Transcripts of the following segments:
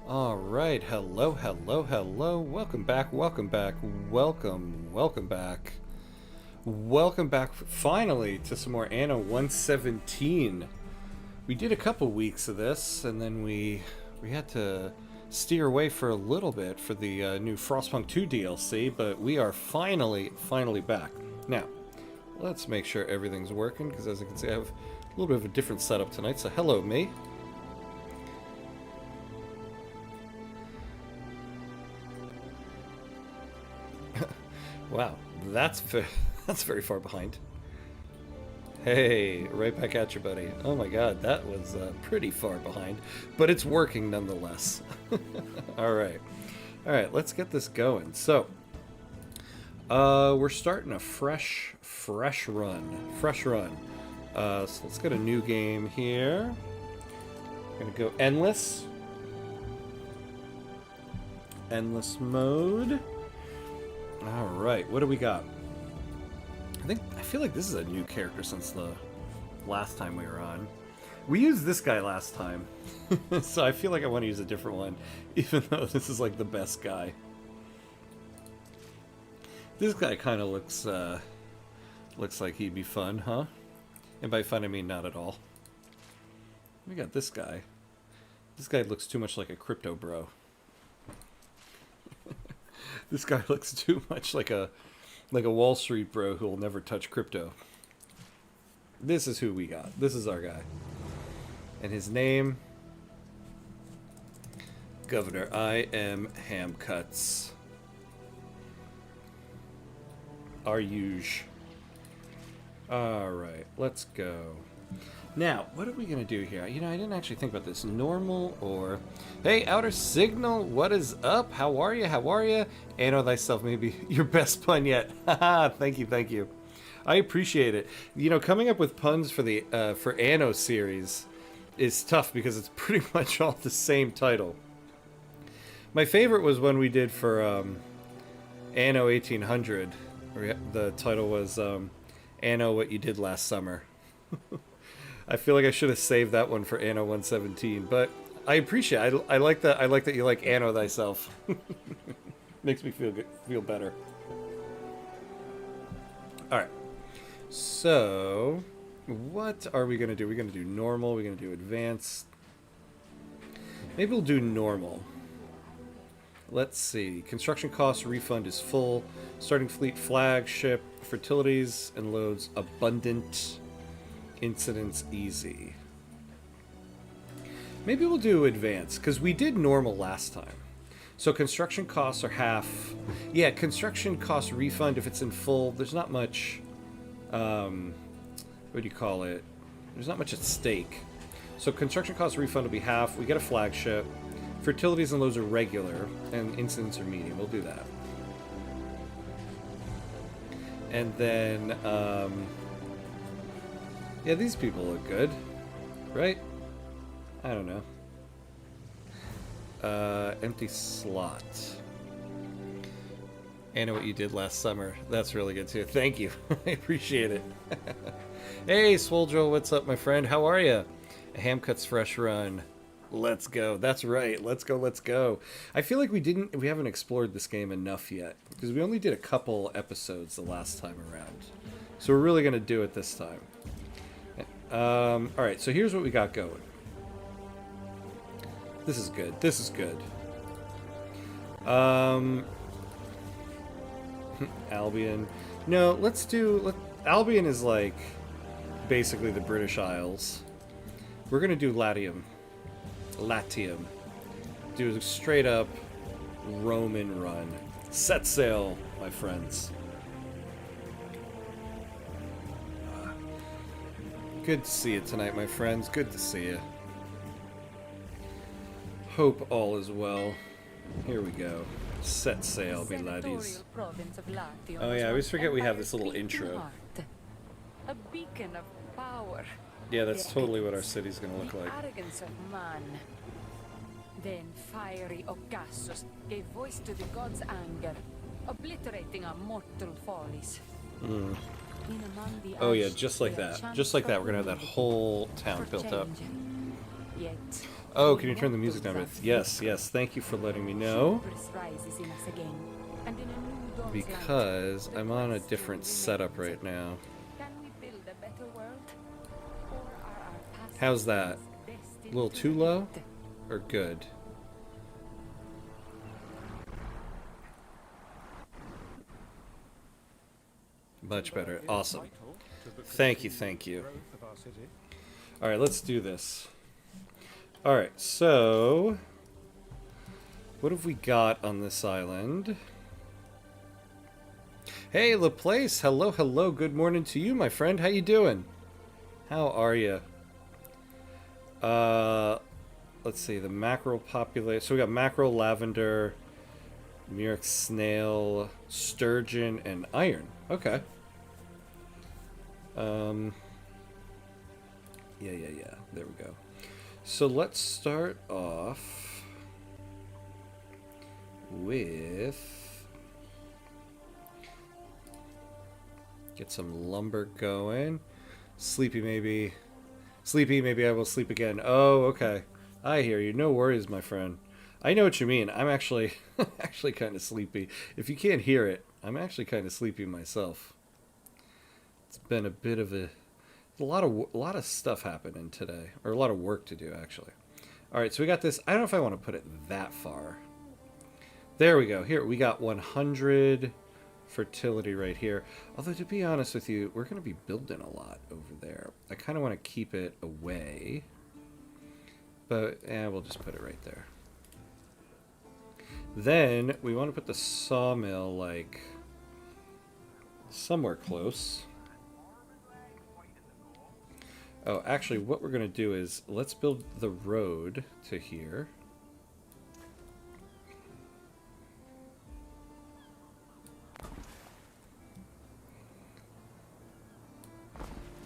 Alright, hello, hello, hello. Welcome back, welcome back, welcome back. Welcome back finally to some more Anno 117. We did a couple weeks of this, and then we had to steer away for a little bit for the new Frostpunk 2 DLC, but we are finally back. Now, let's make sure everything's working, because as you can see, I have a little bit of a different setup tonight, so hello, me. Wow, that's very far behind. Hey, right back at you, buddy. Oh my god, that was pretty far behind, but it's working nonetheless. Alright, let's get this going. So, we're starting a fresh run. So let's get a new game here. We're gonna go endless mode. Alright, what do we got? I feel like this is a new character since the last time we were on. We used this guy last time, so I feel like I want to use a different one, even though this is like the best guy. This guy kind of looks like he'd be fun, huh? And by fun I mean not at all. We got this guy. This guy looks too much like a crypto bro. This guy looks too much like a Wall Street bro who will never touch crypto. This is who we got. This is our guy. And his name, Governor I am Hamcuts. Our usual. Alright, let's go. Now, what are we going to do here? You know, I didn't actually think about this. Normal or... Hey, Outer Signal, what is up? How are you? Anno Thyself, maybe your best pun yet. Haha, thank you. I appreciate it. You know, coming up with puns for the for Anno series is tough because it's pretty much all the same title. My favorite was when we did for Anno 1800. The title was Anno What You Did Last Summer. I feel like I should have saved that one for Anno 117, but I appreciate it. I like that. I like that you like Anno Thyself. Makes me feel better. All right. So, what are we gonna do? We're gonna do normal. We're gonna do advanced. Maybe we'll do normal. Let's see. Construction cost refund is full. Starting fleet flagship. Fertilities and loads abundant. Incidents easy. Maybe we'll do advanced, because we did normal last time. So construction costs are half. Yeah, construction cost refund if it's in full. There's not much, what do you call it? There's not much at stake. So construction cost refund will be half. We get a flagship. Fertilities and loads are regular, and incidents are medium. We'll do that. And then, yeah, these people look good, right? I don't know. Empty slot. I know what you did last summer. That's really good too. Thank you. I appreciate it. Hey, Swoldro, what's up, my friend? How are you? A Hamcuts fresh run. Let's go. That's right. Let's go. I feel like we haven't explored this game enough yet, because we only did a couple episodes the last time around. So we're really going to do it this time. Alright, so here's what we got going. This is good. Albion. No, Albion is like basically the British Isles. We're gonna do Latium. Do a straight up Roman run. Set sail, my friends. Good to see you tonight, my friends. Good to see you. Hope all is well. Here we go. Set sail, me laddies. Oh yeah, I always forget we have this little intro. A beacon of power. Yeah, that's totally what our city's gonna look like. Arrogance of man. Then fiery Ocassus gave voice to the gods' anger, obliterating our mortal follies. Oh yeah, just like that. Just like that, we're gonna have that whole town built up. Yet Oh, can you turn the music down a bit? Yes, yes. Thank you for letting me know. Because I'm on a different setup right now. How's that? A little too low? Or good? Much better. Awesome. Thank you, thank you. Alright, let's do this. Alright, so... what have we got on this island? Hey, LaPlace! Hello, hello. Good morning to you, my friend. How you doing? How are you? Let's see. The mackerel population. So we got mackerel, lavender, murex snail, sturgeon, and iron. Okay. Yeah. There we go. So let's start off with... get some lumber going. Sleepy, maybe I will sleep again. Oh, okay. I hear you. No worries, my friend. I know what you mean. I'm actually actually kind of sleepy. If you can't hear it, I'm actually kind of sleepy myself. It's been a bit of a lot of stuff happening today, or a lot of work to do actually. All right, so we got this. I don't know if I want to put it that far. There we go. Here we got 100 fertility right here. Although to be honest with you, we're going to be building a lot over there. I kind of want to keep it away, but we'll just put it right there. Then we want to put the sawmill like somewhere close. Oh, actually what we're going to do is let's build the road to here.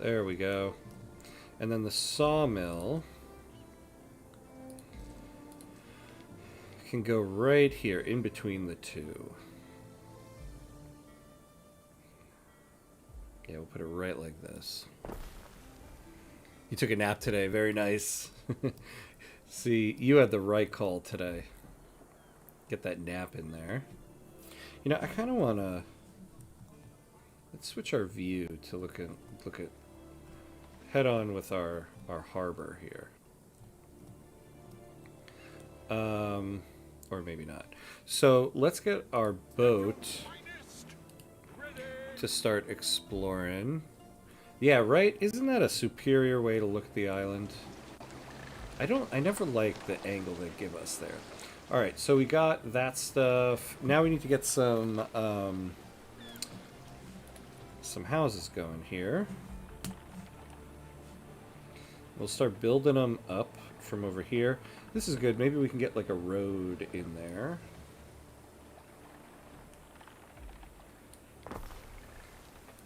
There we go. And then the sawmill can go right here in between the two. Yeah, we'll put it right like this. You took a nap today. Very nice. See, you had the right call today. Get that nap in there. You know, I kind of want to... let's switch our view to look at head on with our harbor here. Or maybe not. So let's get our boat to start exploring. Yeah, right? Isn't that a superior way to look at the island? I never liked the angle they give us there. Alright, so we got that stuff. Now we need to get some houses going here. We'll start building them up from over here. This is good. Maybe we can get like a road in there.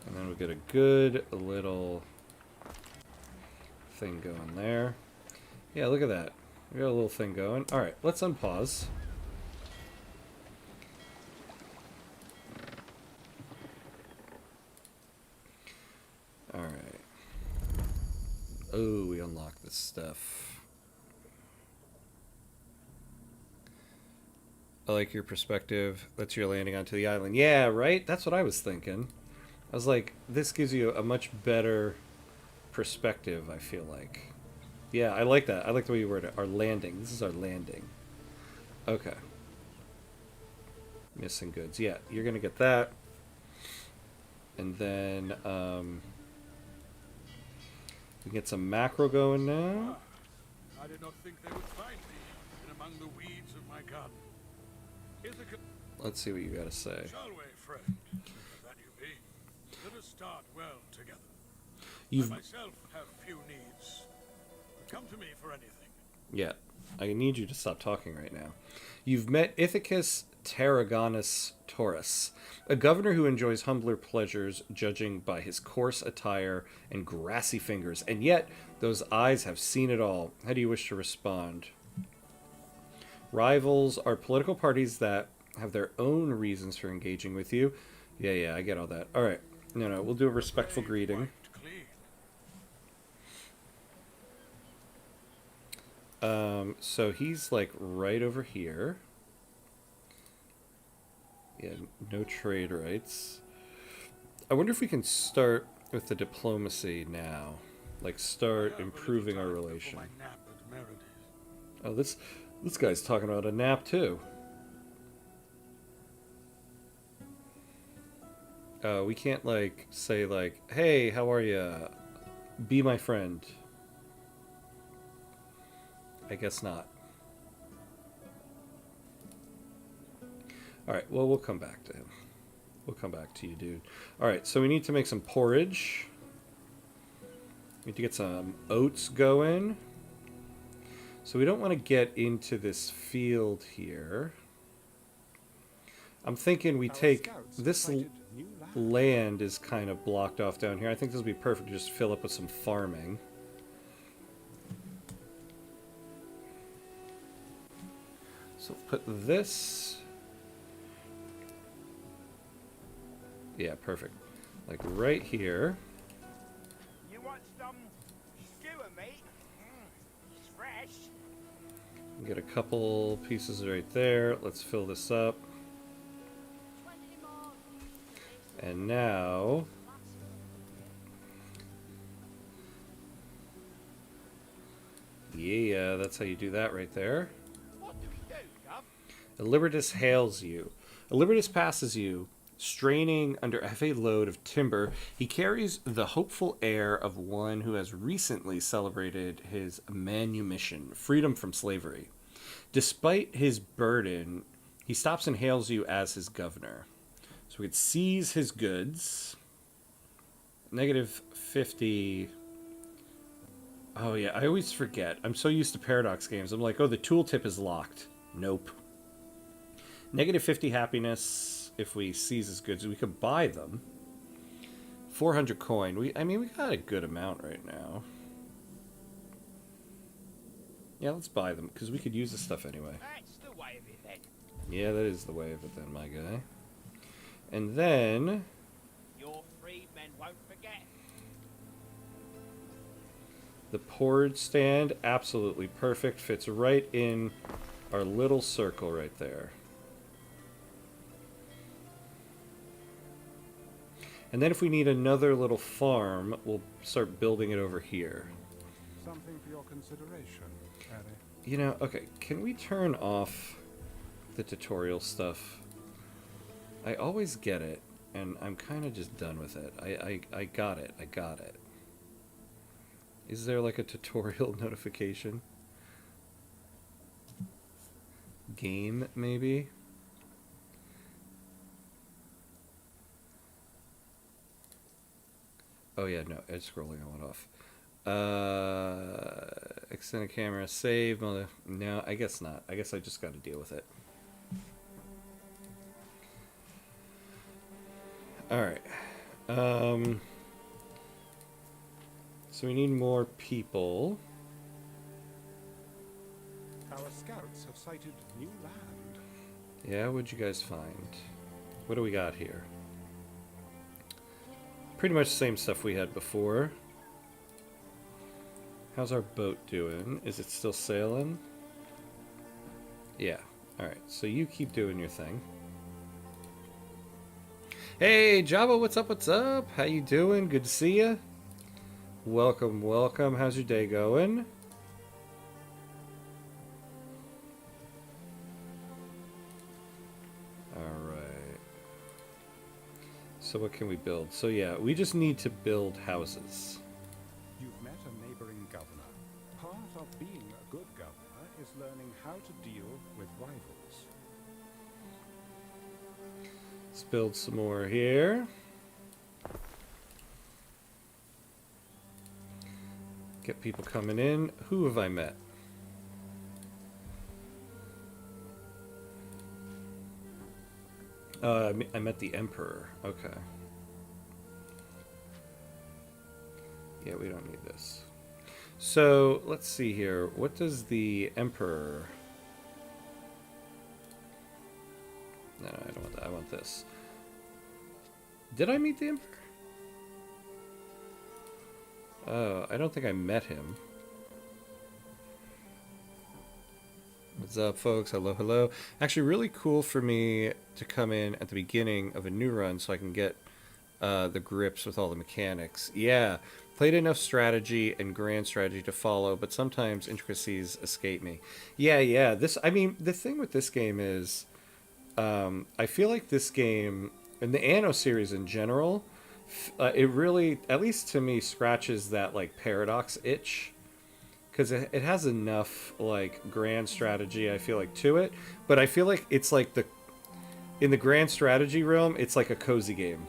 And then we'll get a good little thing going there. Yeah, look at that. We got a little thing going. All right, let's unpause. All right. Oh, we unlocked this stuff. I like your perspective. That's your landing onto the island. Yeah, right? That's what I was thinking. I was like, this gives you a much better perspective, I feel like. Yeah, I like that. I like the way you worded it. Our landing. This is our landing. Okay. Missing goods. Yeah, you're going to get that. And then, we get some macro going now. I did not think they would find me in among the weeds of my garden. Let's see what you got to say. Shall we, friend? That you be. Let us start well together. You've... I myself have few needs. Come to me for anything. Yeah, I need you to stop talking right now. You've met Ithacus Tarragonus Taurus, a governor who enjoys humbler pleasures, judging by his coarse attire and grassy fingers, and yet those eyes have seen it all. How do you wish to respond? Rivals are political parties that have their own reasons for engaging with you. Yeah, I get all that. All right. No, we'll do a respectful greeting. So he's like right over here. Yeah, no trade rights. I wonder if we can start with the diplomacy now. Like start improving our relation. Oh, this guy's talking about a nap too. We can't like say like, "Hey, how are ya? Be my friend." I guess not. All right. Well, we'll come back to him. We'll come back to you, dude. All right. So we need to make some porridge. We need to get some oats going. So we don't want to get into this field here. I'm thinking we take this land is kind of blocked off down here. I think this will be perfect to just fill up with some farming. So put this. Yeah, perfect. Like right here. You want some skewer, mate? It's fresh. Get a couple pieces right there. Let's fill this up. And now yeah, that's how you do that right there. What do we do, Gov? Illibertus hails you. Illibertus passes you, straining under a heavy load of timber. He carries the hopeful air of one who has recently celebrated his manumission, freedom from slavery. Despite his burden, he stops and hails you as his governor. So we could seize his goods. Negative 50. Oh yeah, I always forget. I'm so used to Paradox games. I'm like, oh, the tooltip is locked. Nope. Negative 50 happiness if we seize his goods. We could buy them. 400 coin. I mean, we got a good amount right now. Yeah, let's buy them, because we could use this stuff anyway. That's the way of it then. Yeah, that is the way of it then, my guy. And then Your freedmen won't forget. the porridge stand, absolutely perfect. Fits right in our little circle right there. And then if we need another little farm, we'll start building it over here. Something for your consideration, Harry. You know, okay, can we turn off the tutorial stuff? I always get it, and I'm kind of just done with it. I got it. I got it. Is there like a tutorial notification? Game, maybe? Oh yeah, no, edge scrolling I went off. Extended camera, save, no, I guess not. I guess I just got to deal with it. Alright. So we need more people. Our scouts have sighted new land. Yeah, what'd you guys find? What do we got here? Pretty much the same stuff we had before. How's our boat doing? Is it still sailing? Yeah. Alright, so you keep doing your thing. Hey, Jabba, what's up, what's up? How you doing? Good to see you. Welcome, welcome. How's your day going? Alright. So what can we build? So yeah, we just need to build houses. You've met a neighboring governor. Part of being a good governor is learning how to deal with rivals. Let's build some more here. Get people coming in. Who have I met? I met the Emperor. Okay. Yeah, we don't need this. So, let's see here. What does the Emperor... No, I don't want that. I want this. Did I meet the Emperor? I don't think I met him. What's up, folks? Hello, hello. Actually, really cool for me to come in at the beginning of a new run so I can get the grips with all the mechanics. Yeah, played enough strategy and grand strategy to follow, but sometimes intricacies escape me. Yeah. I mean, the thing with this game is, I feel like this game, and the Anno series in general, it really, at least to me, scratches that, like, paradox itch. Because it has enough, like, grand strategy, I feel like, to it. But I feel like it's like in the grand strategy realm, it's like a cozy game.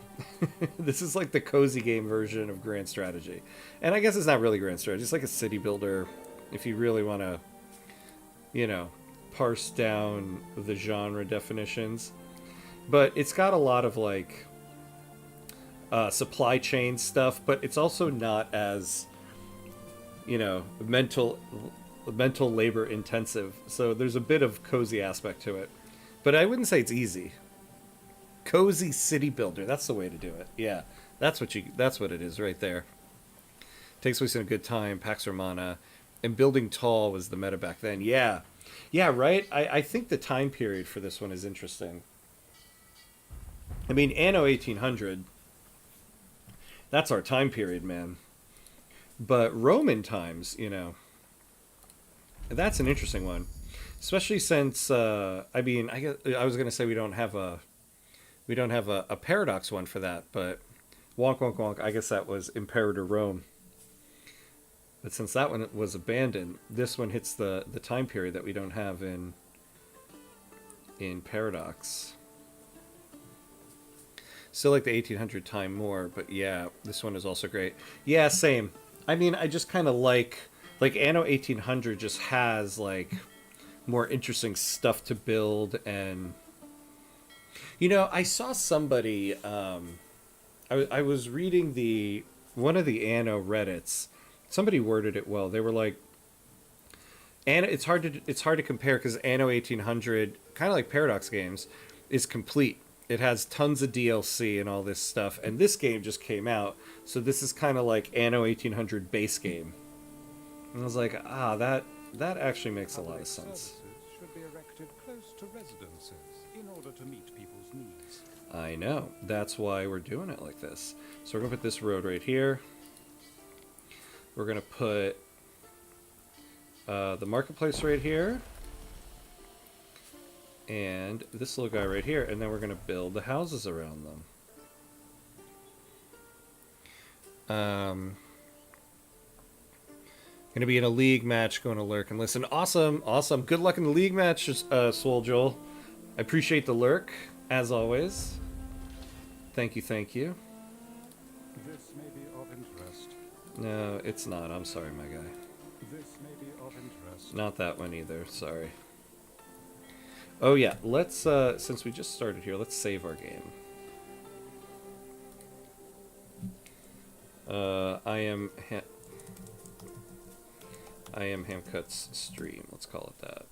This is like the cozy game version of grand strategy. And I guess it's not really grand strategy. It's like a city builder, if you really want to, you know, parse down the genre definitions. But it's got a lot of, like, supply chain stuff, but it's also not as, you know, mental labor intensive. So there's a bit of cozy aspect to it. But I wouldn't say it's easy. Cozy city builder, that's the way to do it. Yeah. That's what it is right there. Takes place in a good time, Pax Romana, and building tall was the meta back then. Yeah. Yeah, right? I think the time period for this one is interesting. I mean, Anno 1800, that's our time period, man. But Roman times, you know, that's an interesting one, especially since I mean, I was gonna say we don't have a paradox one for that, but wonk wonk wonk. I guess that was Imperator Rome. But since that one was abandoned, this one hits the time period that we don't have in paradox. Still like the 1800 time more, but yeah, this one is also great. Yeah, same. I mean, I just kind of like Anno 1800 just has, like, more interesting stuff to build. And, you know, I saw somebody, I was reading one of the Anno Reddits. Somebody worded it well. They were like, Anno, it's hard to compare because Anno 1800, kind of like Paradox games, is complete. It has tons of DLC and all this stuff, and this game just came out, so this is kind of like Anno 1800 base game. And I was like, that actually makes a lot of sense. Services should be erected close to residences in order to meet people's needs. I know. That's why we're doing it like this. So we're going to put this road right here. We're going to put the marketplace right here. And this little guy right here. And then we're going to build the houses around them. Going to be in a league match, going to lurk and listen. Awesome. Good luck in the league match, Swole Joel. I appreciate the lurk, as always. Thank you. This may be of interest. No, it's not. I'm sorry, my guy. This may be of interest. Not that one either. Sorry. Oh, yeah. Let's, since we just started here, let's save our game. I am Hamcut's stream. Let's call it that.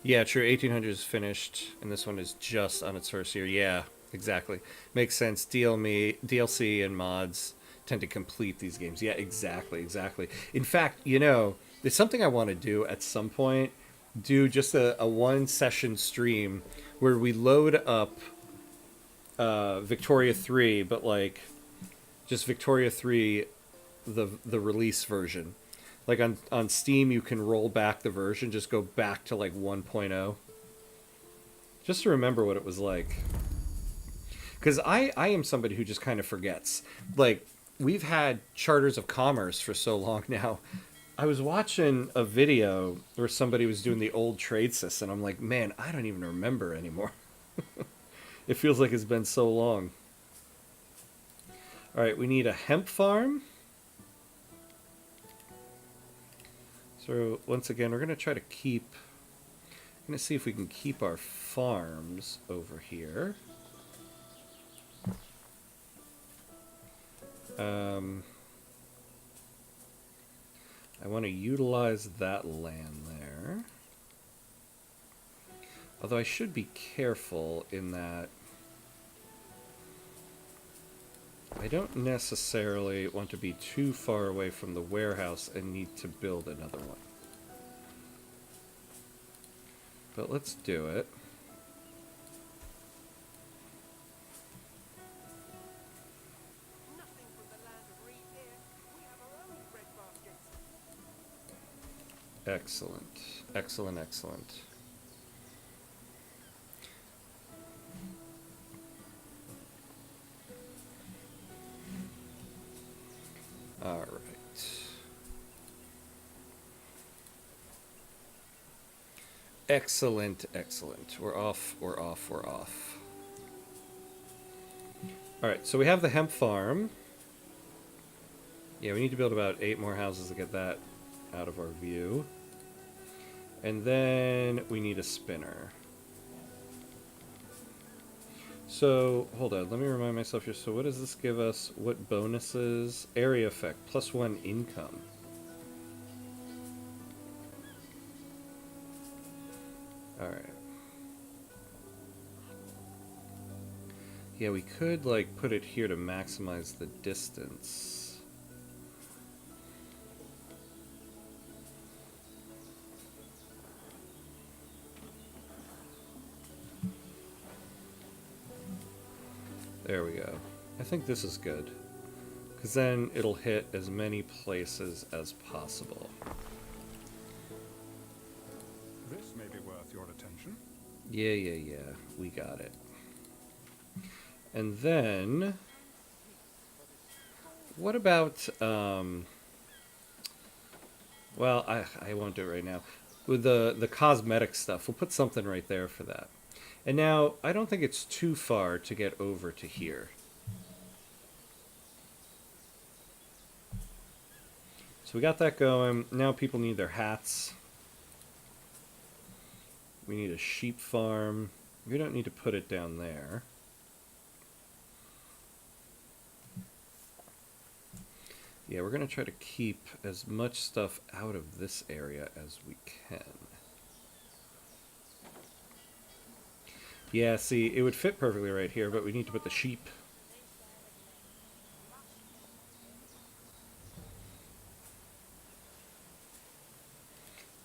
Yeah, true. 1800 is finished, and this one is just on its first year. Yeah, exactly. Makes sense. DLC and mods tend to complete these games. Yeah, exactly. In fact, you know, there's something I want to do at some point. Do just a one-session stream where we load up Victoria 3, but, like, just Victoria 3, the release version. Like on Steam, you can roll back the version, just go back to like 1.0. Just to remember what it was like. Because I am somebody who just kind of forgets. Like, we've had Charters of Commerce for so long now. I was watching a video where somebody was doing the old trade system. I'm like, man, I don't even remember anymore. It feels like it's been so long. All right, we need a hemp farm. So once again, we're going to try to keep... I'm going to see if we can keep our farms over here. I want to utilize that land there. Although I should be careful in that I don't necessarily want to be too far away from the warehouse and need to build another one. But let's do it. Nothing from the land of Reed here. We have our own bread baskets. Excellent. Excellent, excellent. All right. Excellent, excellent. We're off, we're off, we're off. All right, so we have the hemp farm. Yeah, we need to build about 8 more houses to get that out of our view. And then we need a spinner. So, hold on, let me remind myself here. So what does this give us? What bonuses? Area effect, +1 income. Alright. Yeah, we could, like, put it here to maximize the distance. There we go. I think this is good. Because then it'll hit as many places as possible. This may be worth your attention. Yeah. We got it. And then... what about, well, I won't do it right now. With the cosmetic stuff, we'll put something right there for that. And now, I don't think it's too far to get over to here. So we got that going. Now people need their hats. We need a sheep farm. We don't need to put it down there. Yeah, we're going to try to keep as much stuff out of this area as we can. Yeah, see, it would fit perfectly right here, but we need to put the sheep.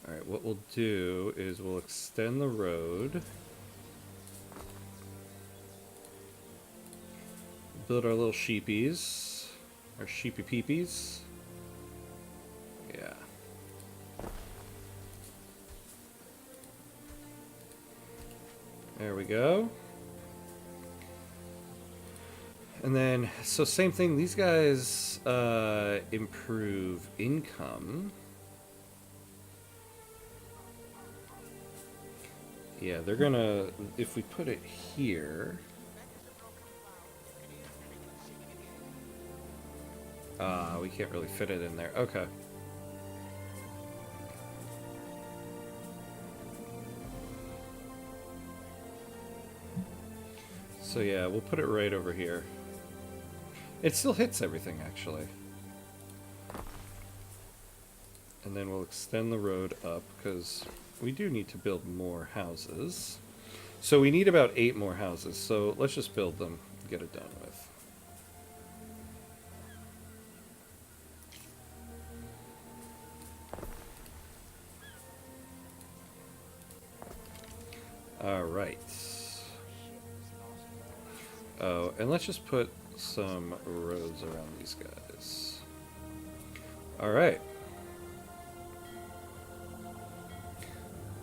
Alright, what we'll do is we'll extend the road. Build our little sheepies. Our sheepy peepies. Yeah. There we go. And then, so same thing, these guys improve income. Yeah, they're gonna, if we put it here... we can't really fit it in there. Okay. So yeah, we'll put it right over here. It still hits everything, actually. And then we'll extend the road up, because we do need to build more houses. So we need about 8 more houses, so let's just build them, get it done with. Alright. Oh, and let's just put some roads around these guys. Alright.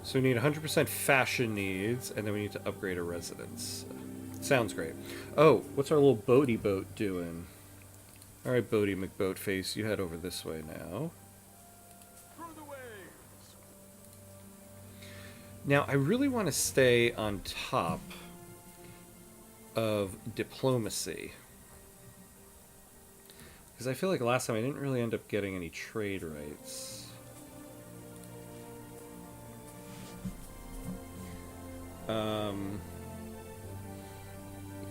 So we need 100% fashion needs, and then we need to upgrade a residence. Sounds great. Oh, what's our little boaty boat doing? Alright, Boaty McBoatface, you head over this way now. Through the waves. Now, I really want to stay on top of diplomacy. Because I feel like last time I didn't really end up getting any trade rights.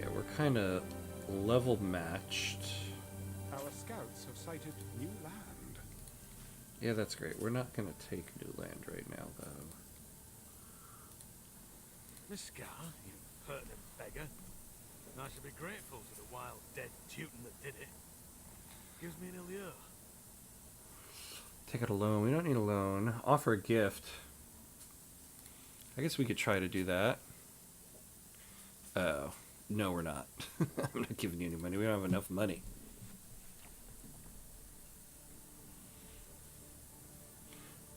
Yeah, we're kind of level matched. Our scouts have sighted new land. Yeah, that's great. We're not going to take new land right now, though. The scar, you pertinent beggar. I should be grateful to the wild, dead Teuton that did it. Gives me an allure. Take out a loan. We don't need a loan. Offer a gift. I guess we could try to do that. Oh. No, we're not. I'm not giving you any money. We don't have enough money.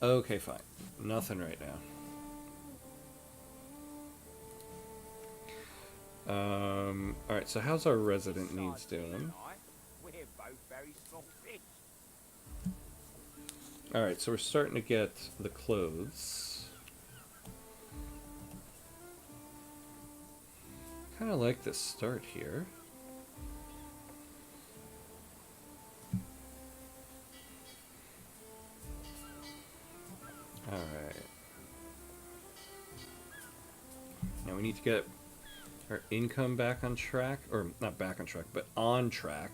Okay, fine. Nothing right now. Alright, so how's our resident needs doing? We're both very small fish. Alright, so we're starting to get the clothes. Kind of like the start here. Alright. Now we need to get our income back on track, or not back on track, but on track.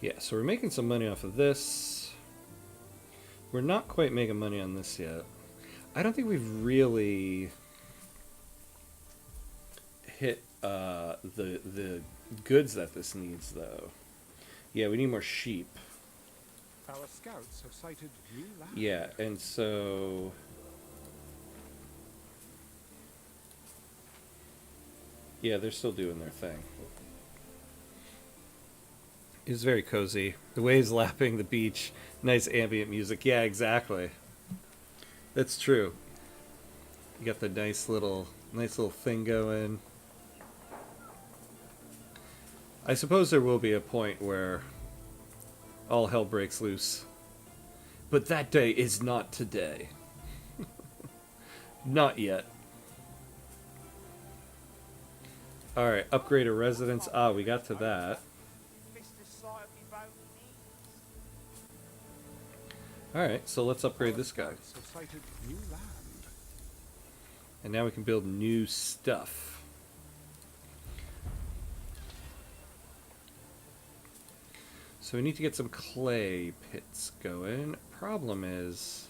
Yeah, so we're making some money off of this. We're not quite making money on this yet. I don't think we've really hit the goods that this needs, though. Yeah, we need more sheep. Our scouts have sighted new land. Yeah, and so... yeah, they're still doing their thing. It's very cozy. The waves lapping the beach. Nice ambient music. Yeah, exactly. That's true. You got the nice little thing going. I suppose there will be a point where all hell breaks loose. But that day is not today. Not yet. Alright, upgrade a residence. Ah, we got to that. Alright, so let's upgrade this guy. Have sighted new land. And now we can build new stuff. So we need to get some clay pits going. Problem is...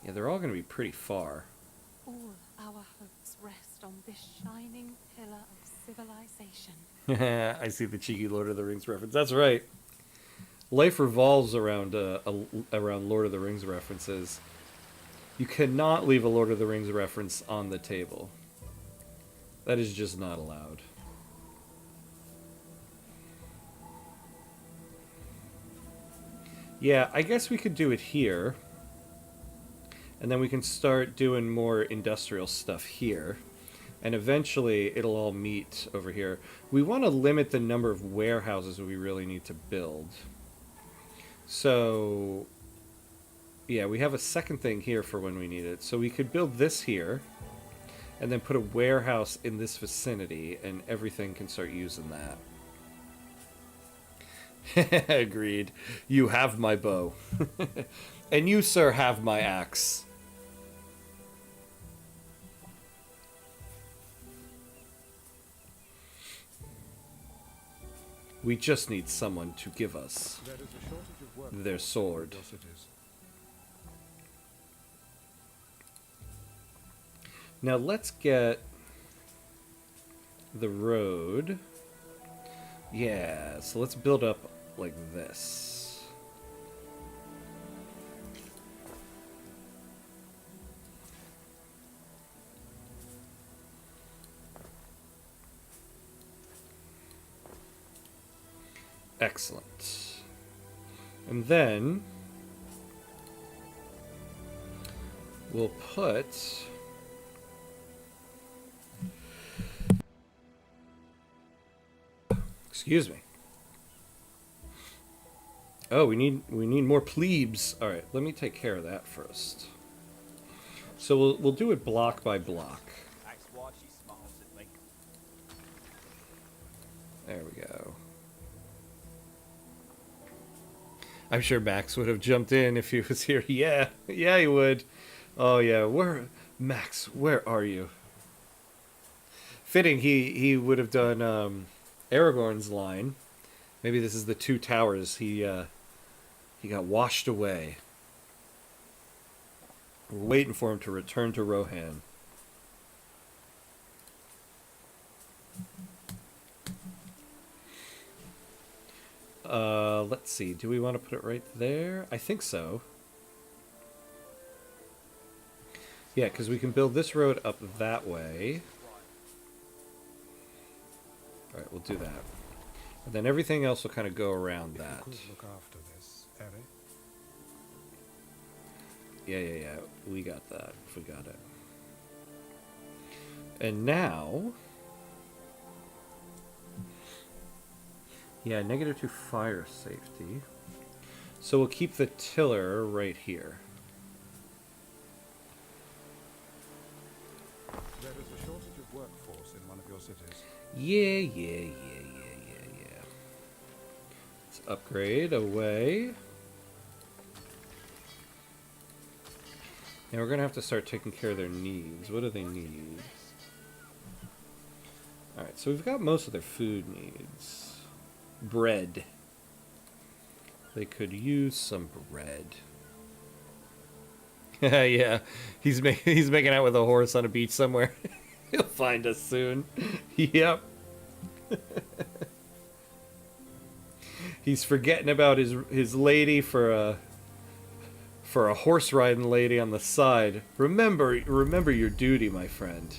yeah, they're all going to be pretty far. All our hopes rest on this shining pillar of civilization. I see the cheeky Lord of the Rings reference. That's right. Life revolves around around Lord of the Rings references. You cannot leave a Lord of the Rings reference on the table. That is just not allowed. Yeah, I guess we could do it here. And then we can start doing more industrial stuff here. And eventually it'll all meet over here. We want to limit the number of warehouses we really need to build. So, yeah, we have a second thing here for when we need it. So we could build this here, and then put a warehouse in this vicinity, and everything can start using that. Agreed. You have my bow. And you, sir, have my axe. We just need someone to give us There is a shortage of work. their sword. Yes, it is. Now let's get the road. Yeah, so let's build up like this. Excellent. And then we'll put... excuse me. Oh, we need more plebes. All right, let me take care of that first. So we'll do it block by block. That's why she smiles at me. There we go. I'm sure Max would have jumped in if he was here. Yeah, yeah, he would. Oh yeah, Max? Where are you? Fitting, he would have done Aragorn's line. Maybe this is the two towers. He got washed away. We're waiting for him to return to Rohan. Let's see. Do we want to put it right there? I think so. Yeah, because we can build this road up that way. Alright, we'll do that. And then everything else will kind of go around that. If you could look after this, Eric. Yeah. We got that. We got it. And now... Yeah, -2 fire safety. So we'll keep the tiller right here. There is a shortage of workforce in one of your cities. Yeah. Let's upgrade away. Now we're gonna have to start taking care of their needs. What do they need? Alright, so we've got most of their food needs. Bread. They could use some bread. Yeah, he's making out with a horse on a beach somewhere. He'll find us soon. Yep. He's forgetting about his lady for a horse riding lady on the side. Remember your duty, my friend.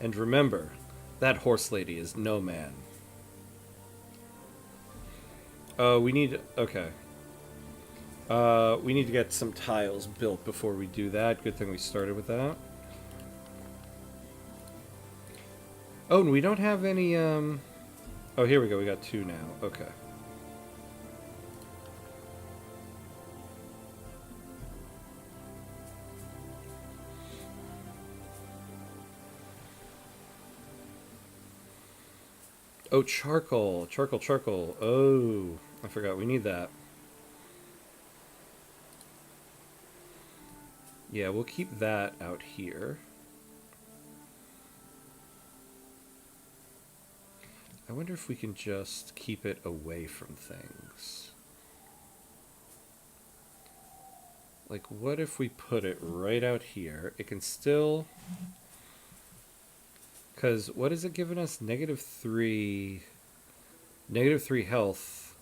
And remember, that horse lady is no man. Oh, we need... Okay. We need to get some tiles built before we do that. Good thing we started with that. Oh, and we don't have any, Oh, here we go. We got 2 now. Okay. Oh, charcoal. Charcoal. Oh, I forgot. We need that. Yeah, we'll keep that out here. I wonder if we can just keep it away from things. Like, what if we put it right out here? It can still... Because what is it giving us? -3 health,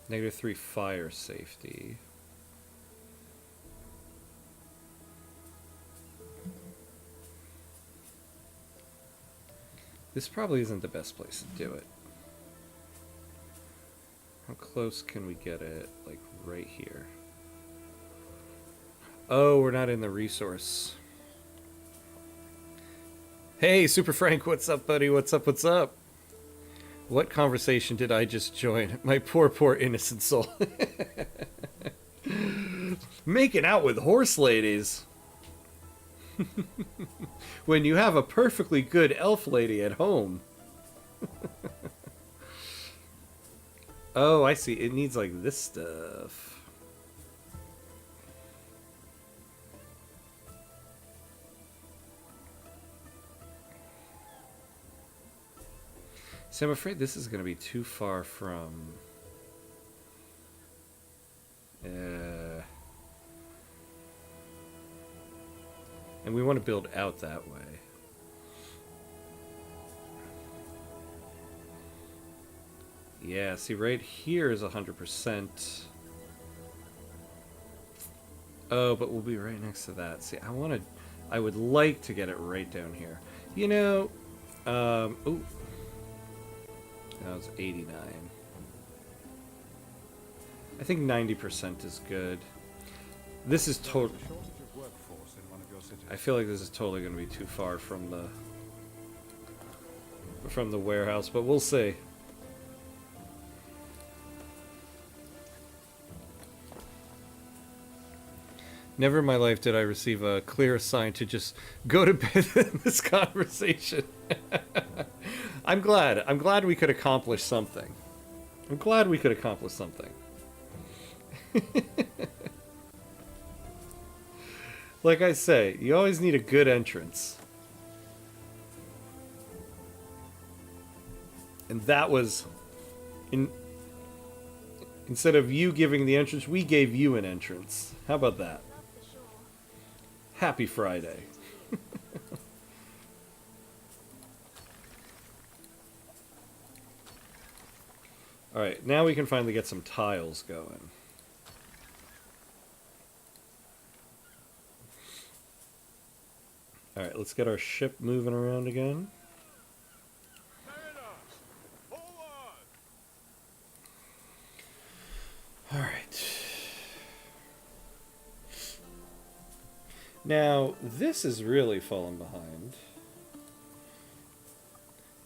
-3 fire safety. This probably isn't the best place to do it. How close can we get it? Like right here. Oh, we're not in the resource. Hey, Super Frank, what's up, buddy? What's up? What conversation did I just join? My poor innocent soul. Making out with horse ladies. When you have a perfectly good elf lady at home. Oh, I see. It needs like this stuff. See, I'm afraid this is going to be too far from... And we want to build out that way. Yeah, see, right here is 100%. Oh, but we'll be right next to that. See, I would like to get it right down here. You know, ooh. That was 89. I think 90% is good. This is total. I feel like this is totally going to be too far from the warehouse, but we'll see. Never in my life did I receive a clear sign to just go to bed in this conversation. I'm glad we could accomplish something. Like I say, you always need a good entrance. And that was Instead of you giving the entrance, we gave you an entrance. How about that? Happy Friday. Alright, now we can finally get some tiles going. Alright, let's get our ship moving around again. Alright. Now, this is really falling behind.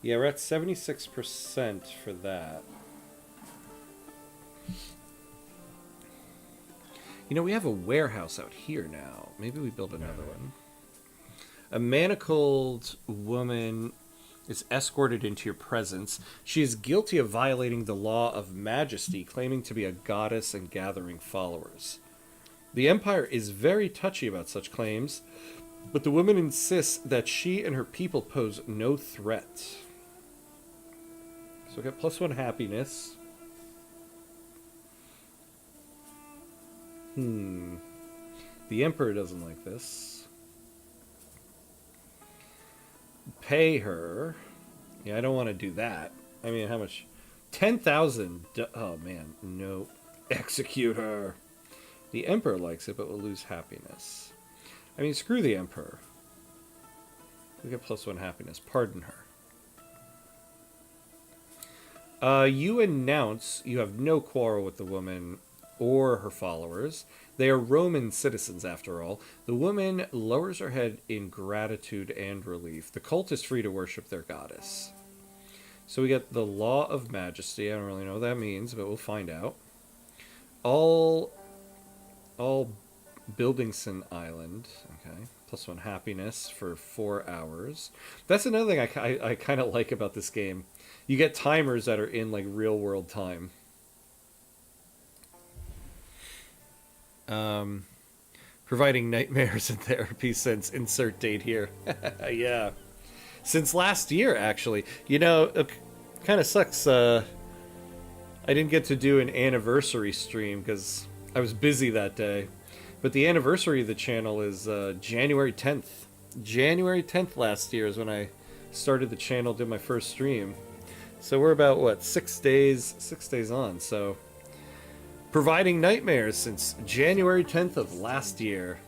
Yeah, we're at 76% for that. You know, we have a warehouse out here now. Maybe we build another one. A manacled woman is escorted into your presence. She is guilty of violating the law of majesty, claiming to be a goddess and gathering followers. The Empire is very touchy about such claims, but the woman insists that she and her people pose no threat. So we got +1 happiness. The Emperor doesn't like this. Pay her. Yeah, I don't want to do that. I mean, how much? 10,000. Oh, man. No. Execute her. The Emperor likes it, but will lose happiness. I mean, screw the Emperor. We get +1 happiness. Pardon her. You announce you have no quarrel with the woman or her followers. They are Roman citizens, after all. The woman lowers her head in gratitude and relief. The cult is free to worship their goddess. So we get the law of majesty. I don't really know what that means, but we'll find out. All Buildingson Island. Okay. +1 happiness for 4 hours. That's another thing I kind of like about this game. You get timers that are in, like, real-world time. Providing nightmares and therapy since insert date here. Yeah. Since last year, actually. You know, it kind of sucks. I didn't get to do an anniversary stream because I was busy that day. But the anniversary of the channel is January 10th. January 10th last year is when I started the channel, did my first stream. So we're about, what, 6 days on. So providing nightmares since January 10th of last year.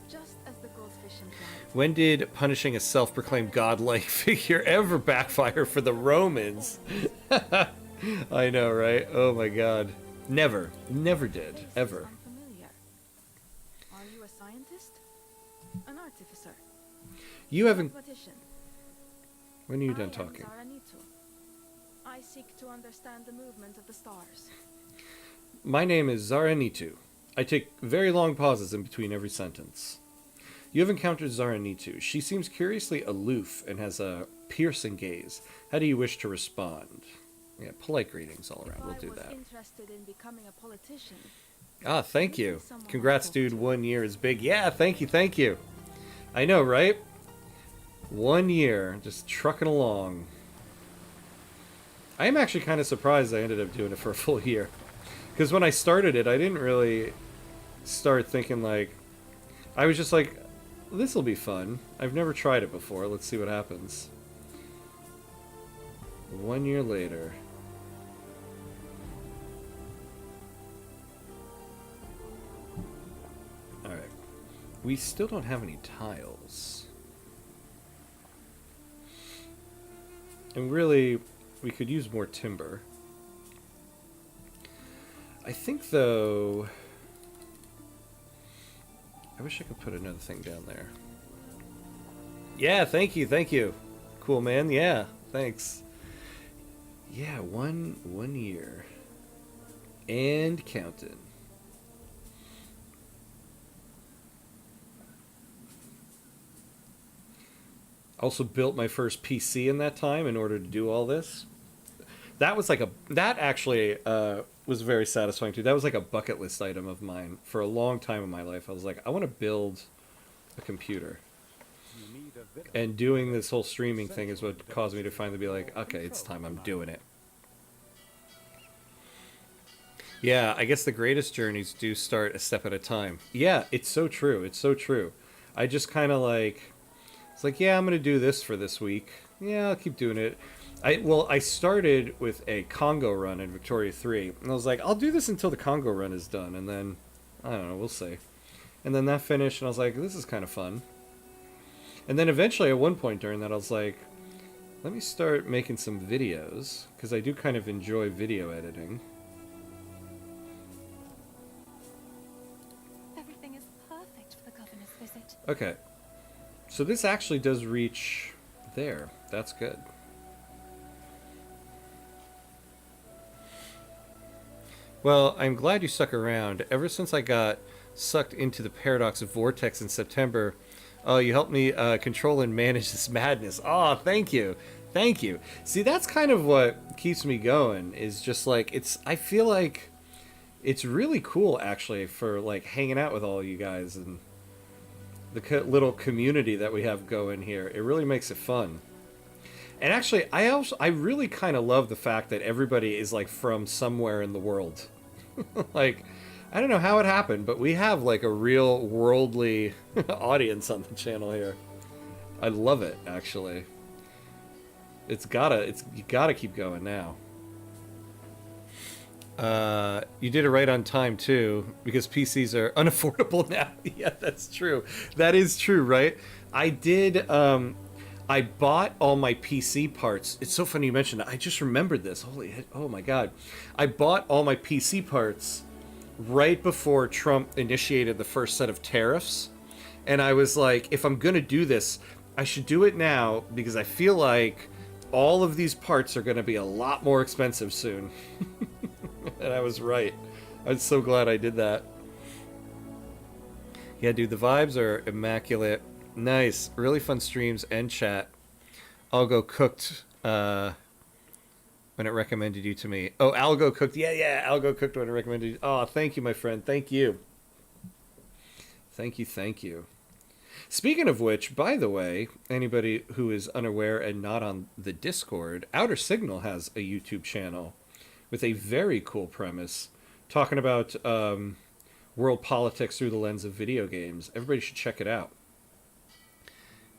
Just as the goldfish implied. When did punishing a self-proclaimed godlike figure ever backfire for the Romans? I know, right? Oh my god. Never. Never did. Ever. Unfamiliar. Are you a scientist? An artificer? You haven't... Mathematician? When are you I done am talking? Zaranitu. I seek to understand the movement of the stars. My name is Zaranitu. I take very long pauses in between every sentence. You have encountered Zaranitu. She seems curiously aloof and has a piercing gaze. How do you wish to respond? Yeah, polite greetings all around. We'll do that. I was interested in becoming a politician. Ah, thank you. Congrats, dude. 1 year is big. Yeah, thank you. I know, right? 1 year, just trucking along. I am actually kind of surprised I ended up doing it for a full year. Because when I started it, I didn't really start thinking, like... I was just like, this'll be fun. I've never tried it before. Let's see what happens. 1 year later... Alright. We still don't have any tiles. And really, we could use more timber. I think, though... I wish I could put another thing down there. Yeah, thank you. Cool, man. Yeah, thanks. Yeah, one year. And counting. Also built my first PC in that time in order to do all this. That was like that actually was very satisfying too. That was like a bucket list item of mine for a long time in my life. I was like, I want to build a computer. And doing this whole streaming thing is what caused me to finally be like, okay, it's time, I'm doing it. Yeah, I guess the greatest journeys do start a step at a time. Yeah, it's so true. It's so true. I just kind of like, it's like, yeah, I'm gonna do this for this week. Yeah, I'll keep doing it. I started with a Congo run in Victoria 3, and I was like, I'll do this until the Congo run is done, and then I don't know, we'll see. And then that finished, and I was like, this is kind of fun. And then eventually, at one point during that, I was like, let me start making some videos, because I do kind of enjoy video editing. Everything is perfect for the governor's visit. Okay. So this actually does reach there. That's good. Well, I'm glad you stuck around. Ever since I got sucked into the Paradox Vortex in September, oh, you helped me control and manage this madness. Oh, thank you. Thank you. See, that's kind of what keeps me going, is just like, I feel like it's really cool, actually, for like hanging out with all you guys and the little community that we have going here. It really makes it fun. And actually, I really kind of love the fact that everybody is like from somewhere in the world. Like, I don't know how it happened, but we have like a real worldly audience on the channel here. I love it, actually. You gotta keep going now. You did it right on time too, because PCs are unaffordable now. Yeah, that's true. That is true, right? I did. I bought all my PC parts. It's so funny you mentioned that. I just remembered this. Oh my god. I bought all my PC parts right before Trump initiated the first set of tariffs. And I was like, if I'm going to do this, I should do it now, because I feel like all of these parts are going to be a lot more expensive soon. And I was right. I'm so glad I did that. Yeah, dude, the vibes are immaculate. Nice. Really fun streams and chat. Algo cooked when it recommended you to me. Oh, Algo cooked. Yeah. Algo cooked when it recommended you. Oh, thank you, my friend. Thank you. Thank you. Speaking of which, by the way, anybody who is unaware and not on the Discord, Outer Signal has a YouTube channel with a very cool premise talking about world politics through the lens of video games. Everybody should check it out.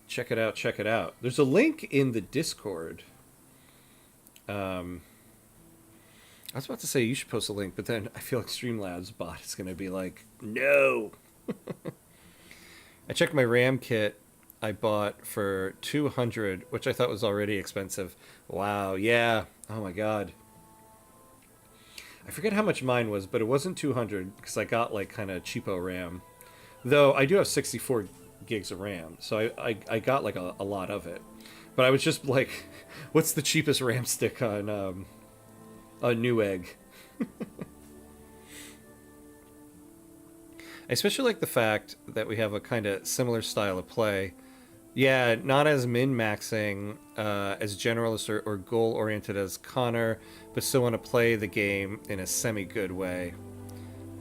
Check it out. There's a link in the Discord. I was about to say you should post a link, but then I feel like Streamlabs bot is going to be like, no. I checked my RAM kit I bought for 200, which I thought was already expensive. Wow, yeah. Oh my god. I forget how much mine was, but it wasn't 200 because I got like kind of cheapo RAM. Though I do have 64 gigs of RAM, so I got like a lot of it. But I was just like, what's the cheapest RAM stick on a Newegg? I especially like the fact that we have a kind of similar style of play. Yeah, not as min-maxing, as generalist or goal-oriented as Connor, but still want to play the game in a semi-good way.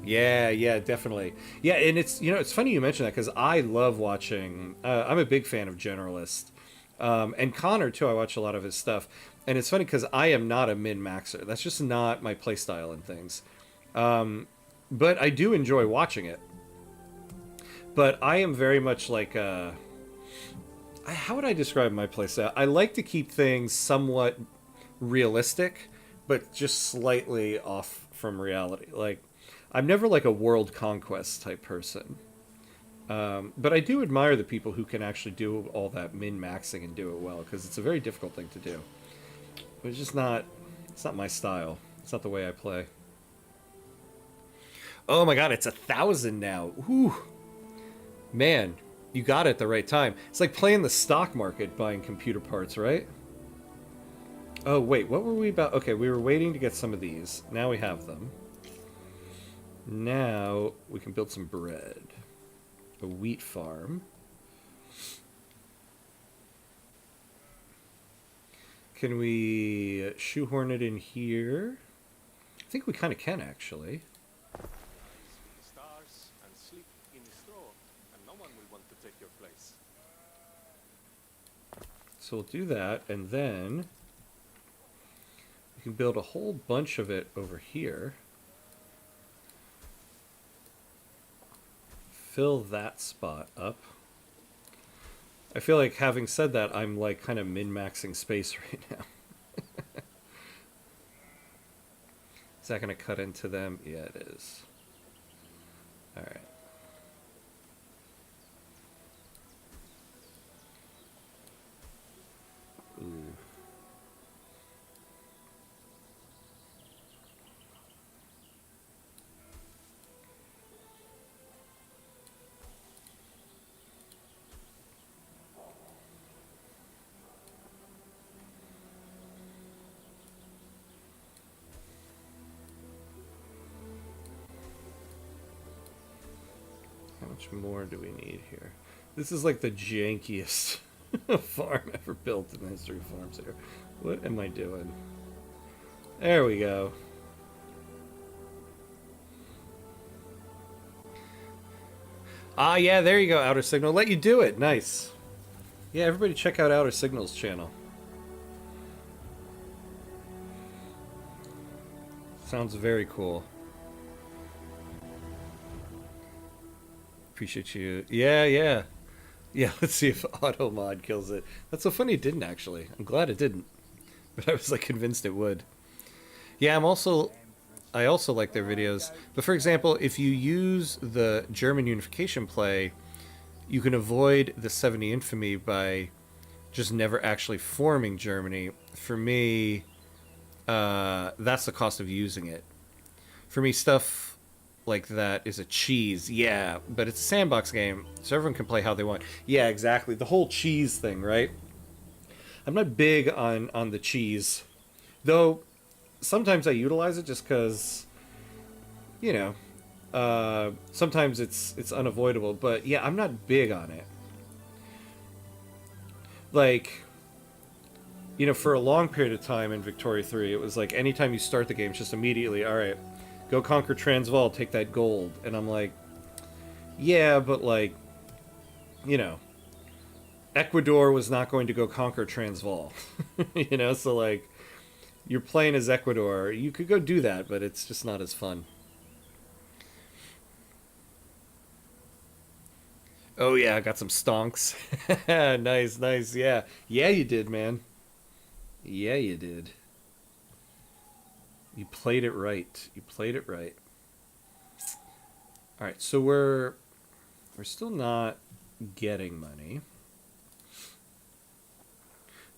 Yeah, definitely. Yeah, and it's funny you mention that, because I love watching, I'm a big fan of generalist. And Connor, too, I watch a lot of his stuff. And it's funny because I am not a min-maxer. That's just not my playstyle and things. But I do enjoy watching it. But I am very much like how would I describe my playstyle? I like to keep things somewhat realistic, but just slightly off from reality. Like, I'm never like a world conquest type person. But I do admire the people who can actually do all that min-maxing and do it well, because it's a very difficult thing to do. But it's not my style. It's not the way I play. Oh my god, it's 1,000 now. Whew. Man, you got it at the right time. It's like playing the stock market, buying computer parts, right? Oh, wait, what were we about? Okay, we were waiting to get some of these. Now we have them. Now we can build some bread. A wheat farm. Can we shoehorn it in here? I think we kind of can, actually. Stars and sleep in the straw, and no one will want to take your place. So we'll do that, and then we can build a whole bunch of it over here. fill that spot up. I feel like, having said that, I'm like kind of min-maxing space right now. Is that going to cut into them? Yeah, it is. All right. Ooh. How much more do we need here? This is like the jankiest farm ever built in the history of farms here. What am I doing? There we go. Ah, yeah, there you go, Outer Signal. Let you do it. Nice. Yeah, everybody check out Outer Signal's channel. Sounds very cool. Appreciate you. Yeah, yeah. Yeah, let's see if auto mod kills it. That's so funny it didn't, actually. I'm glad it didn't. But I was like convinced it would. Yeah, I also like their videos. But for example, if you use the German unification play, you can avoid the 70 infamy by just never actually forming Germany. For me, that's the cost of using it. For me, stuff like that is a cheese, yeah, but it's a sandbox game, so everyone can play how they want. Yeah, exactly. The whole cheese thing, right? I'm not big on the cheese, though sometimes I utilize it just because, you know, sometimes it's unavoidable, but yeah, I'm not big on it. Like, you know, for a long period of time in Victoria 3, it was like anytime you start the game, it's just immediately, alright, go conquer Transvaal, take that gold. And I'm like, yeah, but like, you know, Ecuador was not going to go conquer Transvaal. You know, so like, you're playing as Ecuador. You could go do that, but it's just not as fun. Oh yeah, I got some stonks. Nice, nice, yeah. Yeah, you did, man. Yeah, you did. You played it right. You played it right. All right, so we're still not getting money.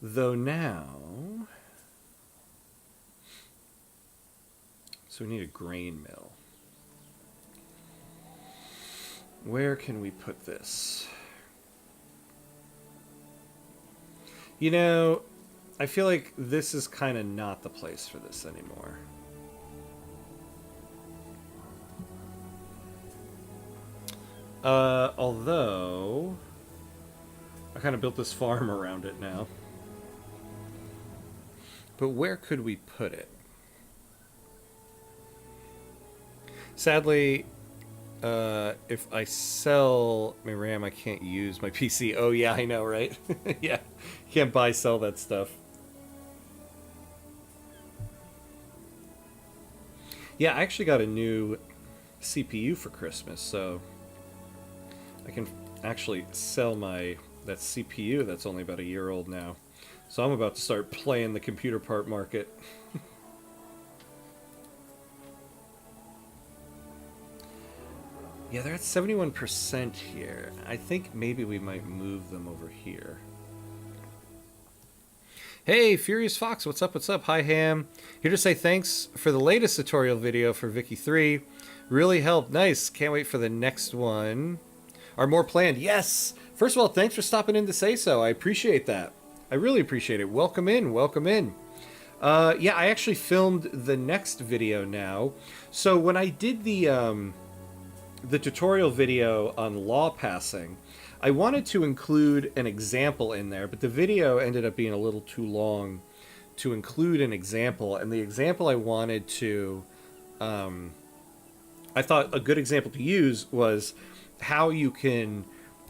Though now, so we need a grain mill. Where can we put this? You know, I feel like this is kind of not the place for this anymore. Although, I kind of built this farm around it now. But where could we put it? Sadly, if I sell my RAM, I can't use my PC. Oh yeah, I know, right? Yeah, you can't buy, sell that stuff. Yeah, I actually got a new CPU for Christmas, so I can actually sell that CPU that's only about a year old now. So I'm about to start playing the computer part market. Yeah, they're at 71% here. I think maybe we might move them over here. Hey, Furious Fox, what's up, what's up? Hi, Ham. Here to say thanks for the latest tutorial video for Vicky 3. Really helped. Nice. Can't wait for the next one. Are more planned? Yes! First of all, thanks for stopping in to say so. I appreciate that. I really appreciate it. Welcome in, welcome in. Yeah, I actually filmed the next video now. So when I did the tutorial video on law passing, I wanted to include an example in there, but the video ended up being a little too long to include an example. And the example I wanted to, I thought a good example to use was how you can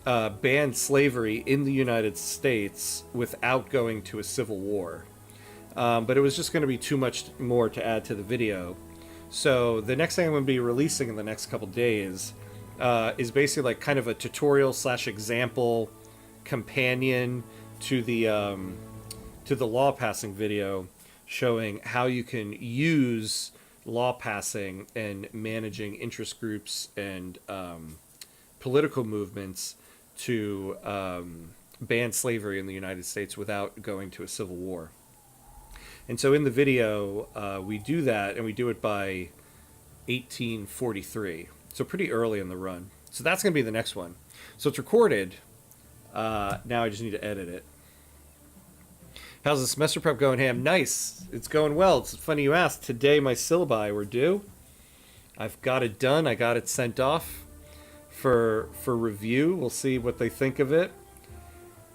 ban slavery in the United States without going to a civil war. But it was just going to be too much more to add to the video. So the next thing I'm going to be releasing in the next couple days is basically like kind of a tutorial / example companion to the law passing video, showing how you can use law passing and managing interest groups and political movements to ban slavery in the United States without going to a civil war. And so in the video, we do that, and we do it by 1843. So pretty early in the run. So that's going to be the next one. So it's recorded. Now I just need to edit it. How's the semester prep going, Ham? Nice. It's going well. It's funny you asked. Today my syllabi were due. I've got it done. I got it sent off for review. We'll see what they think of it.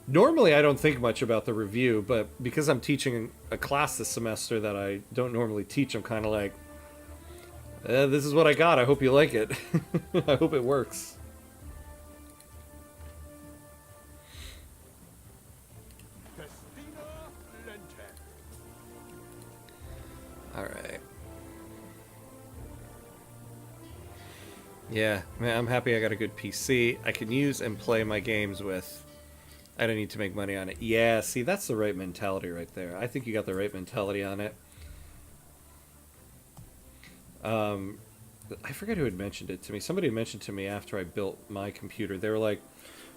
Normally I don't think much about the review, but because I'm teaching a class this semester that I don't normally teach, I'm kind of like, this is what I got. I hope you like it. I hope it works. Alright. Yeah, man, I'm happy I got a good PC I can use and play my games with. I don't need to make money on it. Yeah, see, that's the right mentality right there. I think you got the right mentality on it. I forget who had mentioned it to me. Somebody mentioned to me after I built my computer. They were like,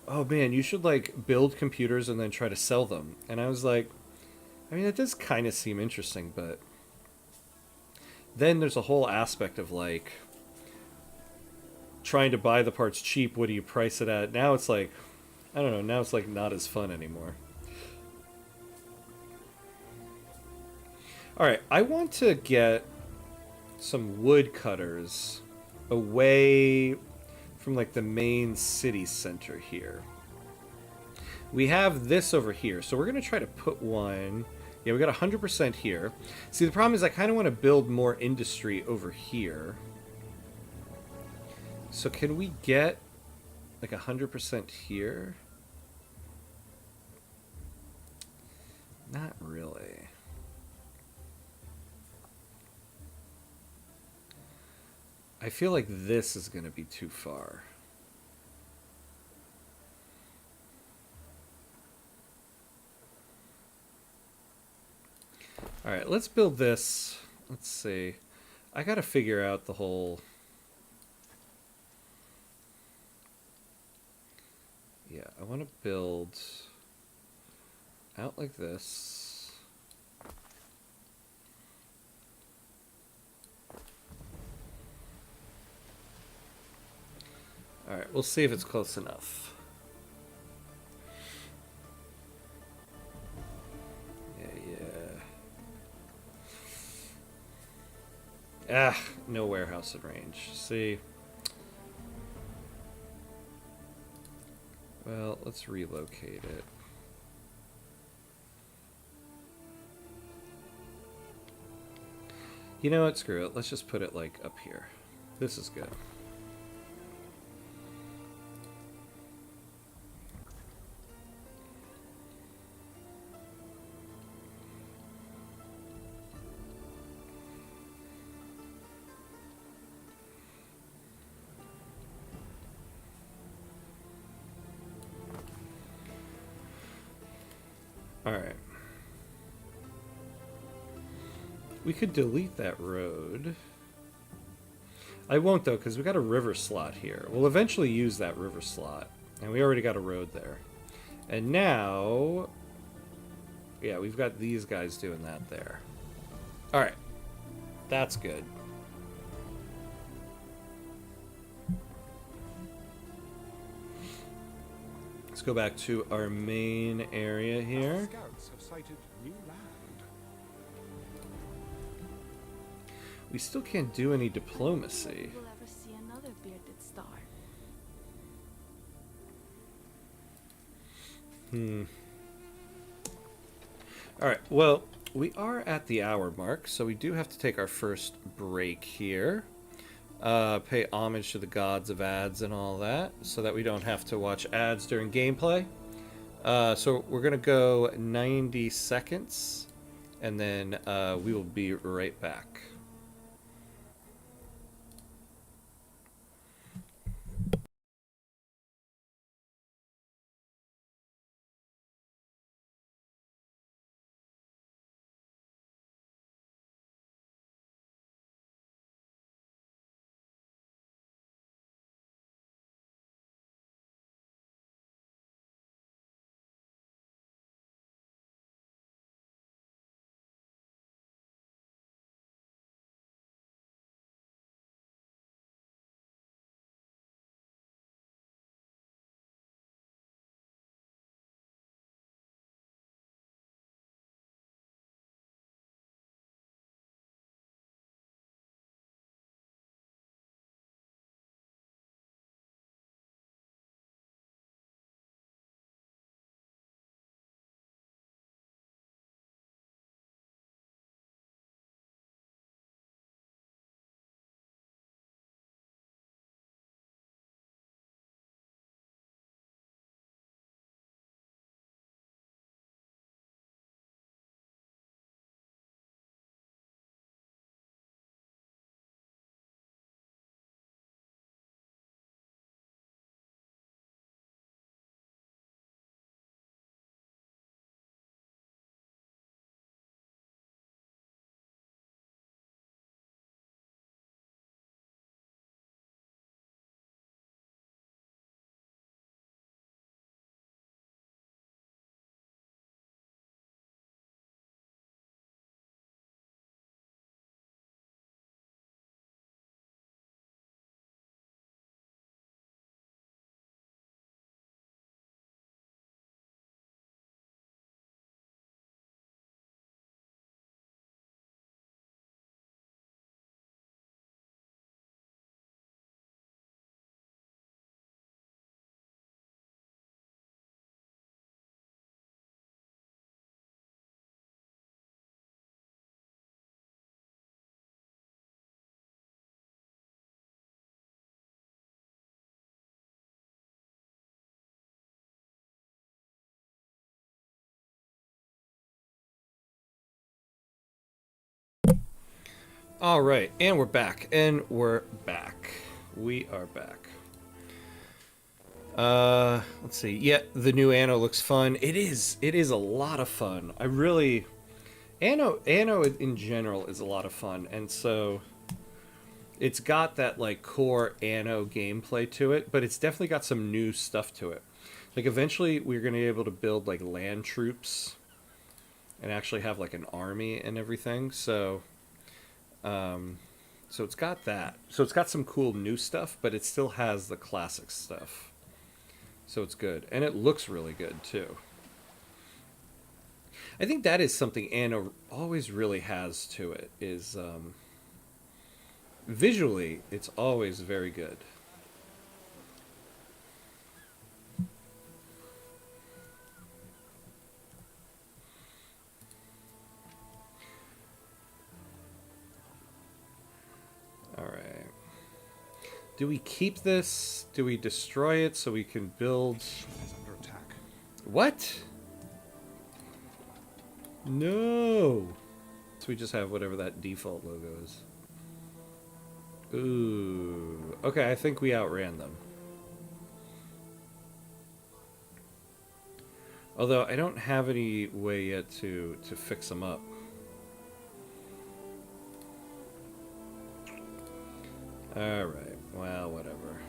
oh man, you should like build computers and then try to sell them. And I was like, I mean, it does kind of seem interesting, but then there's a whole aspect of like trying to buy the parts cheap. What do you price it at? Now it's like, I don't know, now it's like not as fun anymore. Alright, I want to get some woodcutters away from like the main city center here. We have this over here, so we're going to try to put one. Yeah, we got 100% here. See, the problem is I kind of want to build more industry over here. So can we get like 100% here? Not really. I feel like this is going to be too far. Alright, let's build this. Let's see. I gotta figure out the whole... Yeah, I want to build out like this. Alright, we'll see if it's close enough. Ah, no warehouse in range. See? Well, let's relocate it. You know what? Screw it. Let's just put it, like, up here. This is good. Alright. We could delete that road. I won't, though, because we got a river slot here. We'll eventually use that river slot. And we already got a road there. And now... Yeah, we've got these guys doing that there. Alright. That's good. Let's go back to our main area here. Scouts have sighted new land. We still can't do any diplomacy. We'll ever see another bearded star. Alright, well, we are at the hour mark, so we do have to take our first break here. Pay homage to the gods of ads and all that, so that we don't have to watch ads during gameplay. So we're going to go 90 seconds, and then we will be right back. All right, and we're back. We are back. Let's see. Yeah, the new Anno looks fun. It is a lot of fun. I really Anno in general is a lot of fun, and so it's got that like core Anno gameplay to it, but it's definitely got some new stuff to it. Like eventually we're going to be able to build like land troops and actually have like an army and everything. So so it's got that. So it's got some cool new stuff, but it still has the classic stuff. So it's good. And it looks really good, too. I think that is something Anno always really has to it, is visually, it's always very good. Alright. Do we keep this? Do we destroy it so we can build... Is under attack. What? No! So we just have whatever that default logo is. Ooh. Okay, I think we outran them. Although I don't have any way yet to fix them up. Alright, well, whatever.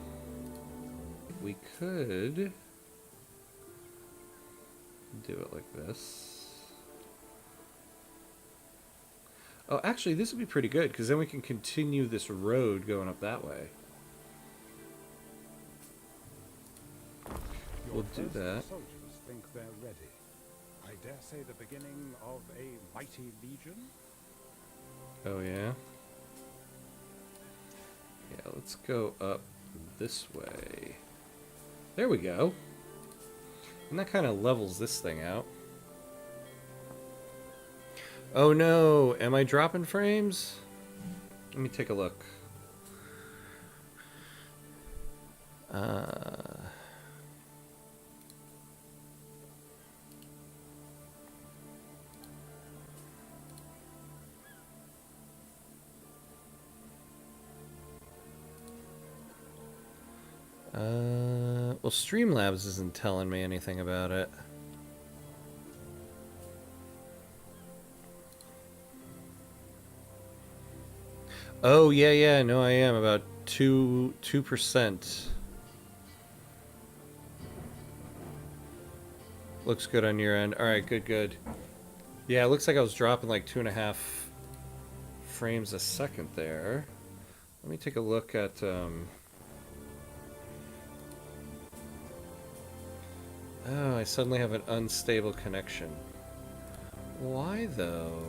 We could do it like this. Oh, actually, this would be pretty good, because then we can continue this road going up that way. We'll do that. Soldiers think they're ready. I dare say the beginning of a mighty legion? Oh, yeah? Yeah, let's go up this way. There we go. And that kind of levels this thing out. Oh no, am I dropping frames? Let me take a look. Well, Streamlabs isn't telling me anything about it. Oh, yeah, no, I am about 2%. Looks good on your end. Alright, good. Yeah, it looks like I was dropping like 2.5 frames a second there. Let me take a look at, Oh, I suddenly have an unstable connection. Why, though?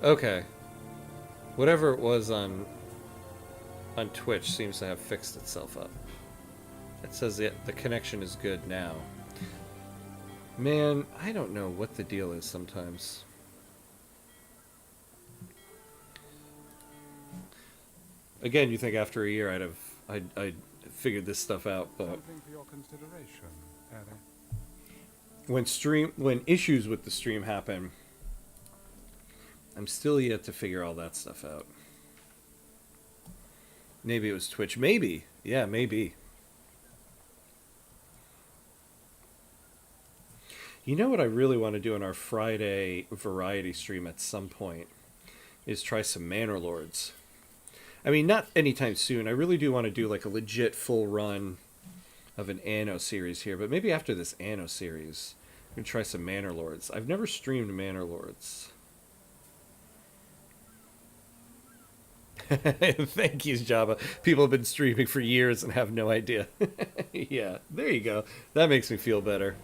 Okay. Whatever it was on Twitch seems to have fixed itself up. It says the connection is good now. Man, I don't know what the deal is sometimes. Again, you think after a year I'd figured this stuff out, but Something for your consideration, Eric. when issues with the stream happen, I'm still yet to figure all that stuff out. Maybe it was Twitch. Maybe. Yeah, maybe. You know what I really want to do in our Friday variety stream at some point is try some Manor Lords. I mean, not anytime soon. I really do want to do like a legit full run of an Anno series here, but maybe after this Anno series, I'm going to try some Manor Lords. I've never streamed Manor Lords. Thank you, Java. People have been streaming for years and have no idea. Yeah, there you go. That makes me feel better.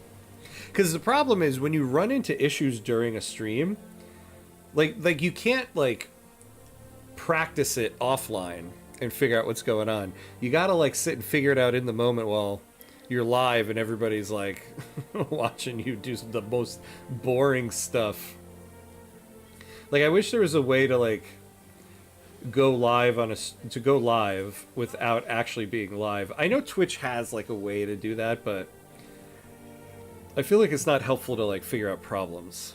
Because the problem is when you run into issues during a stream, like you can't like practice it offline and figure out what's going on. You gotta like sit and figure it out in the moment while you're live and everybody's like watching you do the most boring stuff. Like I wish there was a way to like go live without actually being live. I know Twitch has like a way to do that, but I feel like it's not helpful to like figure out problems.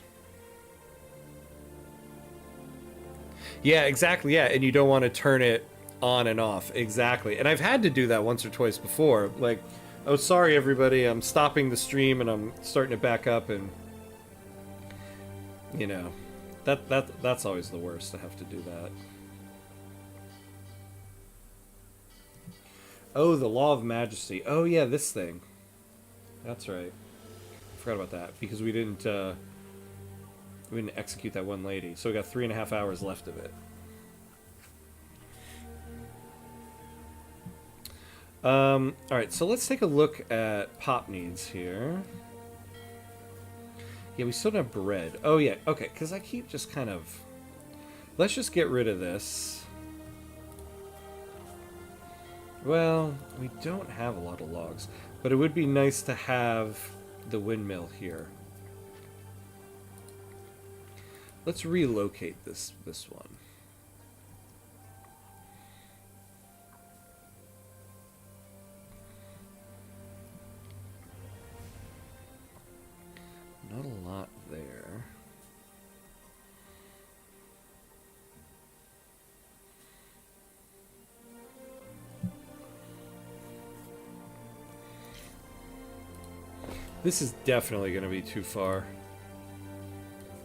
Yeah, exactly. Yeah, and you don't want to turn it on and off. Exactly. And I've had to do that once or twice before. Like, oh, sorry everybody, I'm stopping the stream and I'm starting it back up, and you know, that's always the worst to have to do that. Oh, the Law of Majesty. Oh yeah, this thing. That's right. I forgot about that because we didn't execute that one lady, so we got 3.5 hours left of it. Alright, so let's take a look at pop needs here. Yeah, we still don't have bread. Oh yeah, okay, because I keep just kind of... Let's just get rid of this. Well, we don't have a lot of logs, but it would be nice to have the windmill here. Let's relocate this one. Not a lot there. This is definitely going to be too far.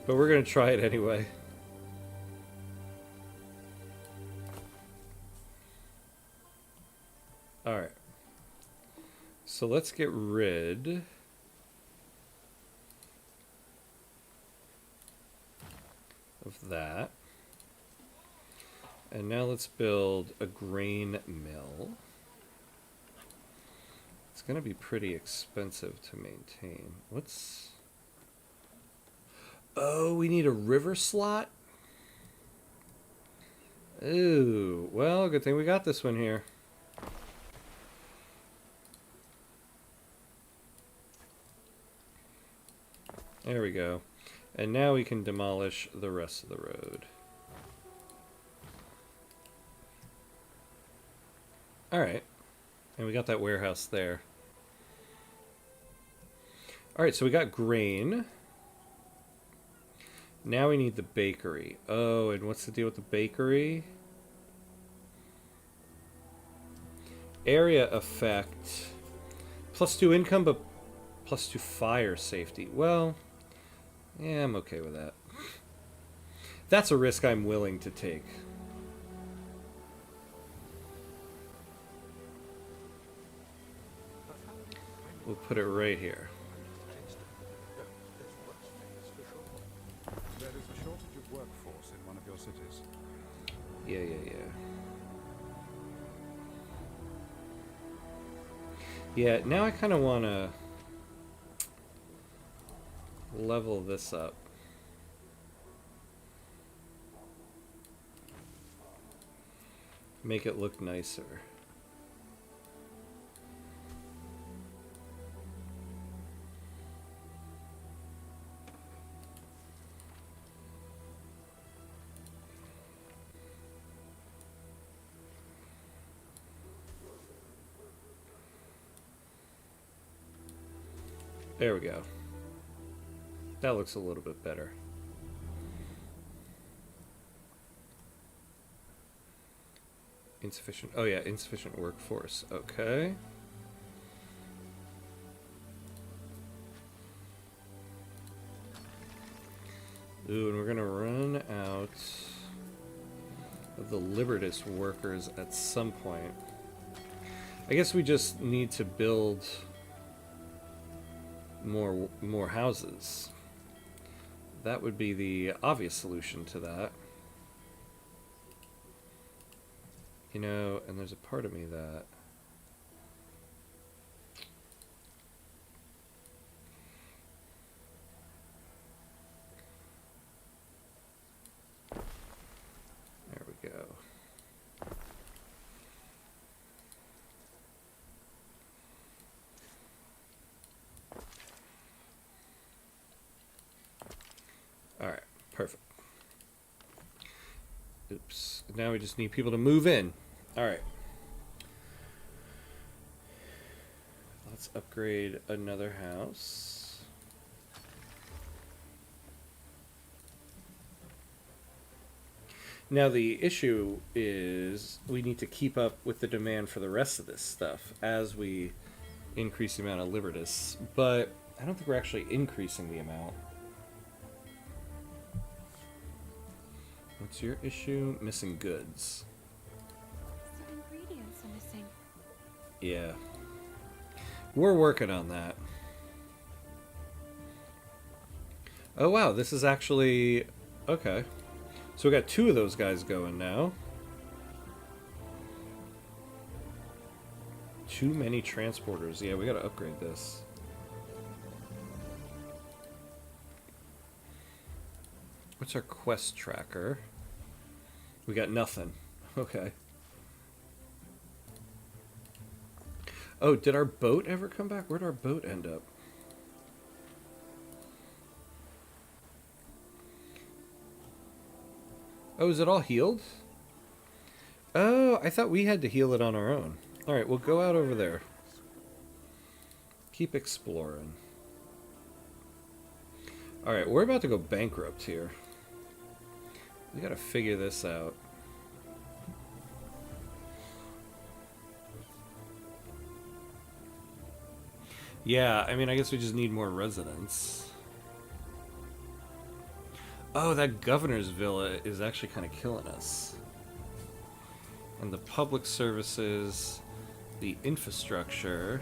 But we're going to try it anyway. Alright. So let's get rid of that. And now let's build a grain mill. It's going to be pretty expensive to maintain. What's... Oh, we need a river slot? Ooh, well, good thing we got this one here. There we go. And now we can demolish the rest of the road. Alright. And we got that warehouse there. Alright, so we got grain. Now we need the bakery. Oh, and what's the deal with the bakery? Area effect. +2 income, but +2 fire safety. Well, yeah, I'm okay with that. That's a risk I'm willing to take. We'll put it right here. There is a shortage of workforce in one of your cities. Yeah. Yeah, now I kind of want to level this up. Make it look nicer. There we go. That looks a little bit better. Insufficient. Oh yeah, insufficient workforce. Okay. Ooh, and we're gonna run out of the Libertas workers at some point. I guess we just need to build more houses. That would be the obvious solution to that. You know, and there's a part of me that... There we go. Alright, perfect. Oops. Now we just need people to move in. Alright. Let's upgrade another house. Now the issue is we need to keep up with the demand for the rest of this stuff as we increase the amount of Libertas, but I don't think we're actually increasing the amount. What's your issue? Missing goods. Some ingredients are missing. Yeah. We're working on that. Oh wow, this is actually... Okay. So we got 2 of those guys going now. Too many transporters. Yeah, we gotta upgrade this. What's our quest tracker? We got nothing. Okay. Oh, did our boat ever come back? Where'd our boat end up? Oh, is it all healed? Oh, I thought we had to heal it on our own. Alright, we'll go out over there. Keep exploring. Alright, we're about to go bankrupt here. We gotta figure this out. Yeah, I mean, I guess we just need more residents. Oh, that governor's villa is actually kind of killing us. And the public services, the infrastructure.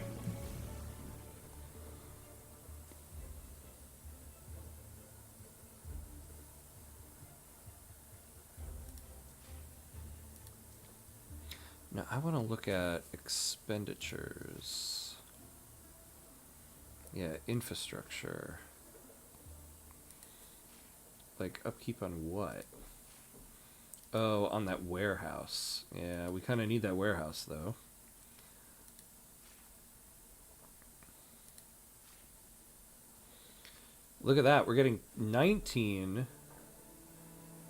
Now, I want to look at expenditures. Yeah, infrastructure. Like, upkeep on what? Oh, on that warehouse. Yeah, we kind of need that warehouse, though. Look at that. We're getting 19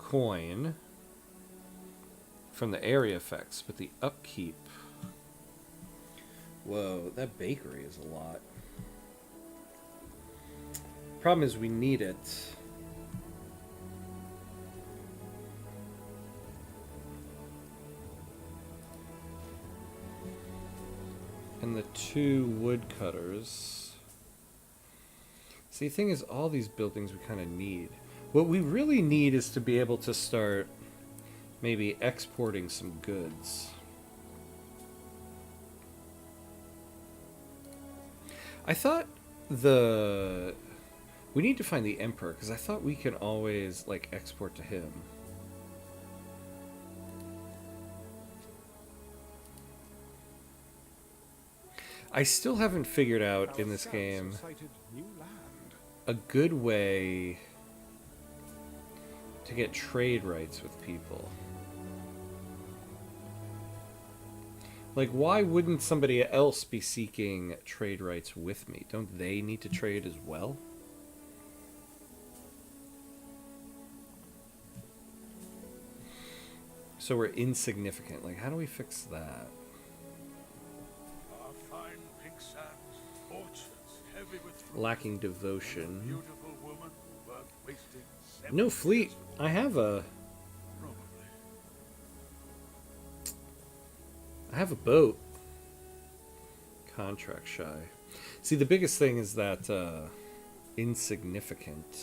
coin from the area effects, but the upkeep... Whoa, that bakery is a lot. Problem is we need it. And the 2 woodcutters. See, the thing is, all these buildings we kind of need. What we really need is to be able to start maybe exporting some goods. I thought we need to find the Emperor, because I thought we can always, like, export to him. I still haven't figured out in this game a good way to get trade rights with people. Like, why wouldn't somebody else be seeking trade rights with me? Don't they need to trade as well? So we're insignificant. Like, how do we fix that? Our fine pink sands, orchards heavy with fruit, Lacking devotion. beautiful woman worth wasting 7 No fleet. years I have a... probably. I have a boat. Contract shy. See, the biggest thing is that insignificant.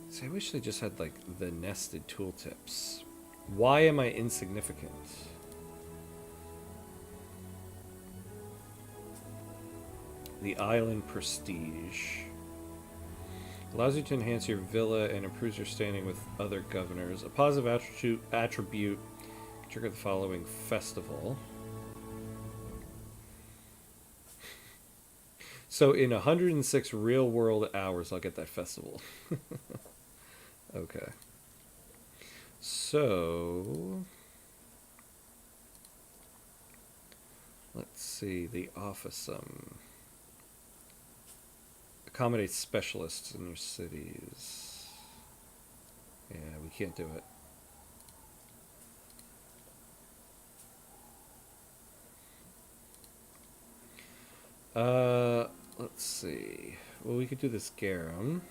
See, I wish they just had, like, the nested tooltips. Why am I insignificant? The Island Prestige. Allows you to enhance your villa and improves your standing with other governors. A positive attribute trigger the following festival. So in 106 real world hours, I'll get that festival. Okay. So let's see, the office accommodate specialists in your cities. Yeah, we can't do it. Let's see. Well, we could do this garum.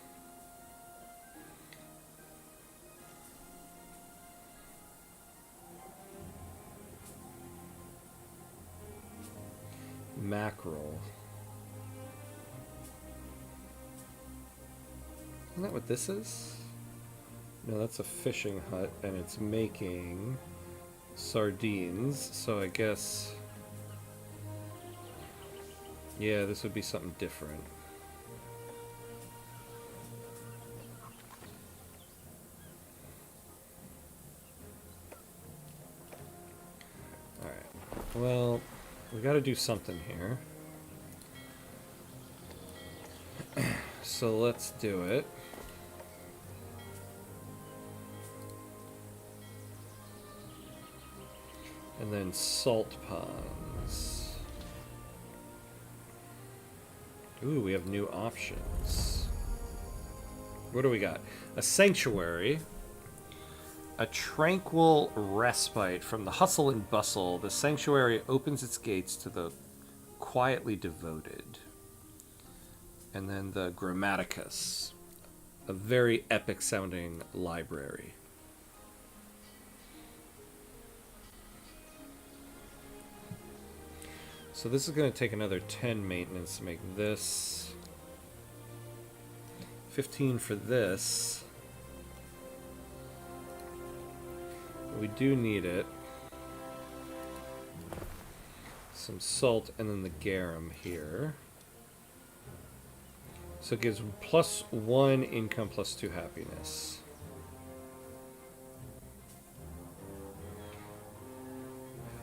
mackerel. Isn't that what this is? No, that's a fishing hut, and it's making sardines, so I guess... yeah, this would be something different. Alright, well, we gotta do something here. So let's do it. And then salt ponds. Ooh, we have new options. What do we got? A sanctuary. A tranquil respite from the hustle and bustle. The sanctuary opens its gates to the quietly devoted. And then the Grammaticus. A very epic sounding library. So this is going to take another 10 maintenance to make this. 15 for this. We do need it. Some salt and then the garum here. So it gives +1 income, +2 happiness.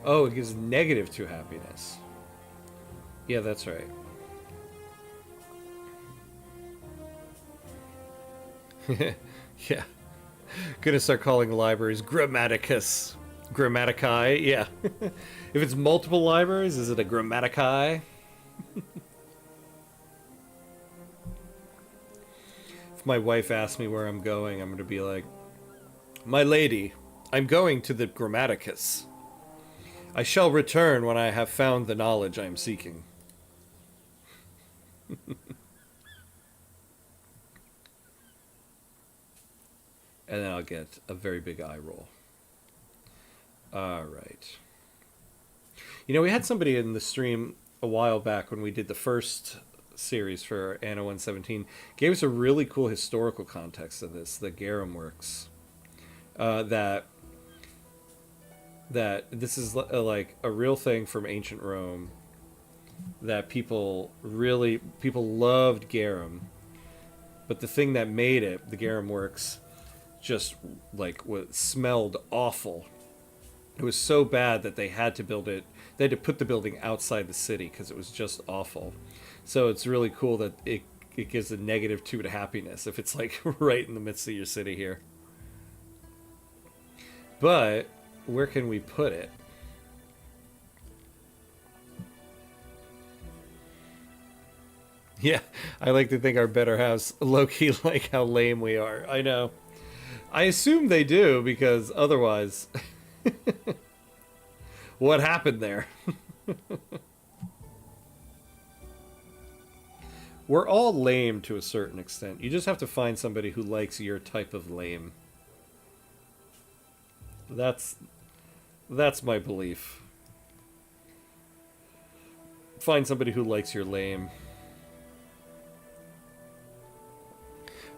Oh, it gives -2 happiness. Yeah, that's right. Yeah. Gonna start calling libraries Grammaticus. Grammaticae, yeah. If it's multiple libraries, is it a Grammaticae? If my wife asks me where I'm going, I'm gonna be like, my lady, I'm going to the Grammaticus. I shall return when I have found the knowledge I am seeking. And then I'll get a very big eye roll. Alright. You know, we had somebody in the stream a while back when we did the first series for Anno 117. Gave us a really cool historical context of this, the Garum works. That this is like a real thing from ancient Rome. That people loved garum, but the thing that made it, the garum works, just like smelled awful. It was so bad that they had to build it. They had to put the building outside the city because it was just awful. So it's really cool that it gives a -2 to happiness if it's like right in the midst of your city here. But where can we put it? Yeah, I like to think our better halves low-key like how lame we are. I know. I assume they do, because otherwise... what happened there? We're all lame to a certain extent. You just have to find somebody who likes your type of lame. That's my belief. Find somebody who likes your lame.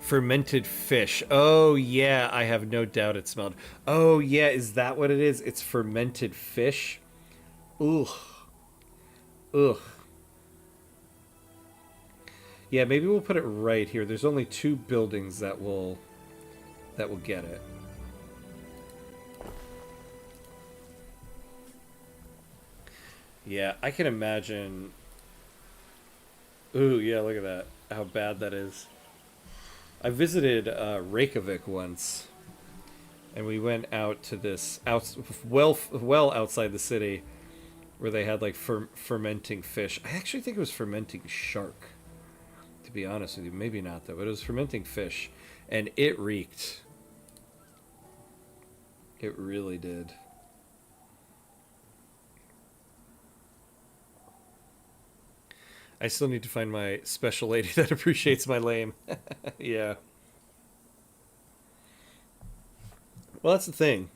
Fermented fish. Oh, yeah, I have no doubt it smelled. Oh, yeah, is that what it is? It's fermented fish? Ugh. Ugh. Yeah, maybe we'll put it right here. There's only 2 buildings that will get it. Yeah, I can imagine... Ooh, yeah, look at that. How bad that is. I visited Reykjavik once, and we went out to this well outside the city, where they had like fermenting fish. I actually think it was fermenting shark, to be honest with you. Maybe not though, but it was fermenting fish, and it reeked. It really did. I still need to find my special lady that appreciates my lame. Yeah. Well, that's the thing.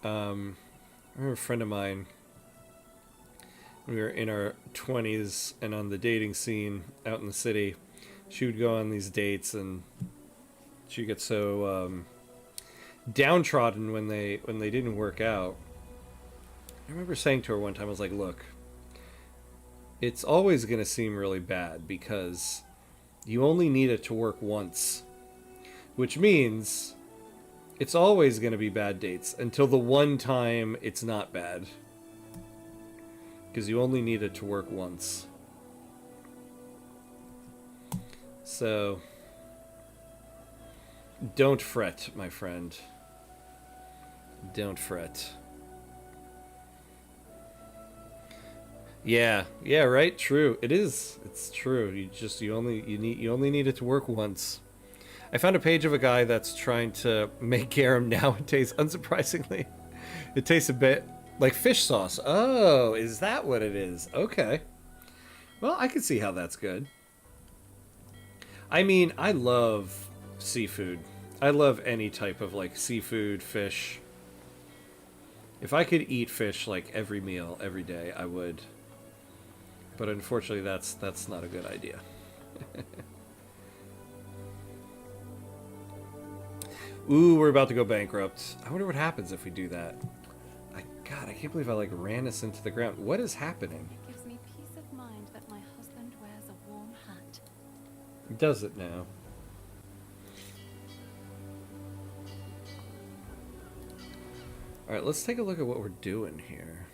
I remember a friend of mine we were in our 20s and on the dating scene out in the city, she would go on these dates and she'd get so downtrodden when they didn't work out. I remember saying to her one time, I was like, look, it's always going to seem really bad because you only need it to work once, which means it's always going to be bad dates until the one time it's not bad, because you only need it to work once. So don't fret, my friend. Don't fret. Yeah, right. True. It is. It's true. You only need it to work once. I found a page of a guy that's trying to make garum nowadays. Unsurprisingly, it tastes a bit like fish sauce. Oh, is that what it is? Okay. Well, I can see how that's good. I mean, I love seafood. I love any type of like seafood, fish. If I could eat fish like every meal, every day, I would. But unfortunately, that's not a good idea. Ooh, we're about to go bankrupt. I wonder what happens if we do that. God, I can't believe I like ran us into the ground. What is happening? It gives me peace of mind that my husband wears a warm hat. Does it now? Alright, let's take a look at what we're doing here.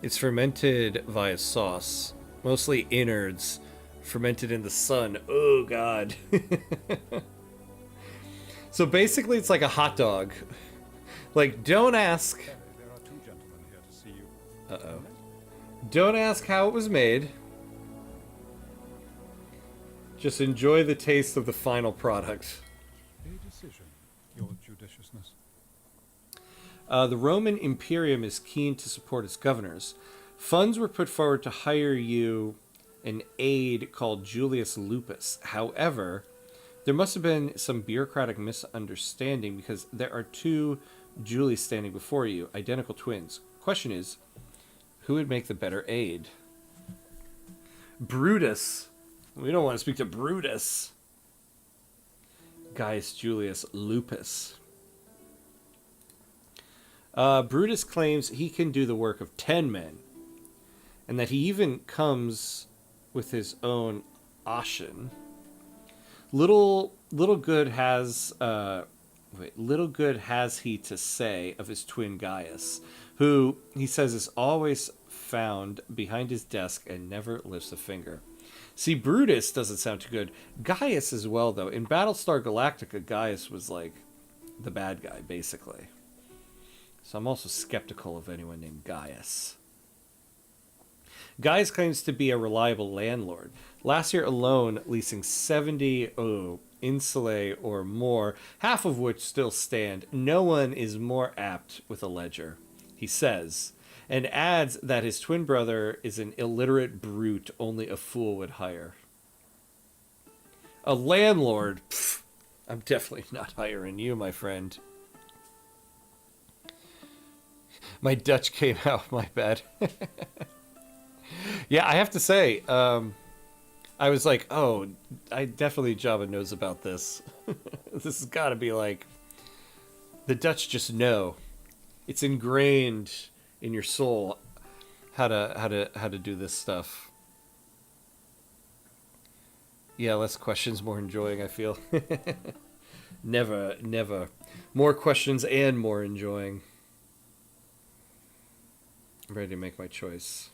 It's fermented via sauce. Mostly innards. Fermented in the sun. Oh, God. So basically, it's like a hot dog. Like, don't ask... There are two gentlemen here to see you. Uh-oh. Don't ask how it was made. Just enjoy the taste of the final product. A decision, your judiciousness. The Roman Imperium is keen to support its governors. Funds were put forward to hire you an aide called Julius Lupus. However, there must have been some bureaucratic misunderstanding because there are two Julies standing before you, identical twins. Question is, who would make the better aide? Brutus. We don't want to speak to Brutus. Gaius Julius Lupus. Brutus claims he can do the work of 10 men, and that he even comes with his own Ashen. Little good has he to say of his twin Gaius, who he says is always found behind his desk and never lifts a finger. See, Brutus doesn't sound too good. Gaius as well, though. In Battlestar Galactica, Gaius was like the bad guy, basically. So I'm also skeptical of anyone named Gaius. Gaius claims to be a reliable landlord. Last year alone, leasing 70 insulae or more, half of which still stand. No one is more apt with a ledger, he says, and adds that his twin brother is an illiterate brute only a fool would hire. A landlord? Pfft, I'm definitely not hiring you, my friend. My Dutch came out, my bad. Yeah, I have to say, I was like, oh, definitely Jabba knows about this. This has got to be like, the Dutch just know. It's ingrained in your soul how to do this stuff. Yeah, less questions, more enjoying, I feel. Never. More questions and more enjoying. I'm ready to make my choice.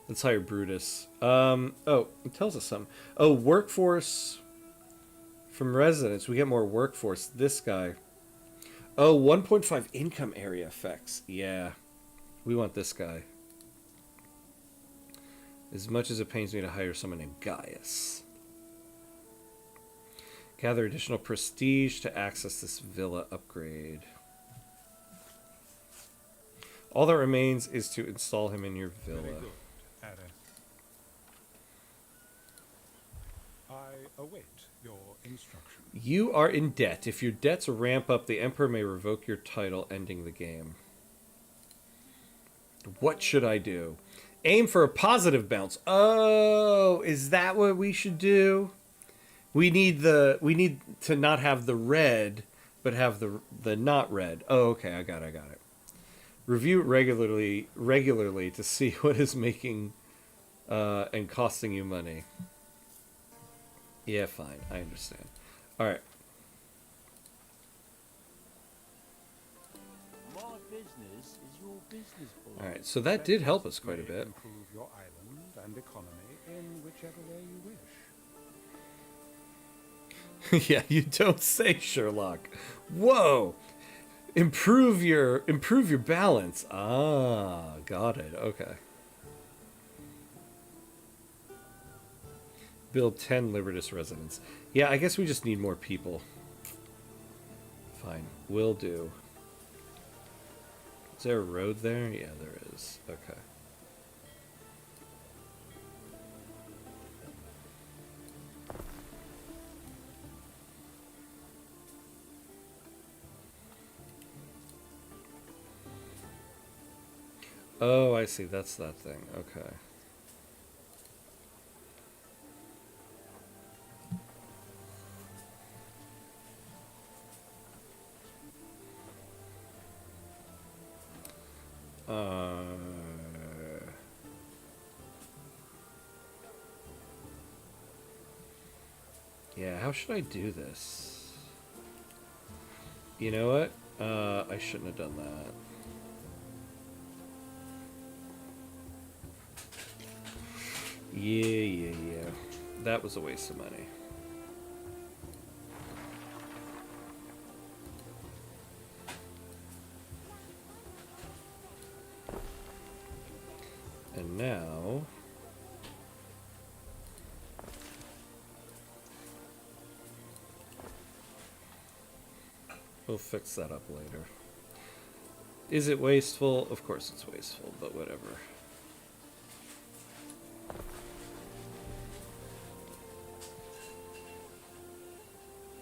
Let's hire Brutus. Oh, it tells us something. Oh, workforce from residents. We get more workforce. This guy. Oh, 1.5 income area effects. Yeah. We want this guy. As much as it pains me to hire someone named Gaius. Gather additional prestige to access this villa upgrade. All that remains is to install him in your villa. Very good, Addis. I await your instructions. You are in debt. If your debts ramp up, the Emperor may revoke your title, ending the game. What should I do? Aim for a positive bounce. Oh, is that what we should do? We need to not have the red, but have the not red. Oh, okay, I got it. Review it regularly to see what is making and costing you money. Yeah, fine, I understand. All right. My business is your business, boy. All right, so that did help us quite a May bit. Improve your island and economy in whichever way you wish. Yeah, you don't say, Sherlock. Whoa. Improve your balance. Ah, got it. Okay. Build 10 Libertas residents. Yeah, I guess we just need more people. Fine. Will do. Is there a road there? Yeah, there is. Okay. Oh, I see. That's that thing. Okay. Yeah, how should I do this? You know what? I shouldn't have done that. Yeah. That was a waste of money. And now... we'll fix that up later. Is it wasteful? Of course it's wasteful, but whatever.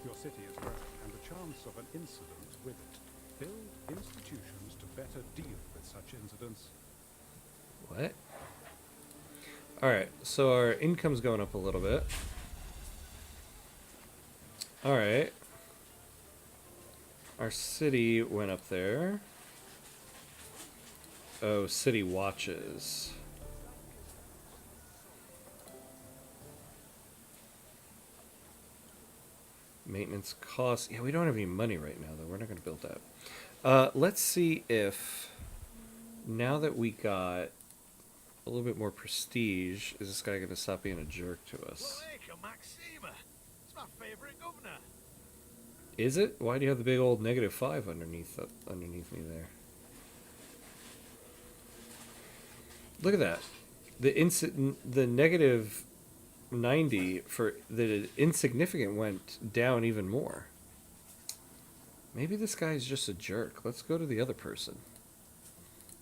Your city is growing, and the chance of an incident with it. Build institutions to better deal with such incidents. What? Alright, so our income's going up a little bit. Alright. Our city went up there. Oh, city watches. Maintenance costs. Yeah, we don't have any money right now, though. We're not going to build that. Let's see if, now that we got a little bit more prestige, is this guy going to stop being a jerk to us? It's my favorite governor. Is it? Why do you have the big old -5 underneath me there? Look at that. The negative 90 for the insignificant went down even more. Maybe this guy's just a jerk. Let's go to the other person.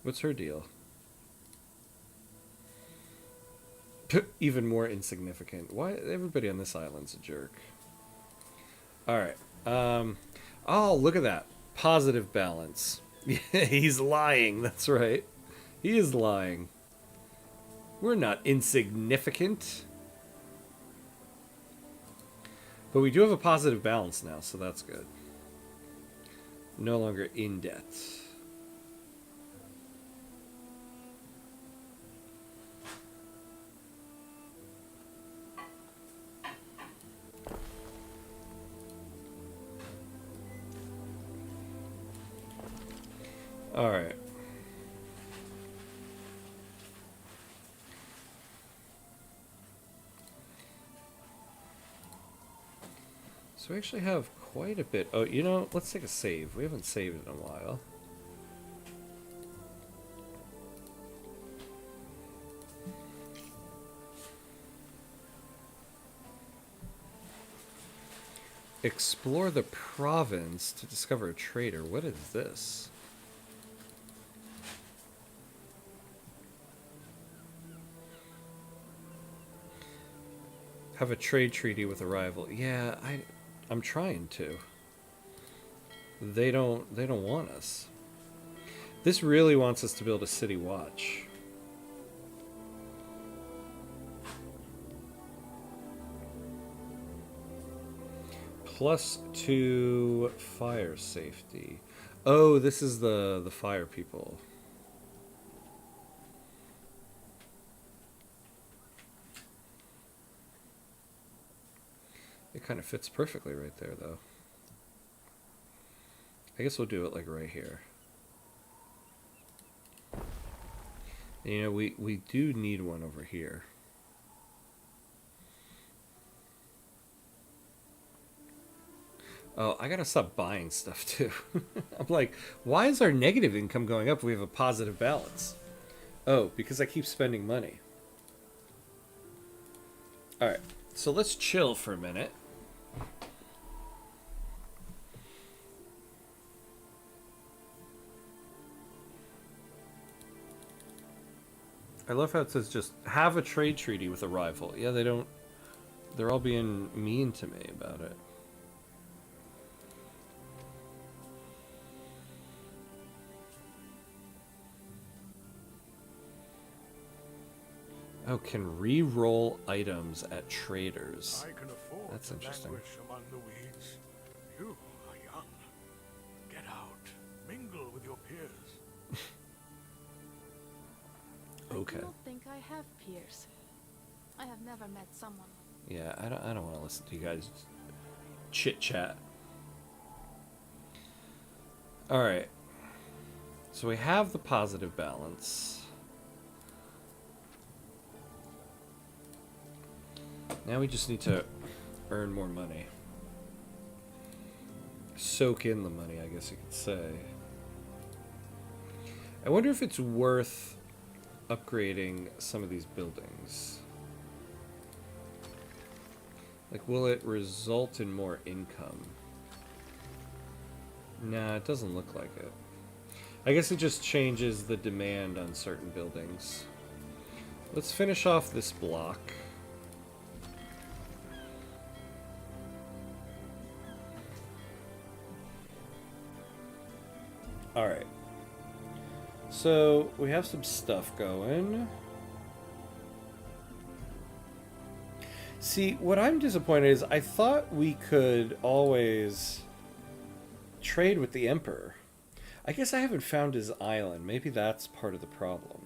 What's her deal? Even more insignificant. Why? Everybody on this island's a jerk. Alright. Oh, look at that. Positive balance. He's lying. That's right. He is lying. We're not insignificant. But we do have a positive balance now, so that's good. No longer in debt. All right. So we actually have quite a bit. Oh, you know, let's take a save. We haven't saved in a while. Explore the province to discover a trader. What is this? Have a trade treaty with a rival. Yeah, I'm trying to. They don't want us. This really wants us to build a city watch. +2 fire safety. Oh, this is the fire people. It kind of fits perfectly right there, though. I guess we'll do it like right here. You know, we do need one over here. Oh, I gotta stop buying stuff too. I'm like, why is our negative income going up if we have a positive balance? Oh, because I keep spending money. Alright, so let's chill for a minute. I love how it says just have a trade treaty with a rival. Yeah, they don't... They're all being mean to me about it. Oh, can re-roll items at traders. I can afford That's to interesting. languish among the weeds. You are young. Get out. Mingle with your peers. Okay. I don't think I have peers. I have never met someone. Yeah, I don't want to listen to you guys chit chat. All right. So we have the positive balance. Now we just need to earn more money. Soak in the money, I guess you could say. I wonder if it's worth upgrading some of these buildings. Like, will it result in more income? Nah, it doesn't look like it. I guess it just changes the demand on certain buildings. Let's finish off this block. Alright. So, we have some stuff going. See, what I'm disappointed is I thought we could always trade with the Emperor. I guess I haven't found his island. Maybe that's part of the problem.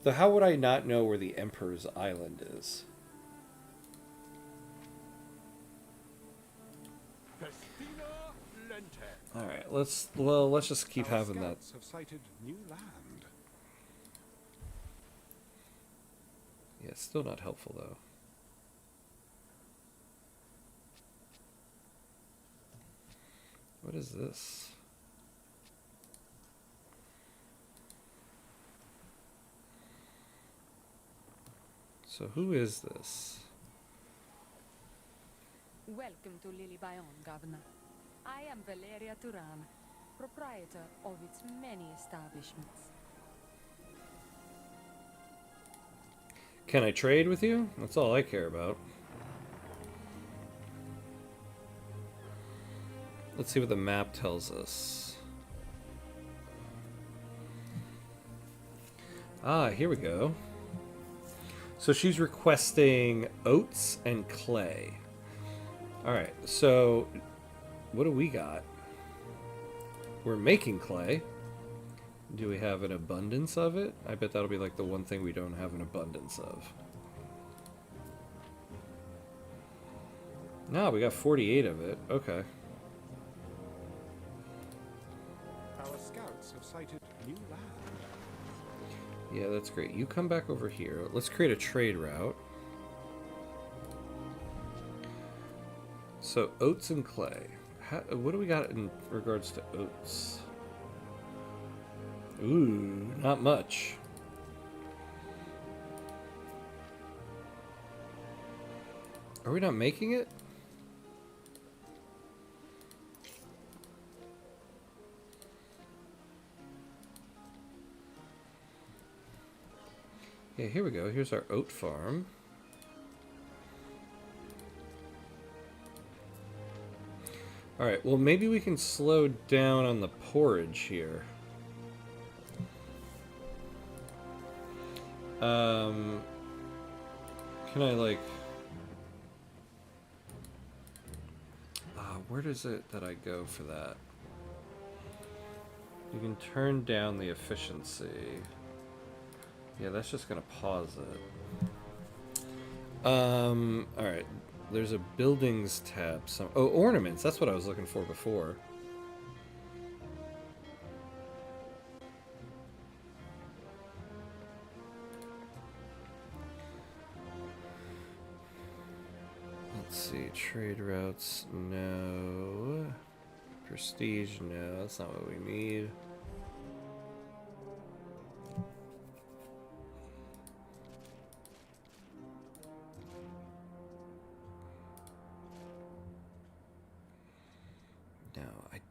Though how would I not know where the Emperor's island is? Alright, let's just keep Our having that. scouts have sighted new land. Yeah, it's still not helpful though. What is this? So who is this? Welcome to Lily-Bayon, Governor. I am Valeria Turan, proprietor of its many establishments. Can I trade with you? That's all I care about. Let's see what the map tells us. Ah, here we go. So she's requesting oats and clay. Alright, so what do we got? We're making clay. Do we have an abundance of it? I bet that'll be like the one thing we don't have an abundance of. No, we got 48 of it. Okay. Our scouts have sighted new land. Yeah, that's great. You come back over here. Let's create a trade route. So, oats and clay. What do we got in regards to oats? Ooh, not much. Are we not making it? Yeah, here we go. Here's our oat farm. Alright, well maybe we can slow down on the porridge here. Can I, like... where does it that I go for that? You can turn down the efficiency. Yeah, that's just gonna pause it. Alright. There's a buildings tab. Oh, ornaments. That's what I was looking for before. Let's see. Trade routes. No. Prestige. No, that's not what we need.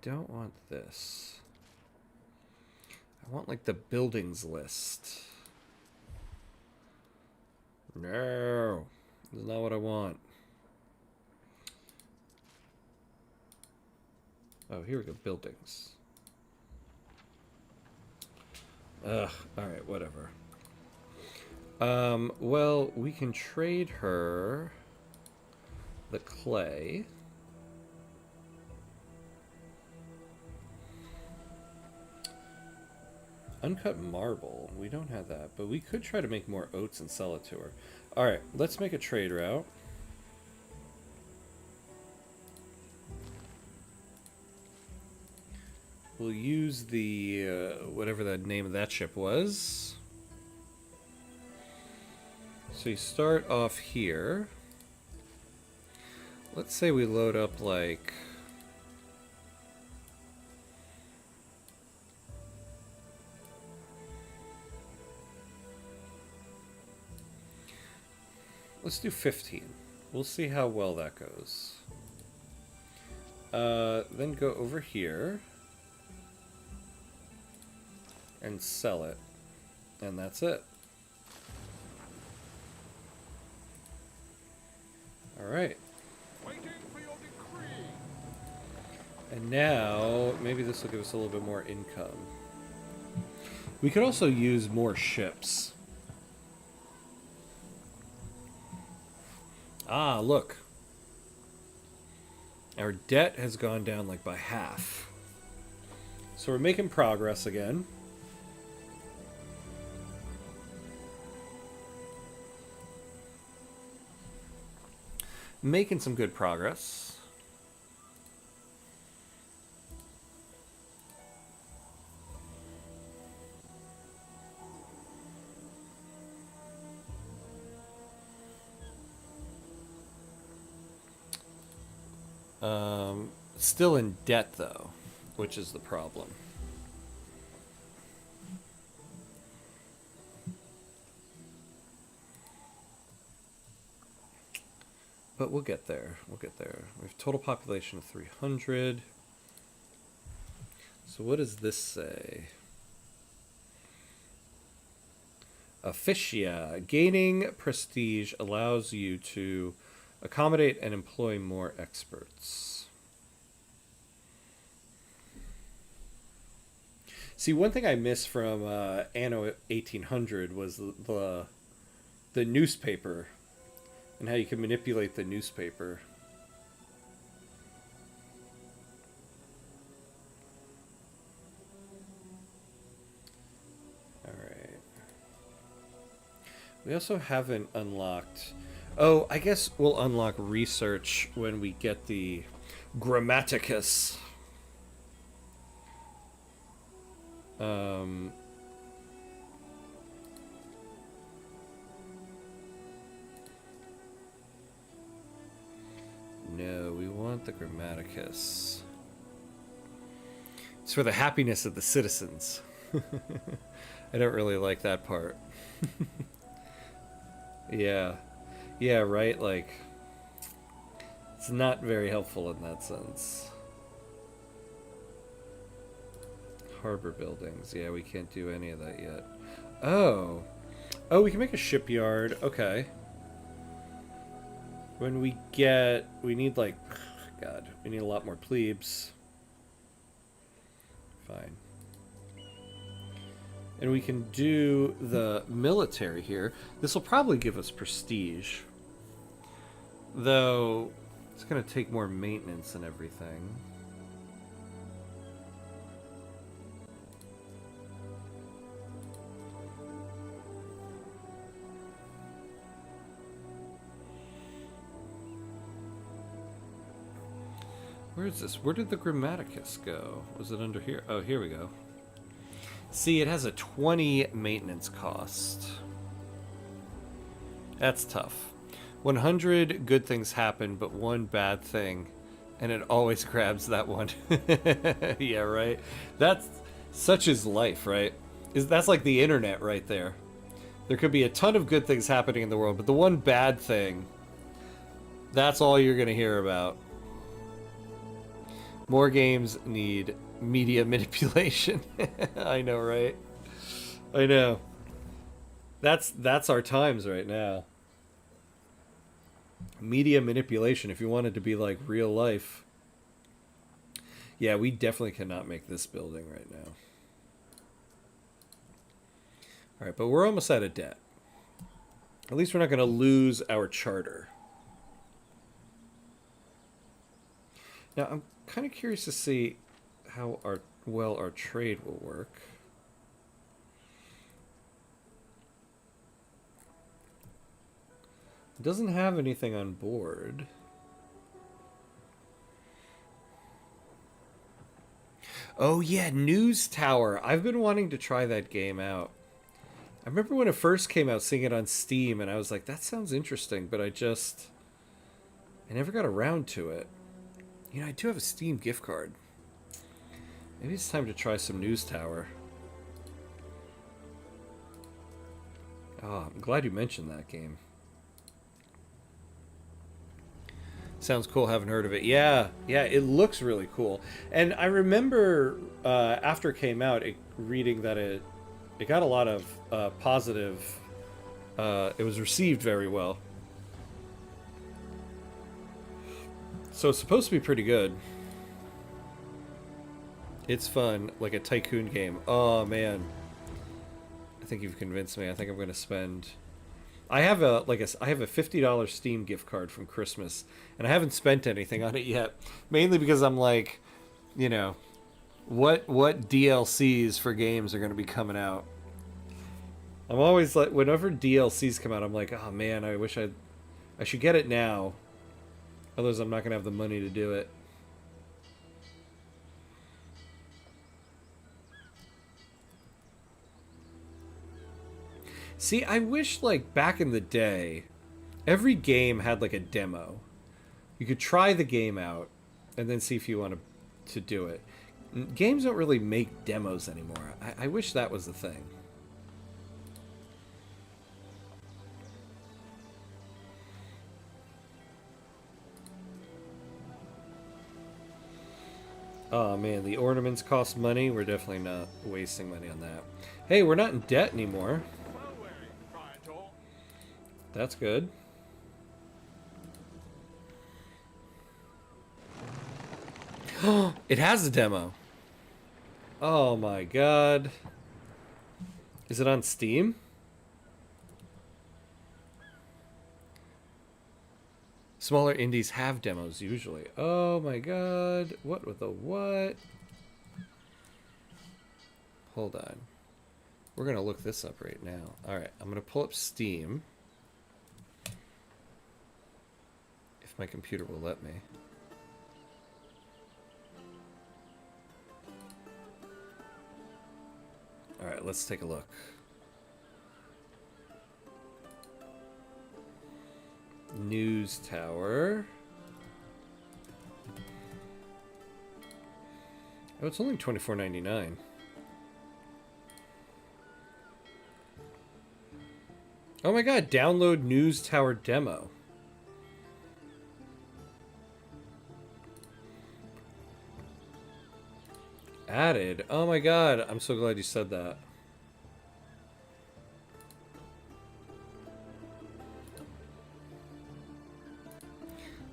Don't want this. I want like the buildings list. No, this is not what I want. Oh, here we go, buildings. Ugh, alright, whatever. Well, we can trade her the clay. Uncut marble. We don't have that, but we could try to make more oats and sell it to her. Alright, let's make a trade route. We'll use the, whatever the name of that ship was. So you start off here. Let's say we load up like... Let's do 15. We'll see how well that goes. Then go over here and sell it. And that's it. Alright. Waiting for your decree. And now, maybe this will give us a little bit more income. We could also use more ships. Ah, look. Our debt has gone down like by half. So we're making progress again. Making some good progress. Still in debt, though, which is the problem. But we'll get there. We'll get there. We have total population of 300. So what does this say? Officia. Gaining prestige allows you to accommodate and employ more experts. See, one thing I missed from Anno 1800 was the newspaper and how you can manipulate the newspaper. All right. We also haven't unlocked... Oh, I guess we'll unlock research when we get the Grammaticus. No, we want the Grammaticus. It's for the happiness of the citizens. I don't really like that part. Yeah. Yeah, right? Like, it's not very helpful in that sense. Harbor buildings. Yeah, we can't do any of that yet. Oh. Oh, we can make a shipyard. Okay. When we get... We need, like... God, we need a lot more plebes. Fine. And we can do the military here. This will probably give us prestige. Though, it's going to take more maintenance and everything. Where is this? Where did the Grammaticus go? Was it under here? Oh, here we go. See, it has a 20 maintenance cost. That's tough. 100 good things happen, but one bad thing, and it always grabs that one. Yeah, right? That's such is life, right? That's like the internet right there. There could be a ton of good things happening in the world, but the one bad thing, that's all you're going to hear about. More games need media manipulation. I know, right? I know. That's our times right now. Media manipulation, if you want it to be like real life. Yeah, we definitely cannot make this building right now. Alright, but we're almost out of debt. At least we're not going to lose our charter. Now, I'm kind of curious to see how well our trade will work. It doesn't have anything on board. Oh yeah, News Tower. I've been wanting to try that game out. I remember when it first came out, seeing it on Steam, and I was like, that sounds interesting, but I never got around to it. You know, I do have a Steam gift card. Maybe it's time to try some News Tower. Oh, I'm glad you mentioned that game. Sounds cool, haven't heard of it. Yeah, it looks really cool. And I remember after it came out, reading that it got a lot of positive... it was received very well. So it's supposed to be pretty good. It's fun, like a tycoon game. Oh man, I think you've convinced me. I think I'm going to spend. I have a $50 Steam gift card from Christmas, and I haven't spent anything on it yet. Mainly because I'm like, you know, what DLCs for games are going to be coming out. I'm always like, whenever DLCs come out, I'm like, oh man, I wish I should get it now. Otherwise, I'm not going to have the money to do it. See, I wish, like, back in the day, every game had, like, a demo. You could try the game out, and then see if you want to do it. Games don't really make demos anymore. I wish that was the thing. Oh man, the ornaments cost money. We're definitely not wasting money on that. Hey, we're not in debt anymore. That's good. It has a demo. Oh my god. Is it on Steam? Smaller indies have demos usually. Oh my god. What with the what? Hold on. We're going to look this up right now. Alright, I'm going to pull up Steam. If my computer will let me. Alright, let's take a look. News Tower. Oh, it's only $24.99. Oh my god, download News Tower demo. Added. Oh my god, I'm so glad you said that.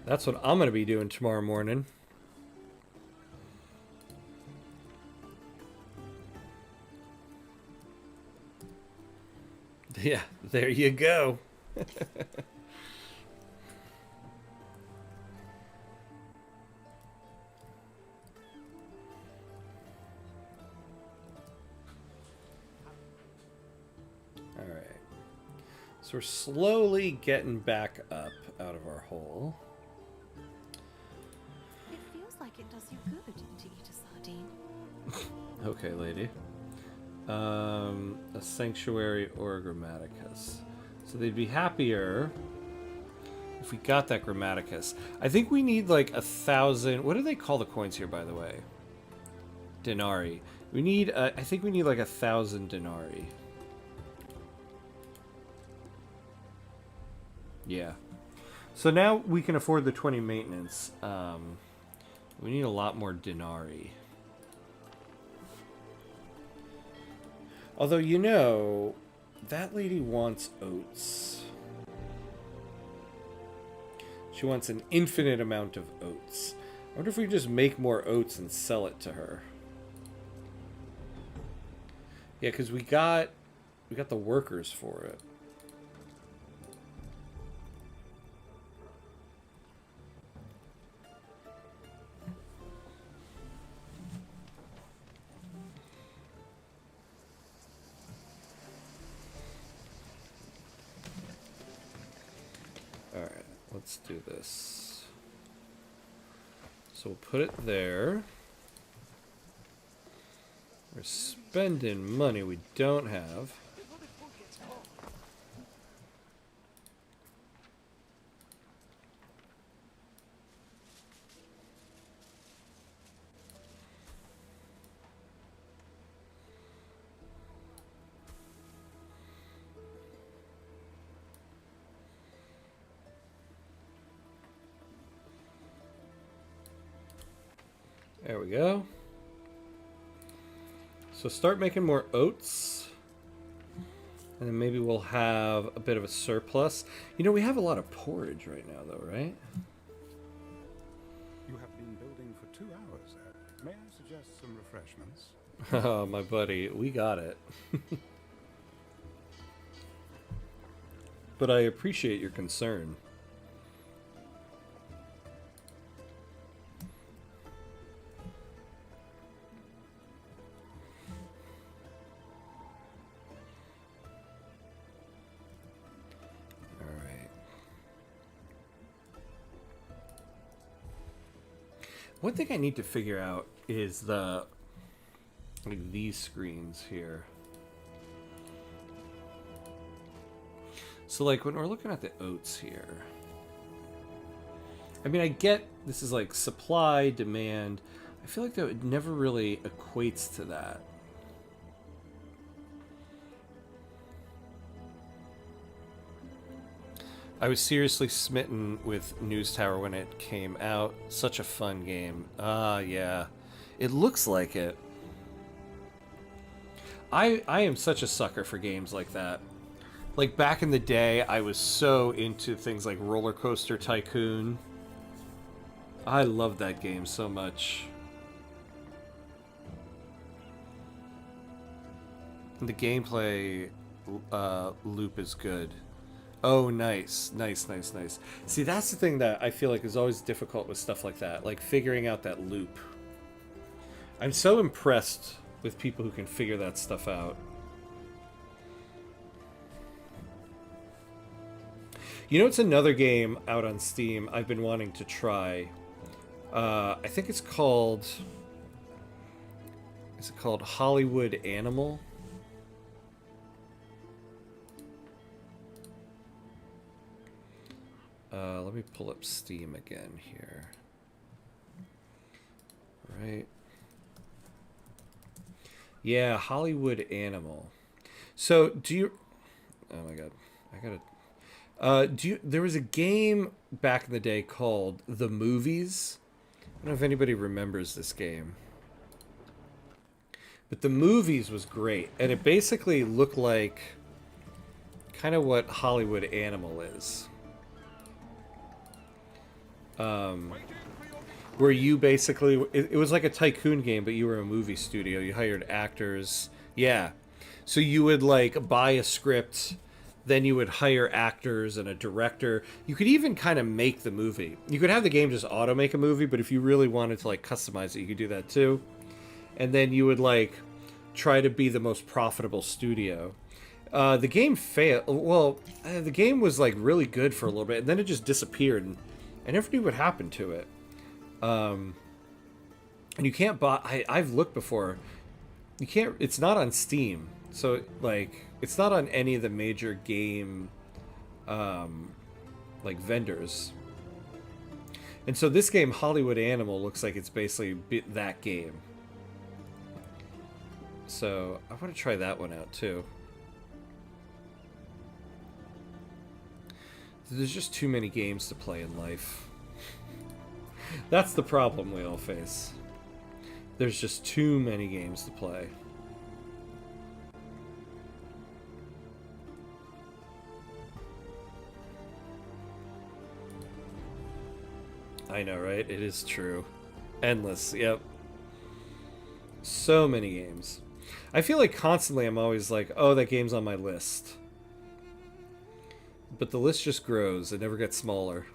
That's what I'm going to be doing tomorrow morning. Yeah, there you go. Alright. So we're slowly getting back up out of our hole. It feels like it does you good to eat a sardine. Okay, lady. A sanctuary or a grammaticus. So they'd be happier if we got that grammaticus. I think we need like 1,000. What do they call the coins here, by the way? Denarii. We need. I think we need like 1,000 denarii. Yeah. So now we can afford the 20 maintenance. We need a lot more denarii. Although, you know, that lady wants oats. She wants an infinite amount of oats. I wonder if we can just make more oats and sell it to her. Yeah, because we got the workers for it. Alright, let's do this. So we'll put it there. We're spending money we don't have. There we go. So start making more oats. And then maybe we'll have a bit of a surplus. You know, we have a lot of porridge right now, though, right? You have been building for 2 hours. May I suggest some refreshments? Oh, my buddy, we got it. But I appreciate your concern. One thing I need to figure out is like these screens here. So like when we're looking at the oats here, I mean, I get this is like supply, demand. I feel like that it never really equates to that. I was seriously smitten with News Tower when it came out. Such a fun game. Ah, yeah. It looks like it. I am such a sucker for games like that. Like, back in the day, I was so into things like Roller Coaster Tycoon. I loved that game so much. And the gameplay loop is good. Oh, nice. Nice, nice, nice. See, that's the thing that I feel like is always difficult with stuff like that. Like, figuring out that loop. I'm so impressed with people who can figure that stuff out. You know, it's another game out on Steam I've been wanting to try. I think it's called... Is it called Hollywood Animal? Let me pull up Steam again here. Right. Yeah, Hollywood Animal. So, do you... Oh my god. I gotta... There was a game back in the day called The Movies. I don't know if anybody remembers this game. But The Movies was great. And it basically looked like kind of what Hollywood Animal is. Where you basically... It was like a tycoon game, but you were a movie studio. You hired actors. Yeah. So you would, like, buy a script... Then you would hire actors and a director. You could even kind of make the movie. You could have the game just auto make a movie, but if you really wanted to like customize it, you could do that too. And then you would like try to be the most profitable studio. The game failed. Well, the game was like really good for a little bit, and then it just disappeared, and I never knew what happened to it. And you can't buy. I've looked before. You can't. It's not on Steam, so like it's not on any of the major game, like vendors. And so this game, Hollywood Animal, looks like it's basically that game. So I want to try that one out too. There's just too many games to play in life. That's the problem we all face. There's just too many games to play. I know, right? It is true. Endless, yep. So many games. I feel like constantly I'm always like, oh, that game's on my list. But the list just grows. It never gets smaller.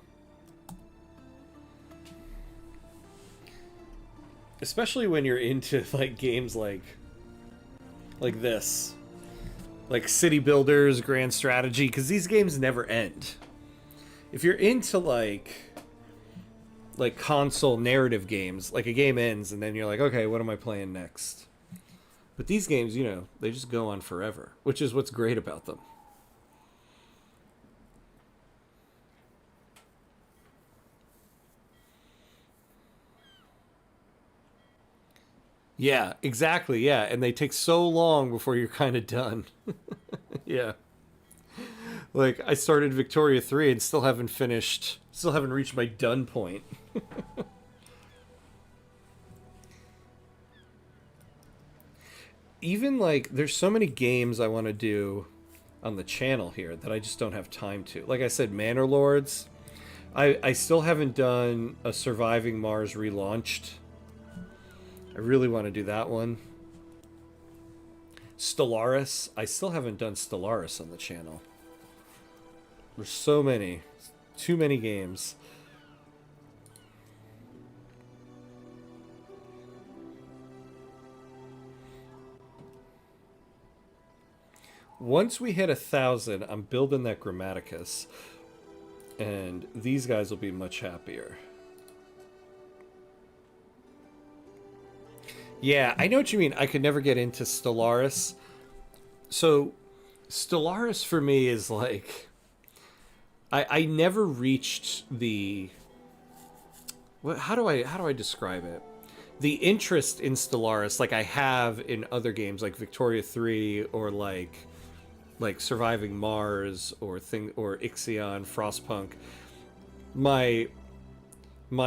Especially when you're into like games like this. Like City Builders, Grand Strategy, because these games never end. If you're into like console narrative games, like a game ends and then you're like, okay, what am I playing next? But these games, you know, they just go on forever, which is what's great about them. Yeah, exactly, yeah. And they take so long before you're kind of done. Yeah. Like, I started Victoria 3 and still haven't reached my done point. Even, like, there's so many games I want to do on the channel here that I just don't have time to. Like I said, Manor Lords. I still haven't done a Surviving Mars Relaunched. I really want to do that one. Stellaris. I still haven't done Stellaris on the channel. There's so many. Too many games. Once we hit 1,000, I'm building that Grammaticus. And these guys will be much happier. Yeah, I know what you mean. I could never get into Stellaris. So, Stellaris for me is like... I never reached the... How do I describe it? The interest in Stellaris, like I have in other games, like Victoria 3, or like Surviving Mars, or Ixion, Frostpunk. My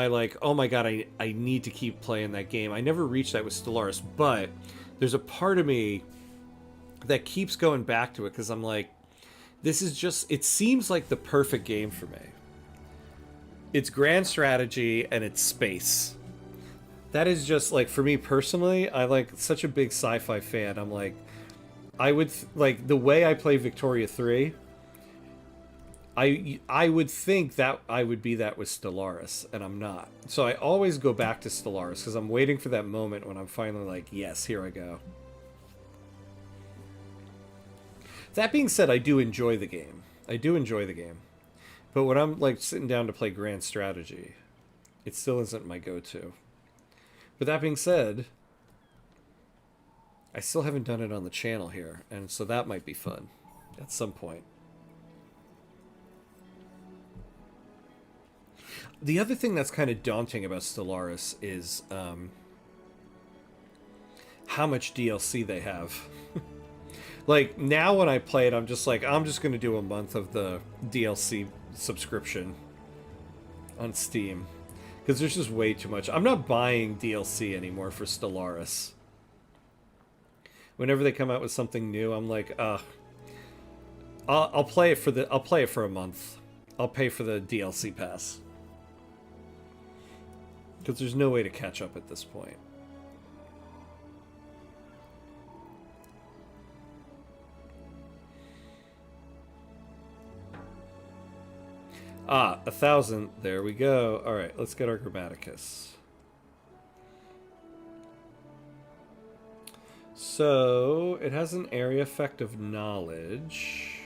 like, oh my god, I need to keep playing that game. I never reached that with Stellaris, but there's a part of me that keeps going back to it because I'm like, this is just, it seems like the perfect game for me. It's grand strategy and it's space. That is just like, for me personally, I like such a big sci-fi fan. I'm like, I would like the way I play Victoria 3. I would think that I would be that with Stellaris, and I'm not. So I always go back to Stellaris because I'm waiting for that moment when I'm finally like, yes, here I go. That being said, I do enjoy the game. But when I'm like sitting down to play Grand Strategy, it still isn't my go-to. But that being said, I still haven't done it on the channel here, and so that might be fun at some point. The other thing that's kind of daunting about Stellaris is how much DLC they have. Like, now when I play it, I'm just like, I'm just going to do a month of the DLC subscription on Steam. Because there's just way too much. I'm not buying DLC anymore for Stellaris. Whenever they come out with something new, I'm like, I'll play it for a month. I'll pay for the DLC pass. Because there's no way to catch up at this point. Ah, 1,000. There we go. All right, let's get our Grammaticus. So, it has an area effect of knowledge.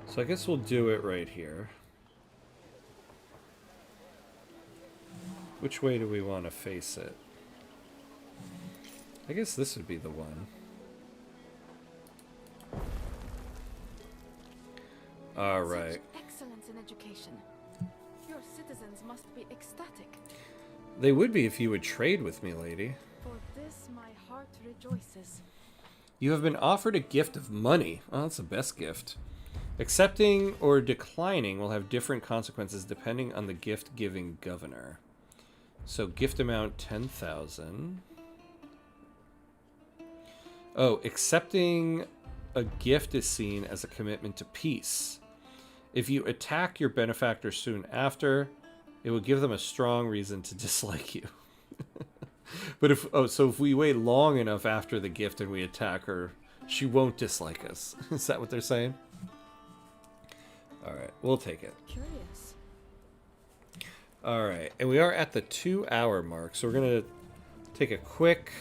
So I guess we'll do it right here. Which way do we want to face it? I guess this would be the one. All right. Such excellence in education. Your citizens must be ecstatic. They would be if you would trade with me, lady. For this my heart rejoices. You have been offered a gift of money. Oh, that's the best gift. Accepting or declining will have different consequences depending on the gift-giving governor. So gift amount 10,000. Oh, accepting a gift is seen as a commitment to peace. If you attack your benefactor soon after, it will give them a strong reason to dislike you. But if we wait long enough after the gift and we attack her, she won't dislike us. Is that what they're saying? All right, we'll take it. Curious. All right, and we are at the 2-hour mark, so we're gonna take a quick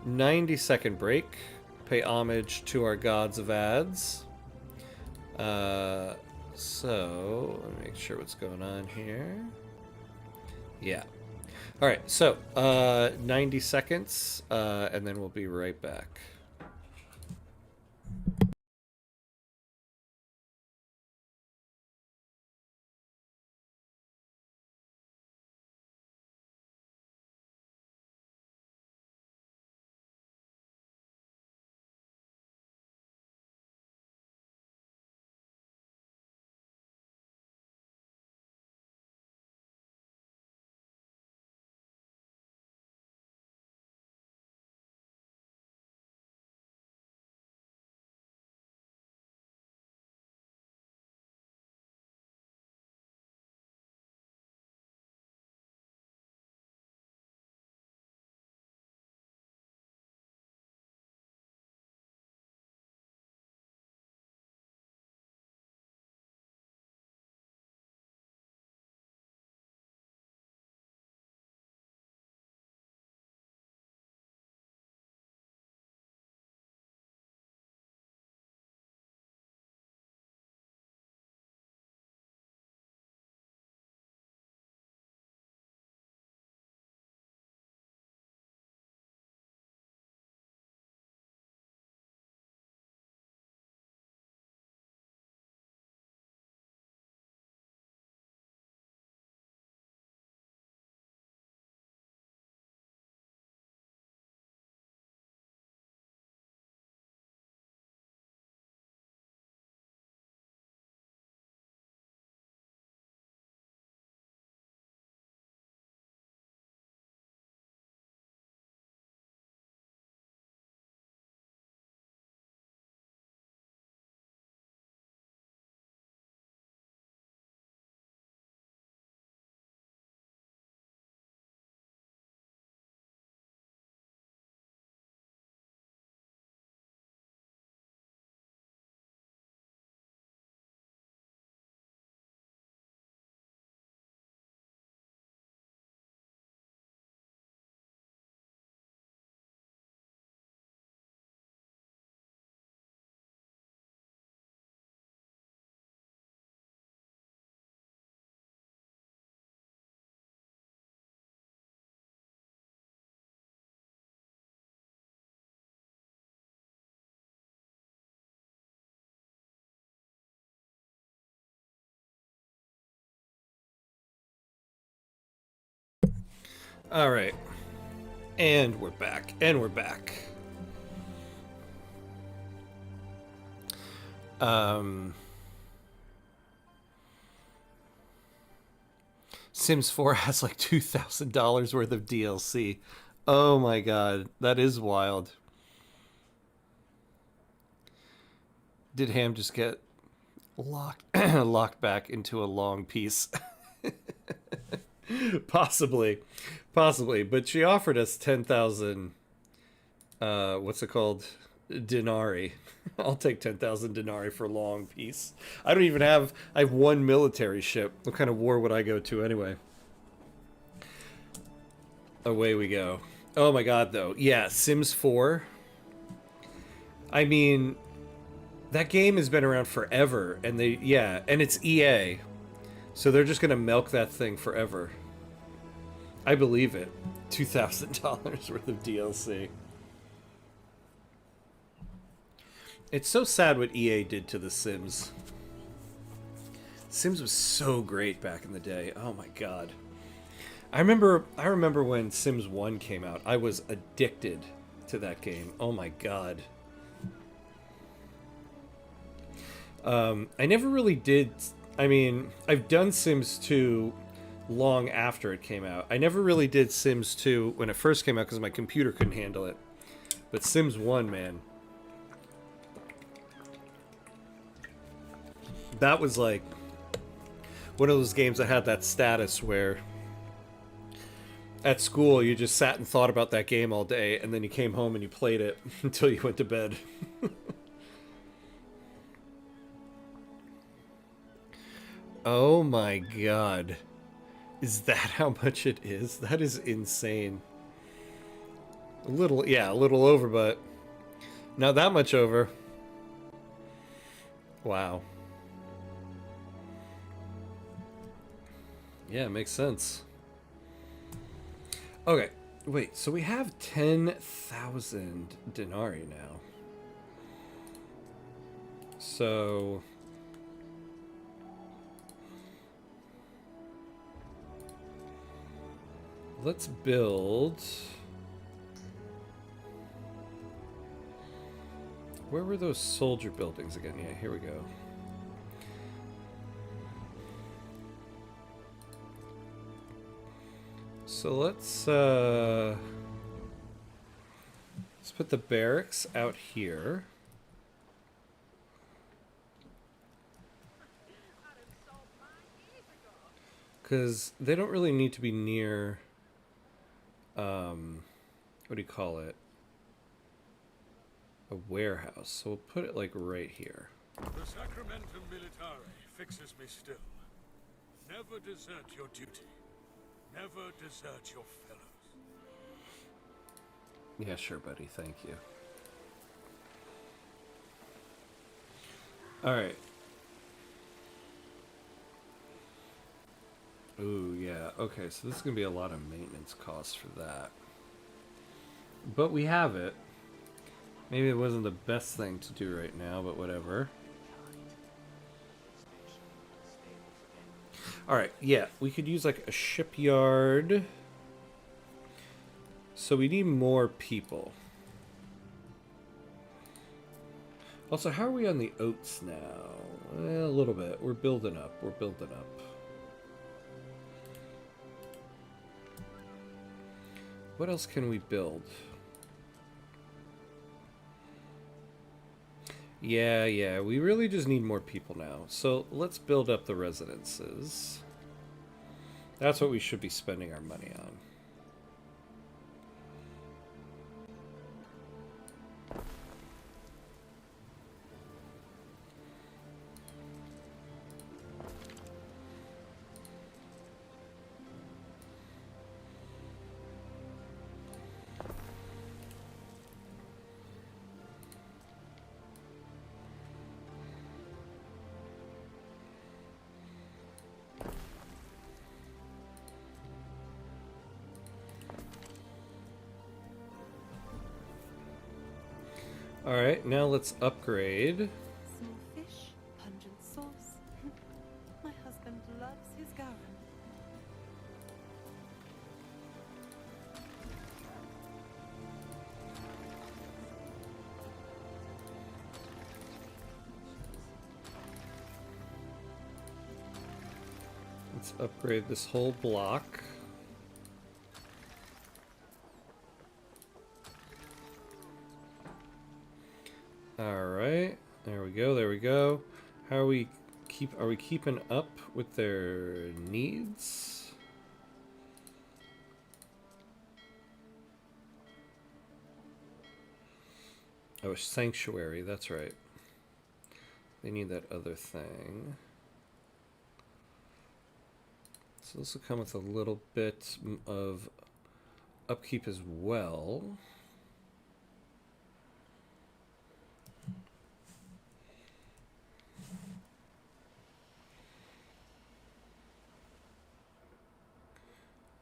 90-second break, pay homage to our gods of ads. So let me make sure what's going on here. Yeah. All right, so 90 seconds, and then we'll be right back. All right. And we're back. And we're back. Sims 4 has like $2,000 worth of DLC. Oh my god, that is wild. Did Ham just get locked back into a long piece? Possibly, but she offered us 10,000. What's it called? denarii. I'll take 10,000 denarii for long peace. I don't even have... I have one military ship. What kind of war would I go to anyway? Away we go. Oh my god, though. Yeah, Sims 4. I mean, that game has been around forever, and they... Yeah, and it's EA. So they're just gonna milk that thing forever. I believe it. $2,000 worth of DLC. It's so sad what EA did to The Sims. Sims was so great back in the day. Oh my god. I remember when Sims 1 came out. I was addicted to that game. Oh my god. I never really did... I mean, I've done Sims 2 long after it came out. I never really did Sims 2 when it first came out because my computer couldn't handle it. But Sims 1, man. That was like one of those games that had that status where at school you just sat and thought about that game all day, and then you came home and you played it until you went to bed. Oh my god. Is that how much it is? That is insane. A little over, but not that much over. Wow. Yeah, makes sense. Okay, wait, so we have 10,000 denarii now. So... let's build... where were those soldier buildings again? Yeah, here we go. So let's put the barracks out here. Because they don't really need to be near, what do you call it? A warehouse. So we'll put it like right here. The Sacramentum Militare fixes me still. Never desert your duty. Never desert your fellows. Yeah, sure, buddy. Thank you. Alright. Ooh, yeah. Okay, so this is going to be a lot of maintenance costs for that. But we have it. Maybe it wasn't the best thing to do right now, but whatever. Alright, yeah. We could use like a shipyard. So we need more people. Also, how are we on the oats now? A little bit. We're building up. We're building up. What else can we build? Yeah, we really just need more people now. So let's build up the residences. That's what we should be spending our money on. Alright, now let's upgrade. Small fish, pungent sauce. My husband loves his garum. Let's upgrade this whole block. Alright, there we go, there we go. How are we keeping up with their needs? Oh, sanctuary, that's right. They need that other thing. So this will come with a little bit of upkeep as well.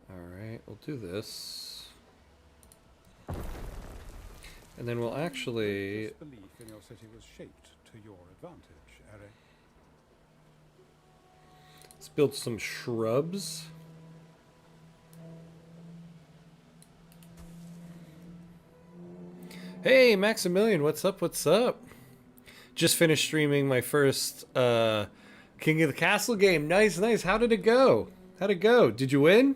Alright, we'll do this. And then we'll actually... This belief in your city was shaped to your advantage, Eric. Let's build some shrubs. Hey, Maximilian, what's up? What's up? Just finished streaming my first King of the Castle game. Nice, nice. How did it go? How'd it go? Did you win?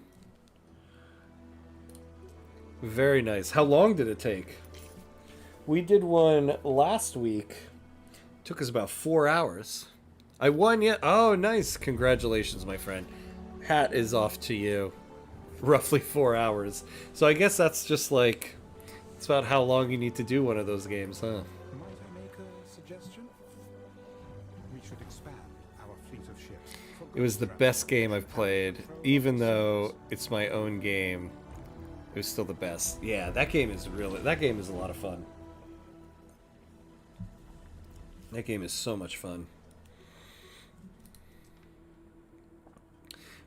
Very nice. How long did it take? We did one last week. Took us about 4 hours. I won yet? Oh, nice. Congratulations, my friend. Hat is off to you. Roughly 4 hours. So I guess that's just like... It's about how long you need to do one of those games, huh? Might I make a suggestion? We should expand our fleet of ships. It was the best game I've played. Even though it's my own game, it was still the best. Yeah, that game is really... That game is a lot of fun. That game is so much fun.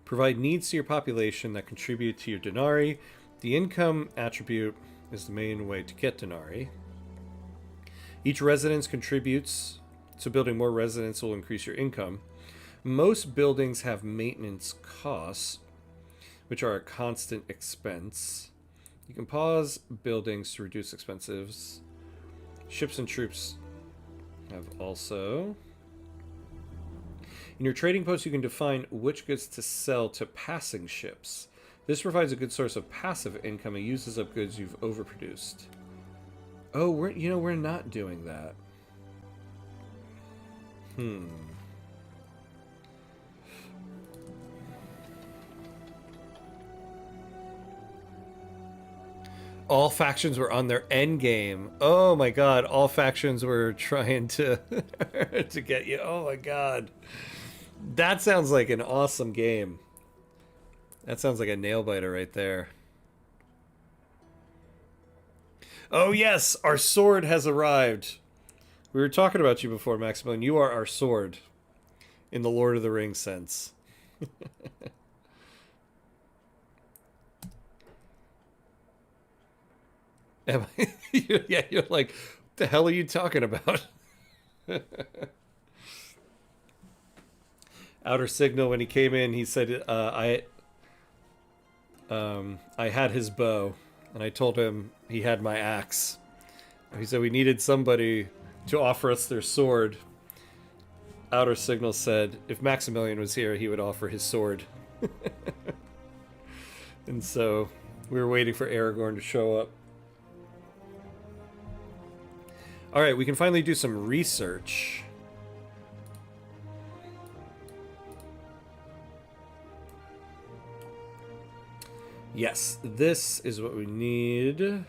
Provide needs to your population that contribute to your denarii. The income attribute is the main way to get denarii. Each residence contributes, so building more residents will increase your income. Most buildings have maintenance costs, which are a constant expense. You can pause buildings to reduce expenses. Ships and troops have also. In your trading post, you can define which goods to sell to passing ships. This provides a good source of passive income and uses up goods you've overproduced. Oh, we're not doing that. All factions were on their end game. Oh my god, all factions were trying to to get you. Oh my god. That sounds like an awesome game. That sounds like a nail biter right there. Oh yes, our sword has arrived. We were talking about you before, Maximilian. You are our sword in the Lord of the Rings sense. Yeah, you're like, what the hell are you talking about? Outer Signal, when he came in, he said, I had his bow, and I told him he had my axe. He said we needed somebody to offer us their sword. Outer Signal said if Maximilian was here, he would offer his sword. And so we were waiting for Aragorn to show up. Alright, we can finally do some research. Yes, this is what we need.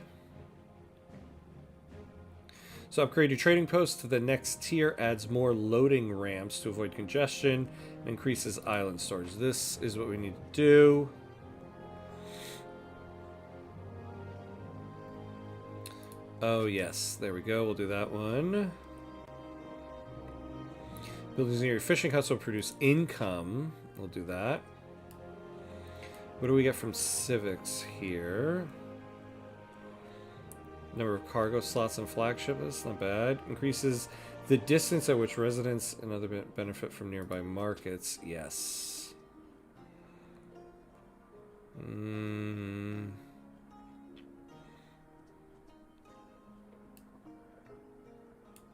So upgrade your trading post to the next tier, adds more loading ramps to avoid congestion, and increases island storage. This is what we need to do. Oh yes, there we go, we'll do that one. Buildings near your fishing huts will produce income. We'll do that. What do we get from civics here? Number of cargo slots and flagship, that's not bad. Increases the distance at which residents and other benefit from nearby markets. Yes.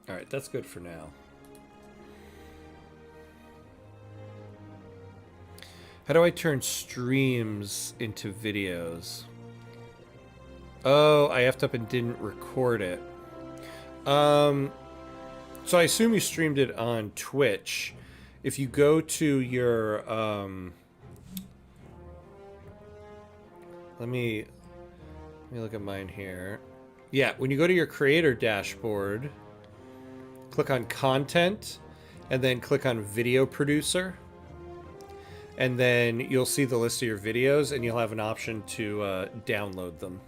Alright, that's good for now. How do I turn streams into videos? Oh, I effed up and didn't record it. So I assume you streamed it on Twitch. If you go to your let me look at mine here. Yeah, when you go to your creator dashboard, click on content, and then click on video producer. And then you'll see the list of your videos, and you'll have an option to download them.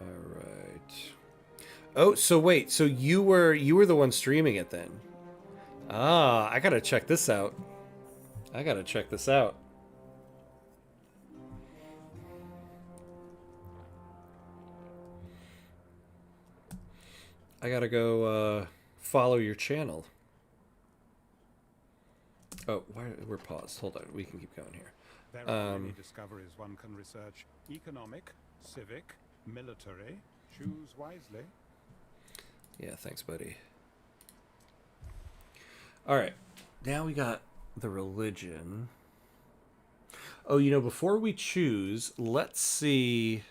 All right. Oh, so wait, so you were the one streaming it then? Ah, I gotta check this out. I gotta check this out. I gotta go follow your channel. Oh, we're paused. Hold on, we can keep going here. There are many discoveries one can research. Economic, civic, military. Choose wisely. Yeah, thanks, buddy. All right, now we got the religion. Oh, you know, before we choose, let's see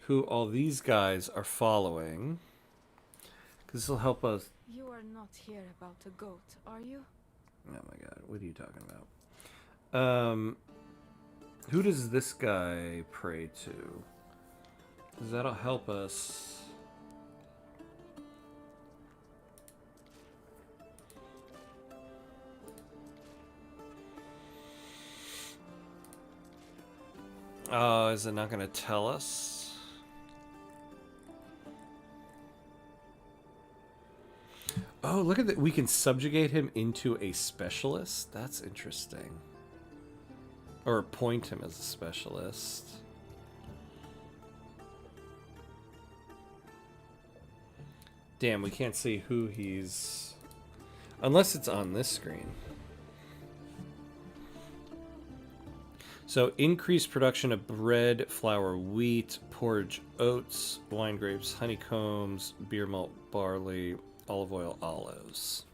who all these guys are following, because this will help us. You are not here about a goat, are you? Oh my god, what are you talking about? Who does this guy pray to? Because that'll help us. Is it not going to tell us? Oh, look at that. We can subjugate him into a specialist. That's interesting. Or appoint him as a specialist. Damn, we can't see who he's... Unless it's on this screen. So, increased production of bread, flour, wheat, porridge, oats, wine grapes, honeycombs, beer malt, barley, olive oil, olives.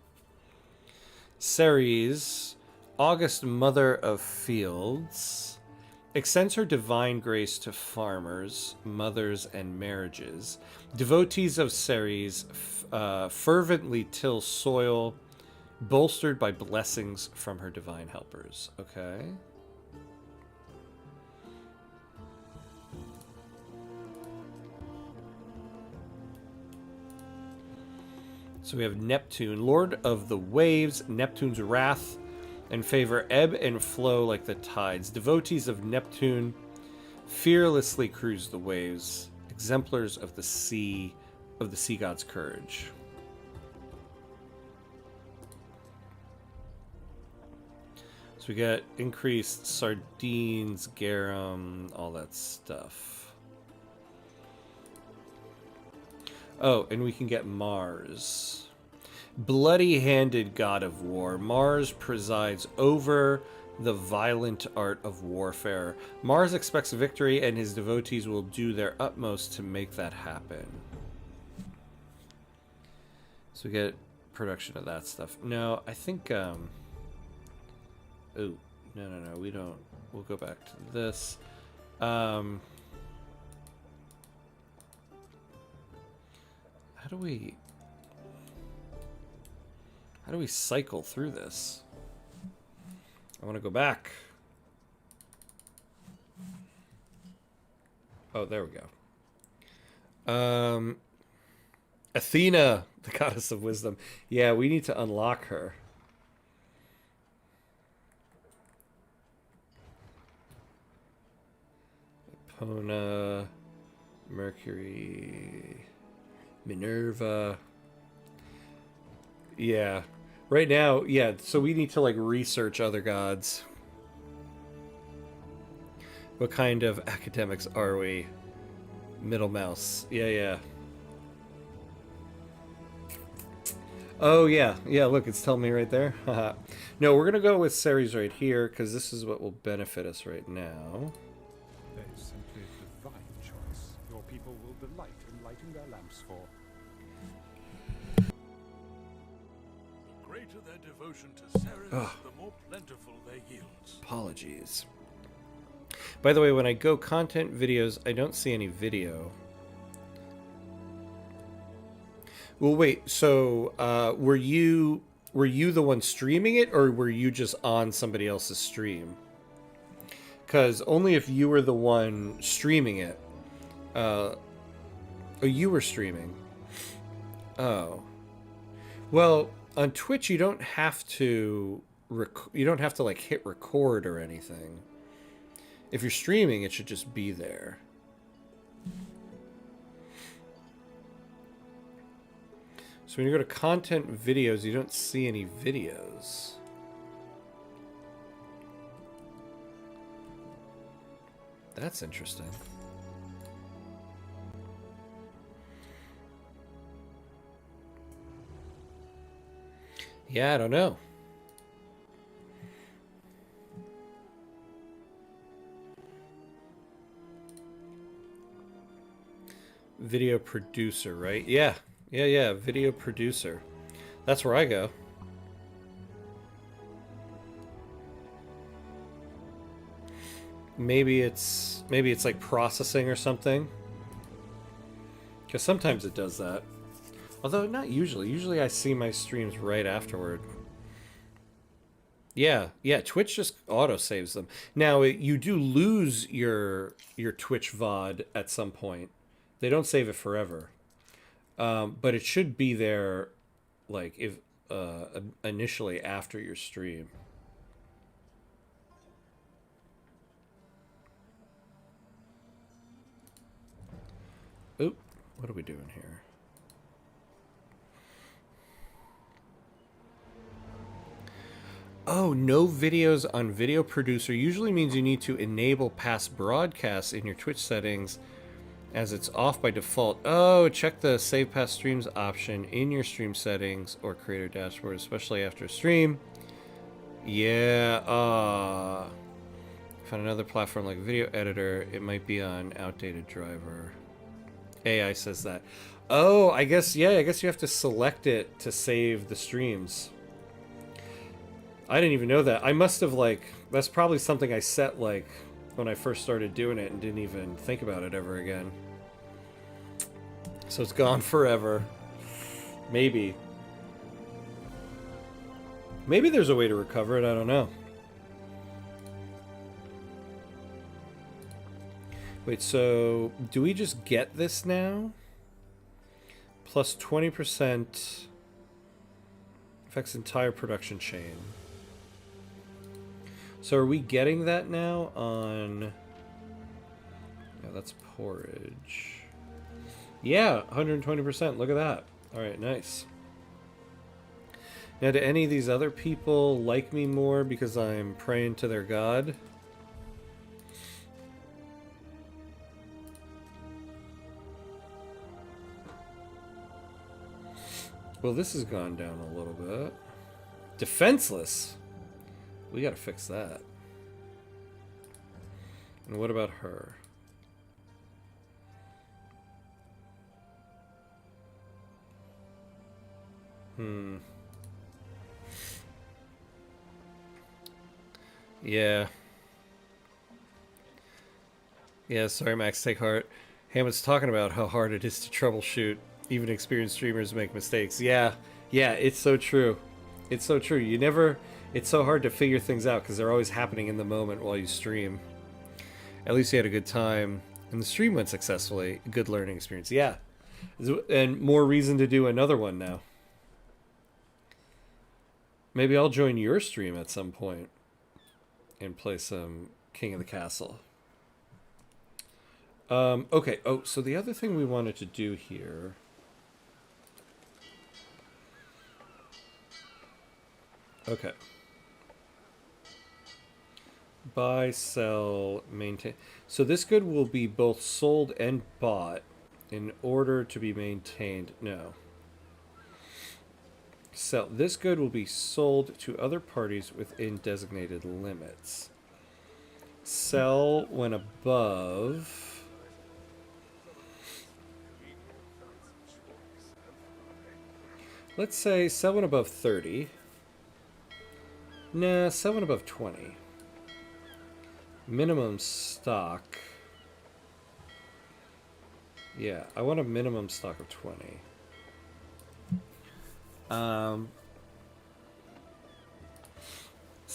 Ceres, August Mother of Fields, extends her divine grace to farmers, mothers, and marriages. Devotees of Ceres fervently till soil, bolstered by blessings from her divine helpers. Okay. So we have Neptune, Lord of the Waves, Neptune's wrath and favor ebb and flow like the tides. Devotees of Neptune fearlessly cruise the waves, exemplars of the sea god's courage. So we got increased sardines, garum, all that stuff. Oh, and we can get Mars. Bloody-handed god of war. Mars presides over the violent art of warfare. Mars expects victory, and his devotees will do their utmost to make that happen. So we get production of that stuff. No, I think... Oh, no, we don't. We'll go back to this. How do we cycle through this? I want to go back. Oh, there we go. Athena, the goddess of wisdom. Yeah, we need to unlock her. Epona, Mercury, Minerva. Yeah. Right now, yeah, so we need to like research other gods. What kind of academics are we? Middle mouse. Yeah. Oh, yeah. Yeah, look, it's telling me right there. No, we're going to go with Ceres right here, because this is what will benefit us right now. There is simply a divine choice. Your people will delight in lighting their lamps for. The greater their devotion to Ceres, the more plentiful their yields. Apologies. By the way, when I go content videos, I don't see any video. Well, wait, so were you were you the one streaming it, or were you just on somebody else's stream? Because only if you were the one streaming it. Oh, you were streaming. Oh. Well, on Twitch you don't have to like hit record or anything. If you're streaming, it should just be there. So when you go to content videos, you don't see any videos. That's interesting. Yeah, I don't know. Video producer, right? Yeah. Yeah, video producer. That's where I go. Maybe it's like processing or something. Because sometimes it does that. Although not usually. Usually I see my streams right afterward. Yeah, Twitch just auto saves them. Now you do lose your Twitch VOD at some point. They don't save it forever. But it should be there, like, if initially after your stream. Oop, what are we doing here? Oh, no videos on Video Producer usually means you need to enable past broadcasts in your Twitch settings, as it's off by default. Oh, check the Save Past Streams option in your stream settings or creator dashboard, especially after a stream. Yeah, found another platform like Video Editor. It might be on outdated driver. AI says that. Oh, I guess you have to select it to save the streams. I didn't even know that. I must have, like, that's probably something I set, like, when I first started doing it and didn't even think about it ever again. So it's gone forever. Maybe. Maybe there's a way to recover it, I don't know. Wait, so do we just get this now? Plus 20% affects entire production chain. So are we getting that now on... Yeah, that's porridge. Yeah, 120%. Look at that. All right, nice. Now, do any of these other people like me more because I'm praying to their god? Well, this has gone down a little bit. Defenseless. We gotta fix that. And what about her? Yeah. Yeah, sorry, Max, take heart. Hammond's talking about how hard it is to troubleshoot. Even experienced streamers make mistakes. Yeah, it's so true. It's so true. It's so hard to figure things out because they're always happening in the moment while you stream. At least you had a good time and the stream went successfully. Good learning experience. Yeah. And more reason to do another one now. Maybe I'll join your stream at some point and play some King of the Castle. Okay. Oh, so the other thing we wanted to do here... Okay. Buy, sell, maintain. So this good will be both sold and bought in order to be maintained. No. Sell. This good will be sold to other parties within designated limits. Sell when above. Let's say sell when above 30. Nah, sell when above 20. Minimum stock. Yeah, I want a minimum stock of 20.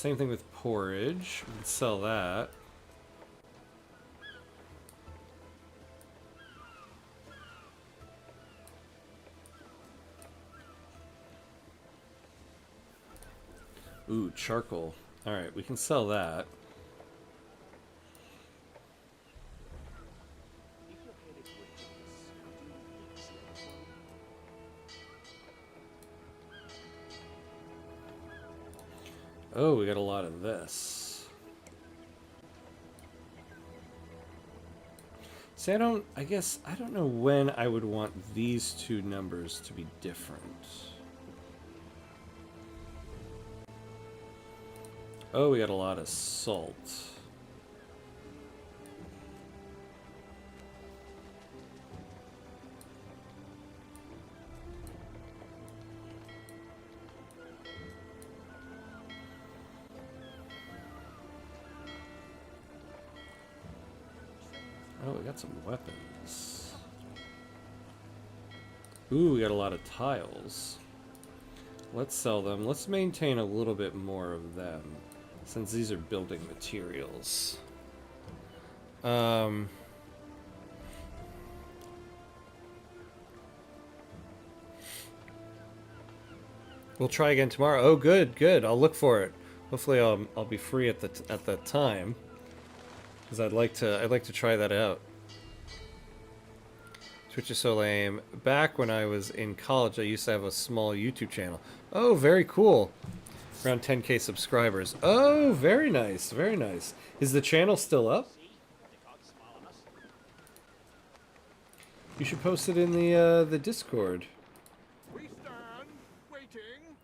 Same thing with porridge. We can sell that. Ooh, charcoal. Alright, we can sell that. Oh, we got a lot of this. See, I guess, I don't know when I would want these two numbers to be different. Oh, we got a lot of salt. Oh, we got some weapons. Ooh, we got a lot of tiles. Let's sell them. Let's maintain a little bit more of them, since these are building materials. We'll try again tomorrow. Oh, good, good. I'll look for it. Hopefully, I'll be free at that time. Because I'd like to try that out. Twitch is so lame. Back when I was in college, I used to have a small YouTube channel. Oh, very cool. Around 10K subscribers. Oh, very nice, very nice. Is the channel still up? You should post it in the Discord. We stand waiting.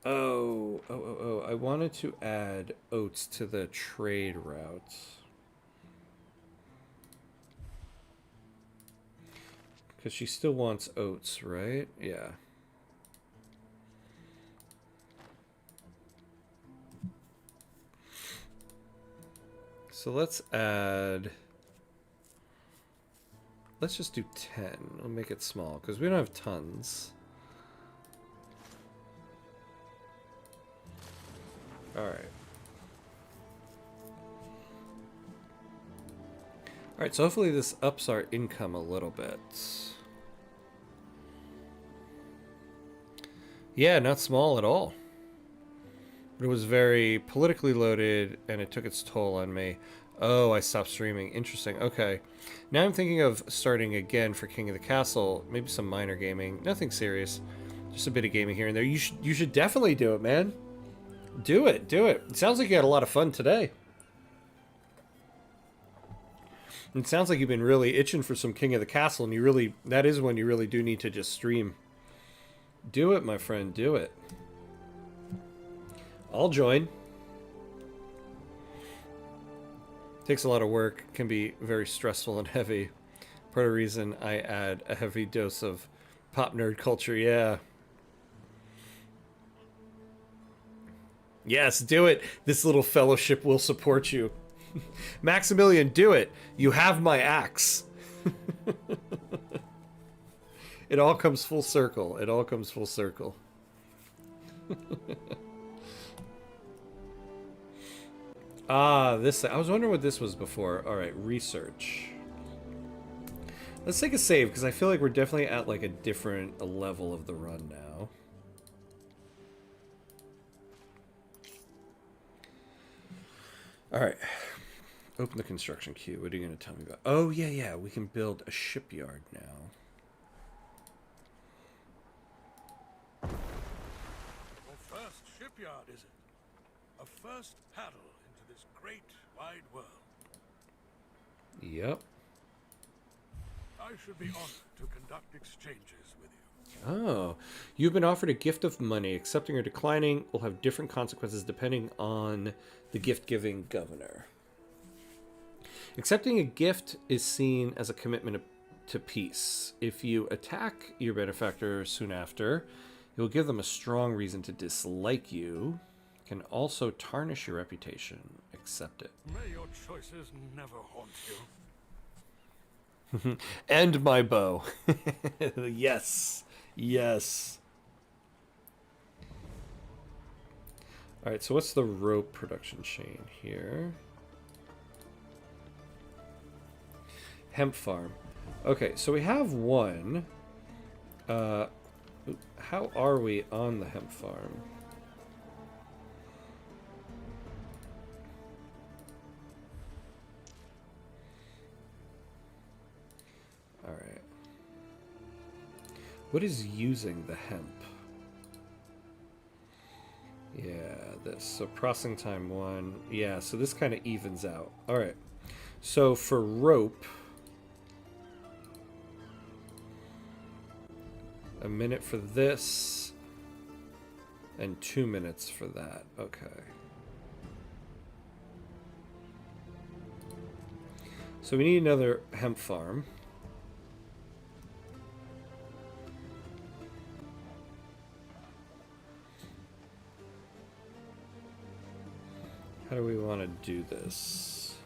Oh, I wanted to add oats to the trade route. Because she still wants oats, right? Yeah. So let's add... Let's just do 10. We'll make it small, because we don't have tons. Alright. Alright, so hopefully this ups our income a little bit. Yeah, not small at all. It was very politically loaded, and it took its toll on me. Oh, I stopped streaming. Interesting. Okay. Now I'm thinking of starting again for King of the Castle. Maybe some minor gaming. Nothing serious. Just a bit of gaming here and there. You should definitely do it, man. Do it. Do it. It sounds like you had a lot of fun today. It sounds like you've been really itching for some King of the Castle, and that is when you really do need to just stream. Do it, my friend. Do it. I'll join. Takes a lot of work, can be very stressful and heavy. Part of the reason I add a heavy dose of pop nerd culture, yeah. Yes, do it. This little fellowship will support you. Maximilian, do it. You have my axe. It all comes full circle. It all comes full circle. This... I was wondering what this was before. Alright, research. Let's take a save, because I feel like we're definitely at, like, a different level of the run now. Alright. Open the construction queue. What are you going to tell me about? Oh, yeah. We can build a shipyard now. Your first shipyard, is it? A first paddle into this great, wide world. Yep. I should be honored to conduct exchanges with you. Oh. You've been offered a gift of money. Accepting or declining will have different consequences depending on the gift-giving governor. Accepting a gift is seen as a commitment to peace. If you attack your benefactor soon after, it will give them a strong reason to dislike you. Can also tarnish your reputation. Accept it. May your choices never haunt you. And my bow. Yes. Yes. Alright, so what's the rope production chain here? Hemp farm. Okay, so we have one. How are we on the hemp farm? Alright. What is using the hemp? Yeah, this. So processing time 1. Yeah, so this kind of evens out. Alright. So for rope, a minute for this, and 2 minutes for that. Okay. So we need another hemp farm. How do we want to do this?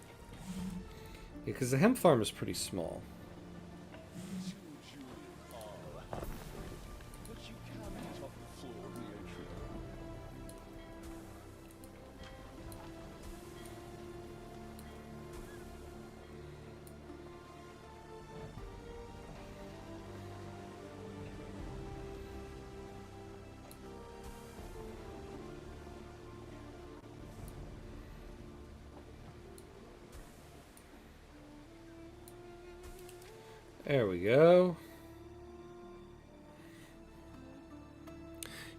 Yeah, because the hemp farm is pretty small. There we go.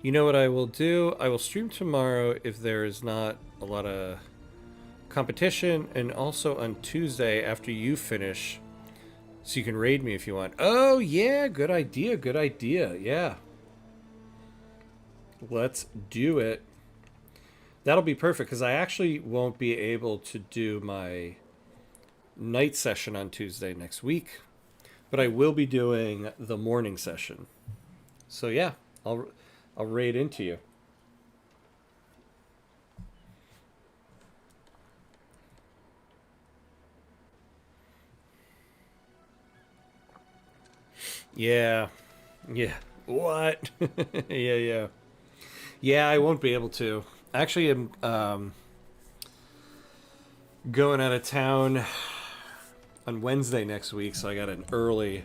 You know what I will do? I will stream tomorrow if there is not a lot of competition, and also on Tuesday after you finish, so you can raid me if you want. Oh, yeah, good idea, yeah. Let's do it. That'll be perfect, because I actually won't be able to do my night session on Tuesday next week. But I will be doing the morning session. So yeah, I'll raid into you. Yeah. Yeah. What? Yeah. Yeah, I won't be able to. Actually, I'm going out of town on Wednesday next week, so I got an early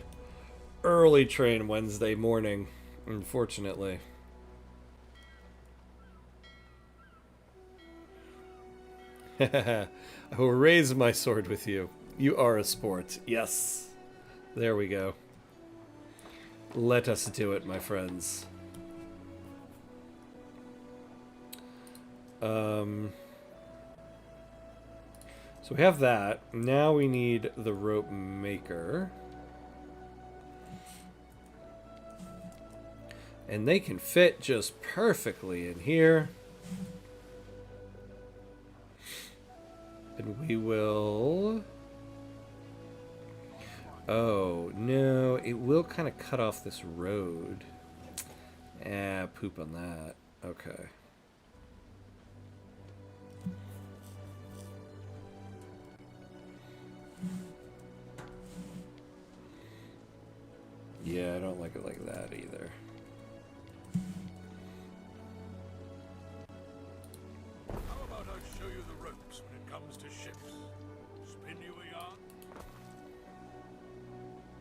train Wednesday morning, unfortunately. I will raise my sword with you. You are a sport. Yes. There we go. Let us do it, my friends. So we have that. Now we need the rope maker. And they can fit just perfectly in here. And we will... Oh, no. It will kind of cut off this road. Poop on that. Okay. Yeah, I don't like it like that either. How about I show you the ropes when it comes to ships? Spin you a yarn?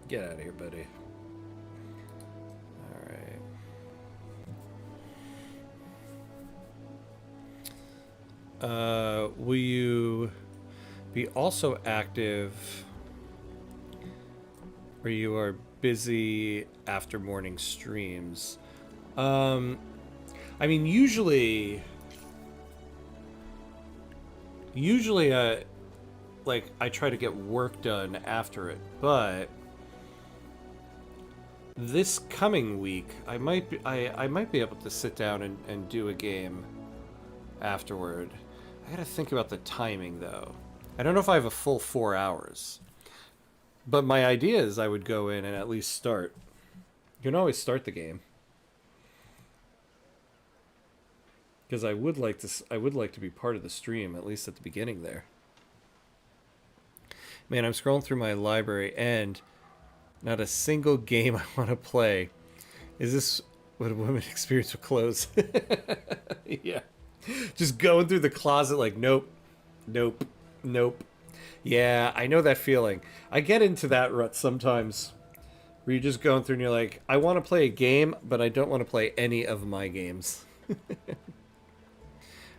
Get out of here, buddy. Alright. Will you be also active, or you are busy after morning streams? I mean, usually like I try to get work done after it, but this coming week I might be able to sit down and do a game afterward. I gotta think about the timing though. I don't know if I have a full 4 hours. But my idea is I would go in and at least start. You can always start the game. Because I would like to be part of the stream, at least at the beginning there. Man, I'm scrolling through my library and not a single game I want to play. Is this what a woman experience with clothes? Yeah. Just going through the closet like, nope, nope, nope. Yeah, I know that feeling. I get into that rut sometimes. Where you're just going through and you're like, I want to play a game, but I don't want to play any of my games. I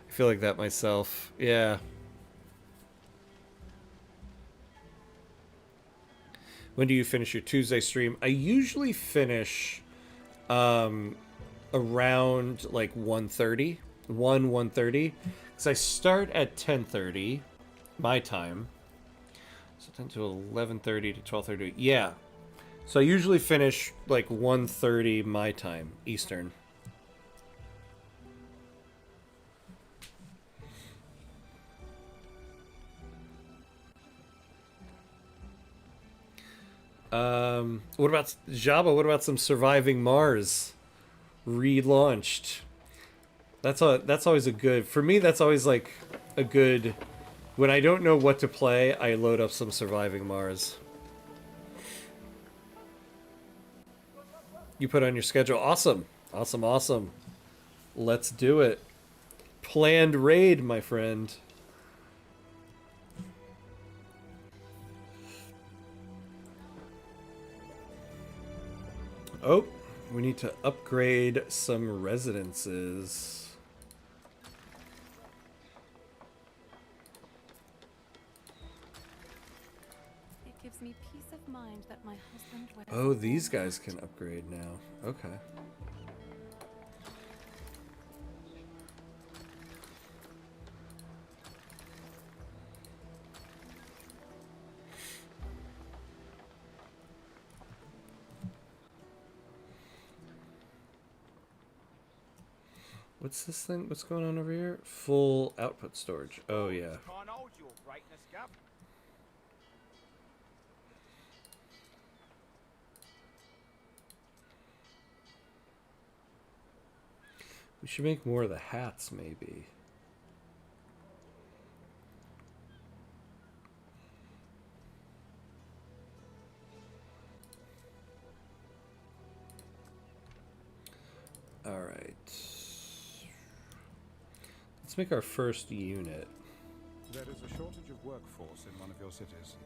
feel like that myself. Yeah. When do you finish your Tuesday stream? I usually finish around like 1:30. 1:30. Because I start at 10:30 my time. So 10 to 11:30 to 12:30. Yeah. So I usually finish like 1:30 my time, Eastern. What about Jabba? What about some Surviving Mars relaunched? That's always a good, for me. That's always like a good. When I don't know what to play, I load up some Surviving Mars. You put on your schedule. Awesome. Awesome, awesome. Let's do it. Planned raid, my friend. Oh, we need to upgrade some residences. It gives me peace of mind that my husband wears Oh, these guys can upgrade now. Okay. What's this thing? What's going on over here? Full output storage. Oh, yeah. Can't hold your brightness, Gav. We should make more of the hats, maybe. All right. Let's make our first unit. There is a shortage of workforce in one of your cities.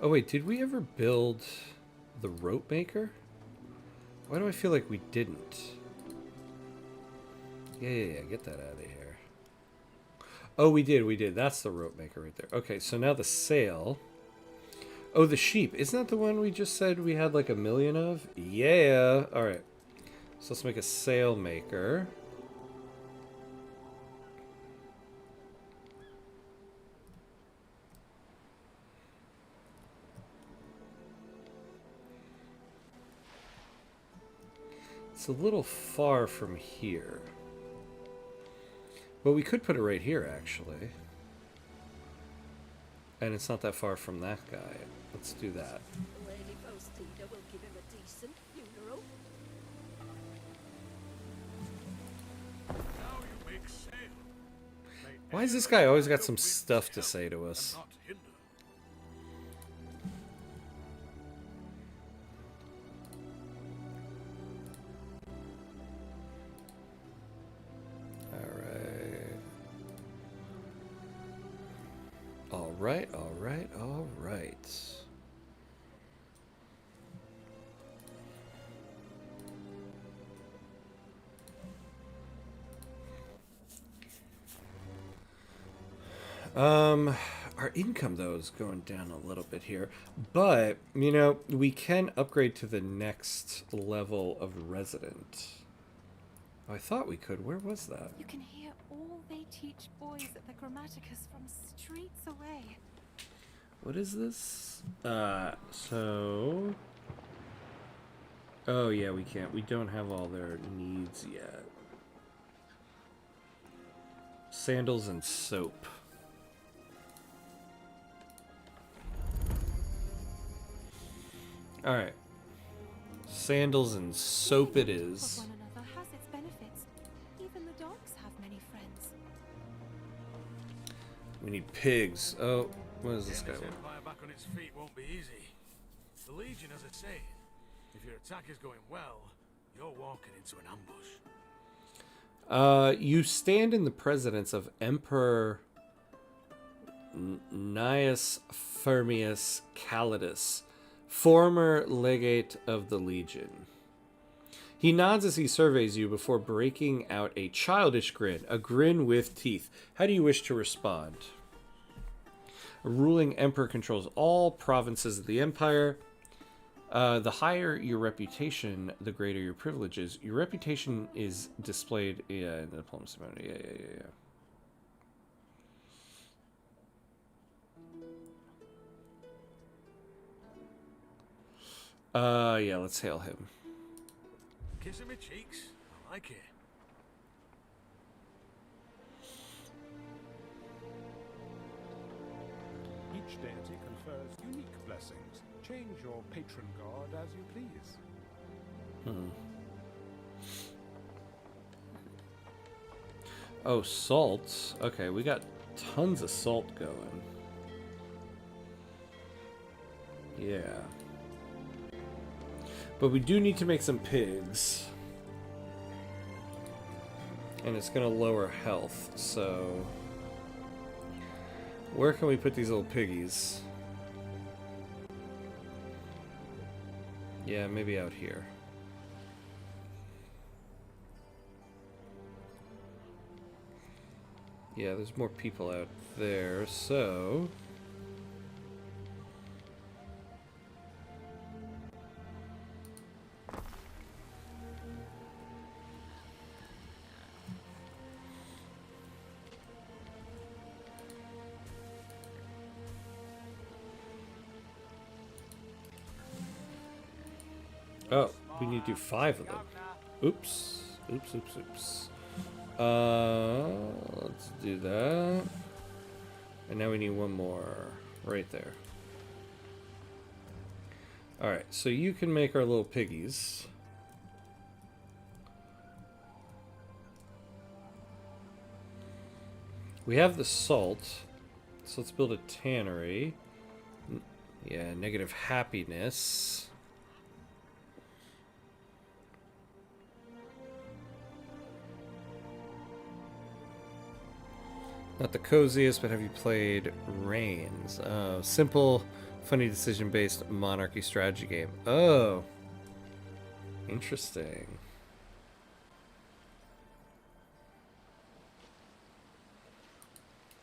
Oh wait, did we ever build the rope maker? Why do I feel like we didn't? Yeah, get that out of here. Oh, we did. That's the rope maker right there. Okay, so now the sail. Oh, the sheep. Isn't that the one we just said we had like 1 million of? Yeah. All right. So let's make a sail maker. It's a little far from here. But we could put it right here, actually. And it's not that far from that guy. Let's do that. Lady Faustina will give him a decent funeral. Now you make sail. May Why has this guy always got some stuff to say to us? not hinder. All right. Our income though is going down a little bit here, but you know, we can upgrade to the next level of resident. Oh, I thought we could. Where was that? You can hear all they teach boys at the Grammaticus from streets away. What is this? So... Oh, yeah, we can't. We don't have all their needs yet. Sandals and soap. Alright. Sandals and soap it is. Of one another has its benefits. Even the dogs have many friends. We need pigs. Oh, what does this guy Getting this want? empire back on its feet won't be easy. The Legion has a saying: if your attack is going well, you're walking into an ambush. You stand in the presence of Emperor Gnaeus Firmius Calidus, former legate of the Legion. He nods as he surveys you before breaking out a childish grin, a grin with teeth. How do you wish to respond? A ruling emperor controls all provinces of the empire. The higher your reputation, the greater your privileges. Your reputation is displayed in the diplomacy mode. Yeah, let's hail him. Kissing my cheeks. I like it. Each deity confers unique blessings. Change your patron god as you please. Oh, salt. Okay, we got tons of salt going. Yeah. But we do need to make some pigs. And it's going to lower health, so... Where can we put these little piggies? Yeah, maybe out here. Yeah, there's more people out there, so... Oh, we need to do 5 of them. Oops. Oops. Let's do that. And now we need one more right there. Alright, so you can make our little piggies. We have the salt, so let's build a tannery. Yeah, negative happiness. Not the coziest, but have you played Reigns? Oh, simple, funny decision-based monarchy strategy game. Oh, interesting.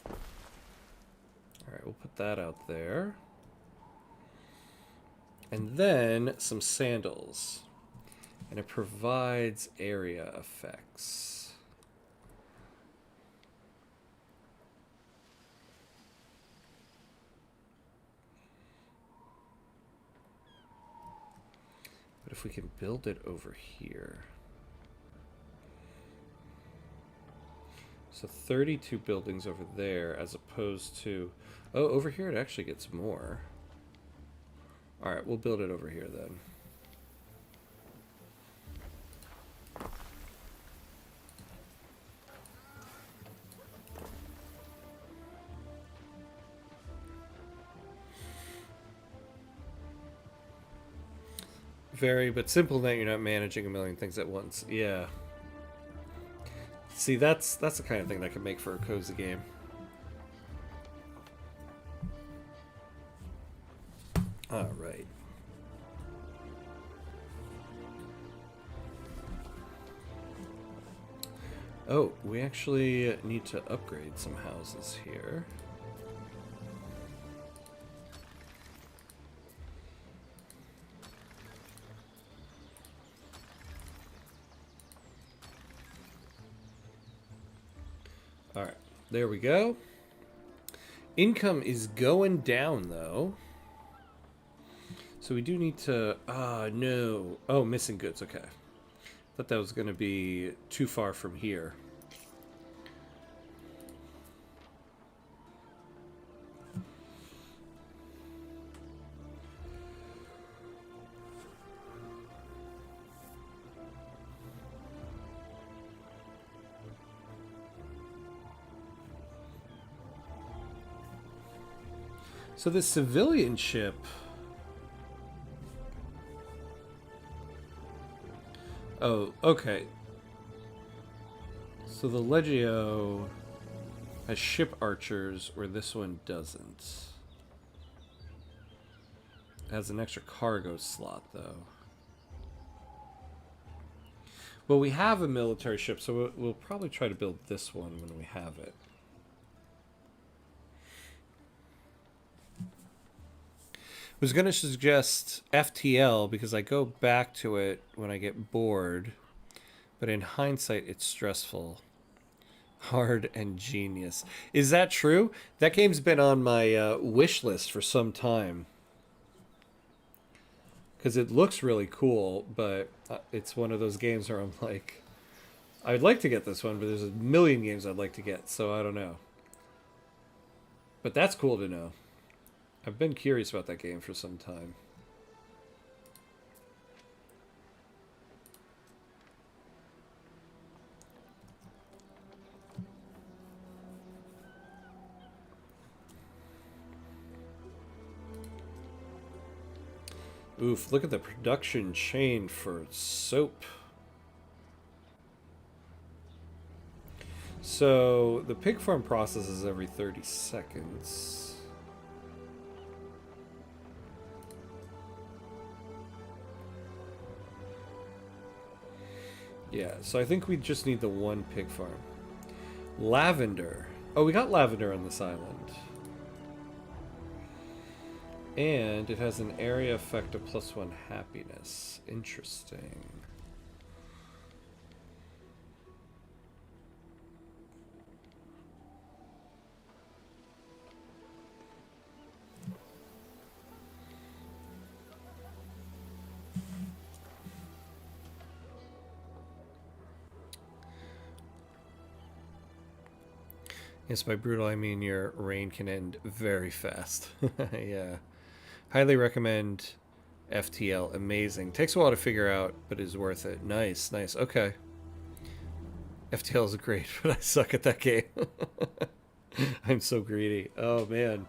All right, we'll put that out there. And then some sandals. And it provides area effects. But if we can build it over here. So 32 buildings over there as opposed to... Oh, over here it actually gets more. Alright, we'll build it over here then. Very, but simple that you're not managing a million things at once. Yeah. See, that's the kind of thing that can make for a cozy game. All right. Oh, we actually need to upgrade some houses here. Alright, there we go. Income is going down, though. So we do need to... no. Oh, missing goods, okay. Thought that was going to be too far from here. So this civilian ship. Oh, okay. So the Legio has ship archers, where this one doesn't. It has an extra cargo slot, though. Well, we have a military ship, so we'll probably try to build this one when we have it. I was going to suggest FTL because I go back to it when I get bored, but in hindsight, it's stressful. Hard and genius. Is that true? That game's been on my wish list for some time. Because it looks really cool, but it's one of those games where I'm like, I'd like to get this one, but there's a million games I'd like to get, so I don't know. But that's cool to know. I've been curious about that game for some time. Oof, look at the production chain for soap. So, the pig farm processes every 30 seconds. Yeah, so I think we just need the one pig farm. Lavender. Oh, we got lavender on this island. And it has an area effect of +1 happiness. Interesting. Yes, by brutal I mean your reign can end very fast. Yeah. Highly recommend FTL. Amazing. Takes a while to figure out, but is worth it. Nice, nice. Okay. FTL is great, but I suck at that game. I'm so greedy. Oh man.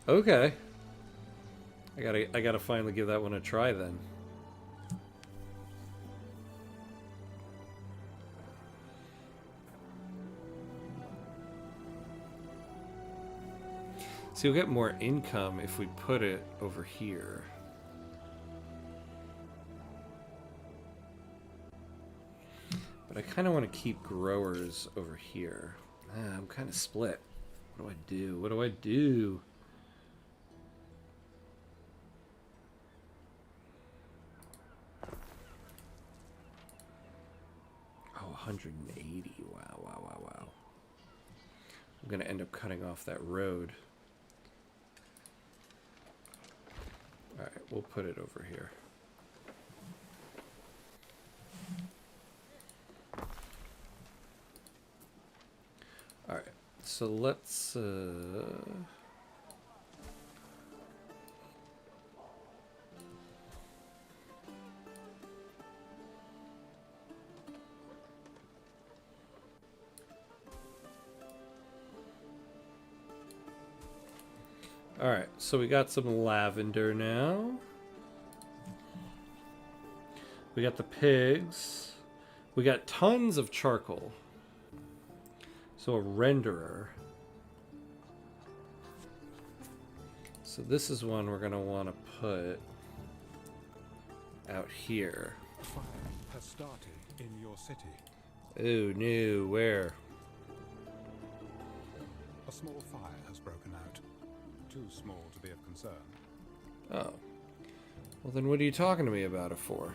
Okay. I gotta finally give that one a try then. So you'll get more income if we put it over here. But I kind of want to keep growers over here. I'm kind of split. What do I do? What do I do? Oh, 180. Wow, wow, wow, wow. I'm going to end up cutting off that road. Alright, we'll put it over here. Alright, so let's... Alright, so we got some lavender now. We got the pigs. We got tons of charcoal. So a renderer. So this is one we're going to want to put out here. Fire has started in your city. Oh no, where? A small fire has broken out. Too small to be of concern. Oh. Well then what are you talking to me about it for?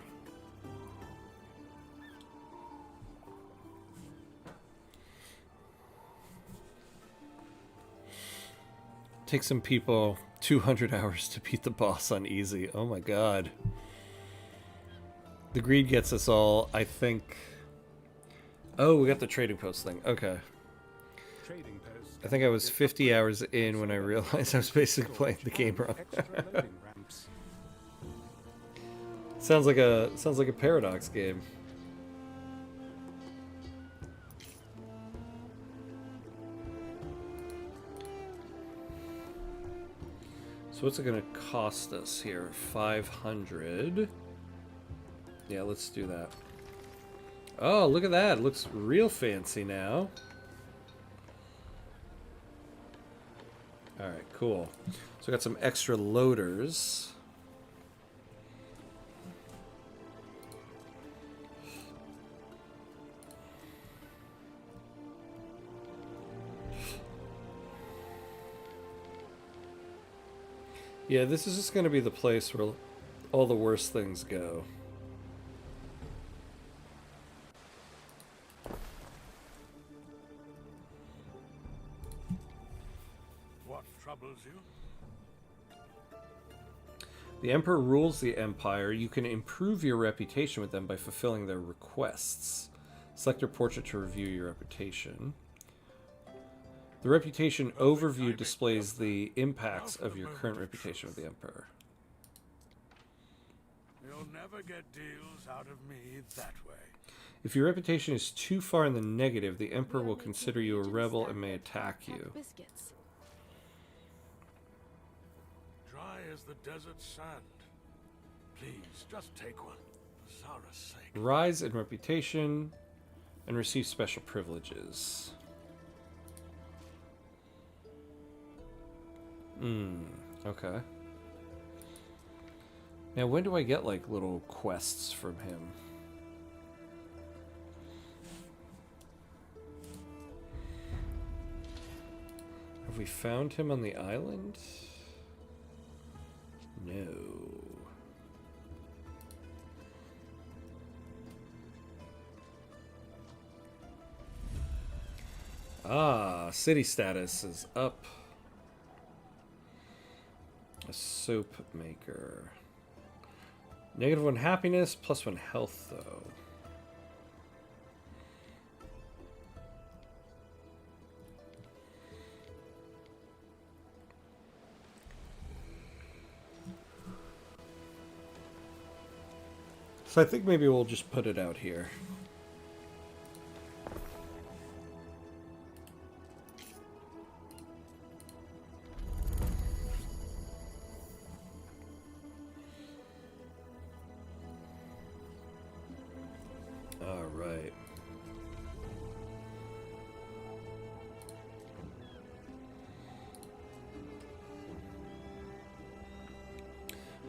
Takes some people 200 hours to beat the boss on easy. Oh my god. The greed gets us all, I think. Oh, we got the trading post thing. Okay. Trading post. I think I was 50 hours in when I realized I was basically playing the game wrong. sounds like a Paradox game. So what's it going to cost us here? 500. Yeah, let's do that. Oh, look at that. It looks real fancy now. Alright, cool. So I got some extra loaders. Yeah, this is just going to be the place where all the worst things go. What troubles you? The Emperor rules the Empire. You can improve your reputation with them by fulfilling their requests. Select your portrait to review your reputation. The reputation overview displays the impacts of your current reputation with the Emperor. You'll never get deals out of me that way. If your reputation is too far in the negative, the Emperor will consider you a rebel and may attack you. Biscuits. Dry as the desert sand. Please, just take one. For Zara's sake. Rise in reputation and receive special privileges. Okay. Now, when do I get, like, little quests from him? Have we found him on the island? No. Ah, city status is up. A soap maker. -1 happiness, +1 health, though. So I think maybe we'll just put it out here.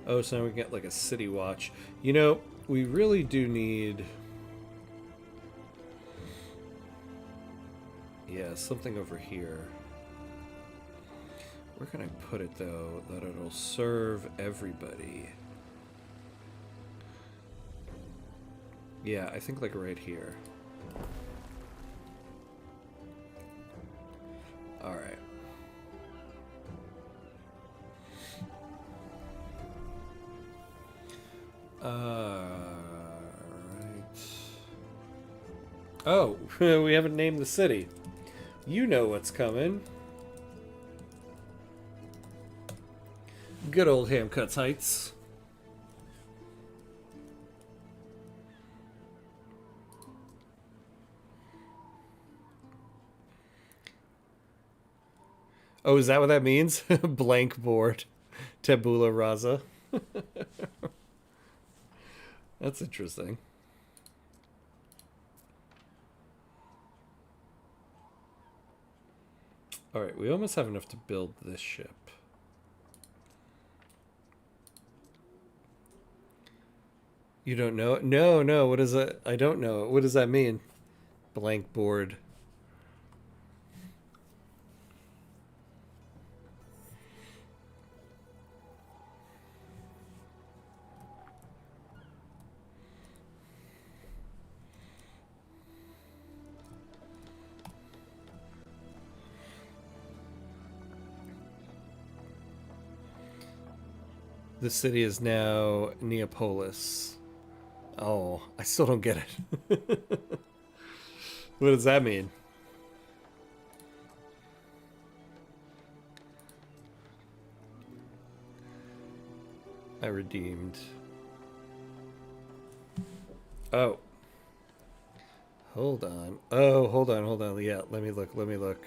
Oh, so now we get like a city watch. You know, we really do need... Yeah, something over here. Where can I put it, though, that it'll serve everybody? Yeah, I think like right here. Alright. Right. Oh, we haven't named the city. You know what's coming. Good old Hamcuts Heights. Oh, is that what that means? Blank board. Tabula rasa. That's interesting. Alright, we almost have enough to build this ship. You don't know it? No, no, what is it? I don't know it. What does that mean? Blank board. The city is now Neapolis. Oh, I still don't get it. What does that mean? I redeemed. Oh. Hold on. Oh, hold on, hold on. Yeah, let me look, let me look.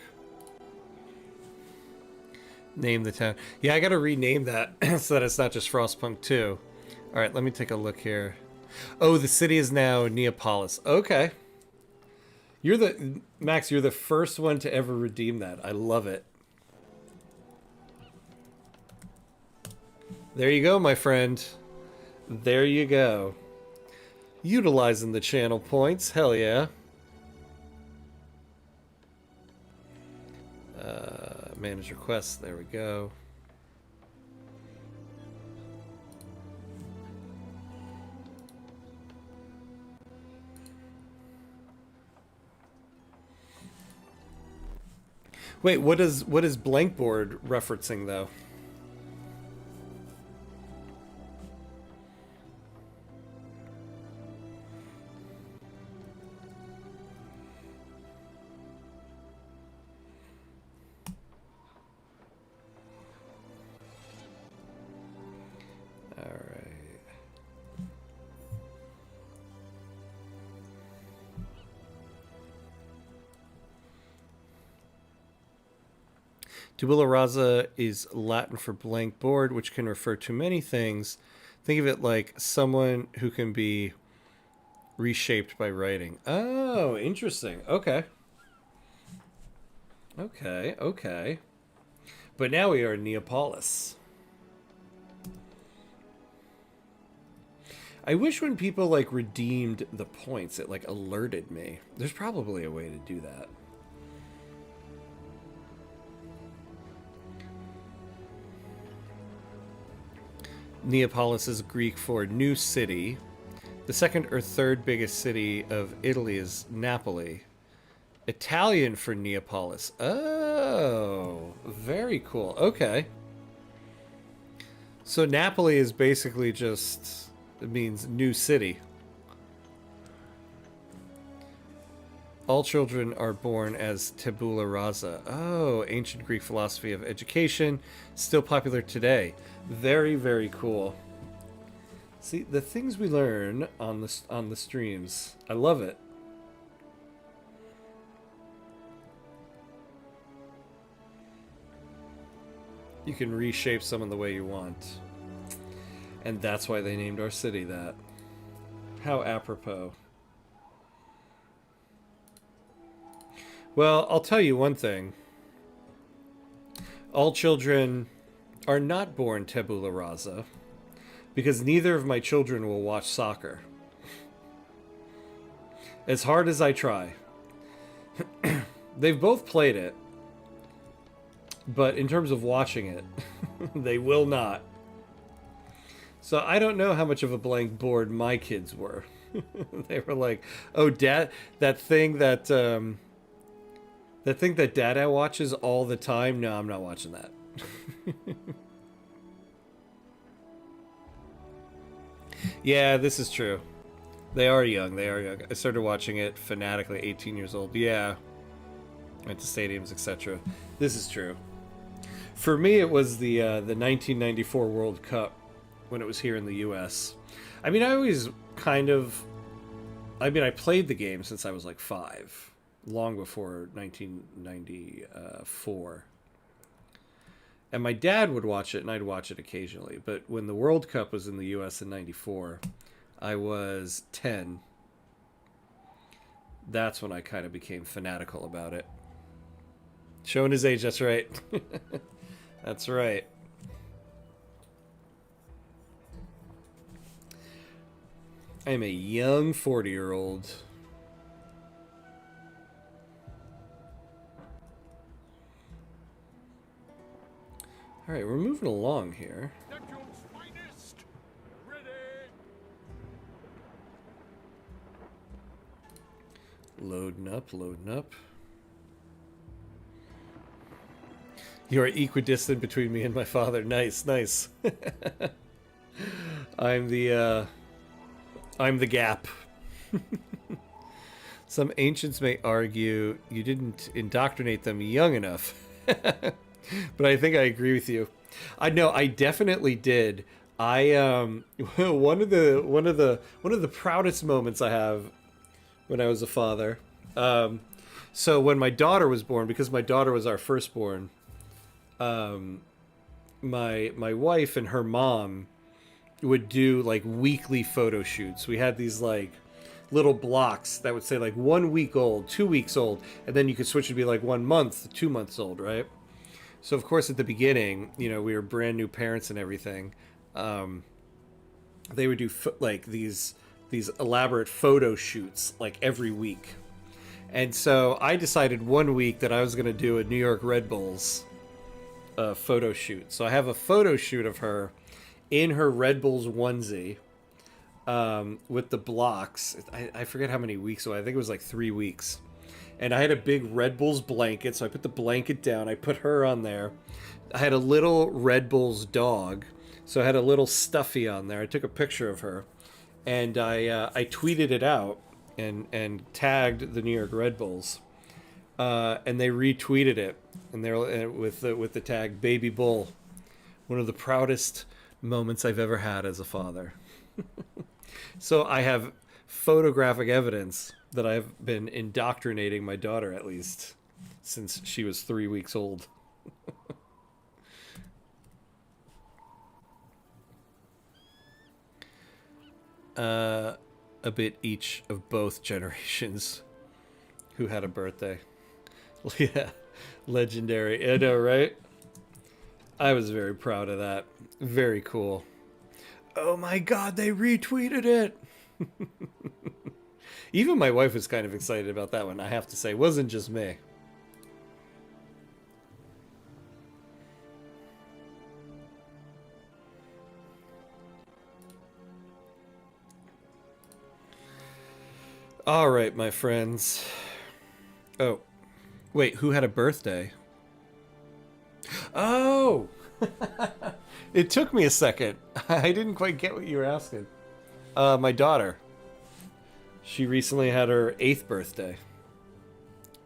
Name the town. Yeah, I gotta rename that so that it's not just Frostpunk 2. Alright, let me take a look here. Oh, the city is now Neapolis. Okay. You're the... Max, you're the first one to ever redeem that. I love it. There you go, my friend. There you go. Utilizing the channel points. Hell yeah. Manage requests. There we go. Wait, what is Blankboard referencing though? Tabula rasa is Latin for blank board, which can refer to many things. Think of it like someone who can be reshaped by writing. Oh, interesting. Okay. Okay, okay. But now we are in Neapolis. I wish when people like redeemed the points, it like alerted me. There's probably a way to do that. Neapolis is Greek for new city. The second or third biggest city of Italy is Napoli. Italian for Neapolis. Oh, very cool. Okay. So Napoli is basically just, it means new city. All children are born as tabula rasa. Oh, ancient Greek philosophy of education, still popular today. Very, very cool. See, the things we learn on the streams. I love it. You can reshape someone the way you want. And that's why they named our city that. How apropos. Well, I'll tell you one thing. All children are not born tabula rasa, because neither of my children will watch soccer. As hard as I try. They've both played it, but in terms of watching it, they will not. So I don't know how much of a blank board my kids were. They were like, oh, Dad, that thing that Dada watches all the time? No, I'm not watching that. Yeah, this is true. They are young. They are young. I started watching it fanatically, 18 years old. Yeah. Went to stadiums, etc. This is true. For me, it was the 1994 World Cup when it was here in the U.S. I mean, I always kind of... I mean, I played the game since I was like 5. Long before 1994. And my dad would watch it, and I'd watch it occasionally. But when the World Cup was in the U.S. in 94, I was 10. That's when I kind of became fanatical about it. Showing his age, that's right. That's right. I'm a young 40-year-old. All right, we're moving along here. Loading up, loading up. You are equidistant between me and my father. Nice, nice. I'm the gap. Some ancients may argue you didn't indoctrinate them young enough. But I think I agree with you. I know I definitely did. I one of the proudest moments I have when I was a father. So when my daughter was born, because my daughter was our firstborn, my wife and her mom would do like weekly photo shoots. We had these like little blocks that would say like 1 week old, 2 weeks old, and then you could switch to be like 1 month, 2 months old, right? So of course at the beginning, you know, we were brand new parents and everything. They would do like these elaborate photo shoots like every week. And so I decided 1 week that I was going to do a New York Red Bulls photo shoot. So I have a photo shoot of her in her Red Bulls onesie with the blocks. I forget how many weeks ago. I think it was like 3 weeks. And I had a big Red Bulls blanket, so I put the blanket down. I put her on there. I had a little Red Bulls dog, so I had a little Stuffy on there. I took a picture of her, and I tweeted it out and tagged the New York Red Bulls, and they retweeted it, and they're with the tag Baby Bull. One of the proudest moments I've ever had as a father. So I have photographic evidence that I've been indoctrinating my daughter, at least since she was 3 weeks old. A bit each of both generations who had a birthday. Yeah, legendary. I know, right? I was very proud of that. Very cool. Oh my god, they retweeted it! Even my wife was kind of excited about that one, I have to say. It wasn't just me. All right, my friends. Oh, wait, who had a birthday? Oh! It took me a second. I didn't quite get what you were asking. My daughter. She recently had her 8th birthday.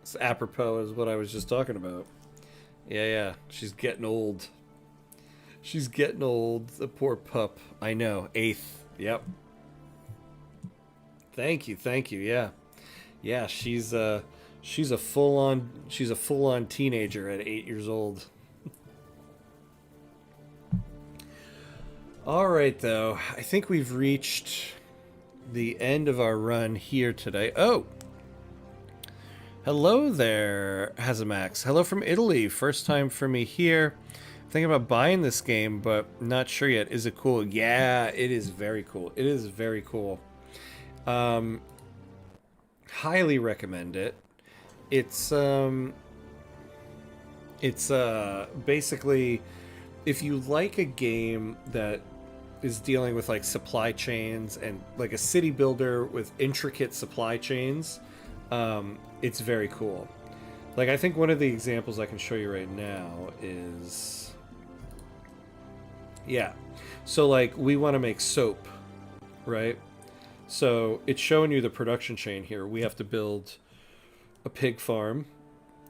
It's apropos is what I was just talking about. Yeah. She's getting old. She's getting old. The poor pup. I know. 8th. Yep. Thank you. Yeah. She's a full-on teenager at 8 years old. All right, though. I think we've reached the end of our run here today. Oh, hello there, Hazamax. Hello from Italy. First time for me here. Thinking about buying this game, but not sure yet. Is it cool? Yeah, it is very cool. It is very cool. Highly recommend it. It's basically, if you like a game that is dealing with like supply chains and like a city builder with intricate supply chains, it's very cool. Like, I think one of the examples I can show you right now is, yeah, so like we want to make soap, right? So it's showing you the production chain here. We have to build a pig farm,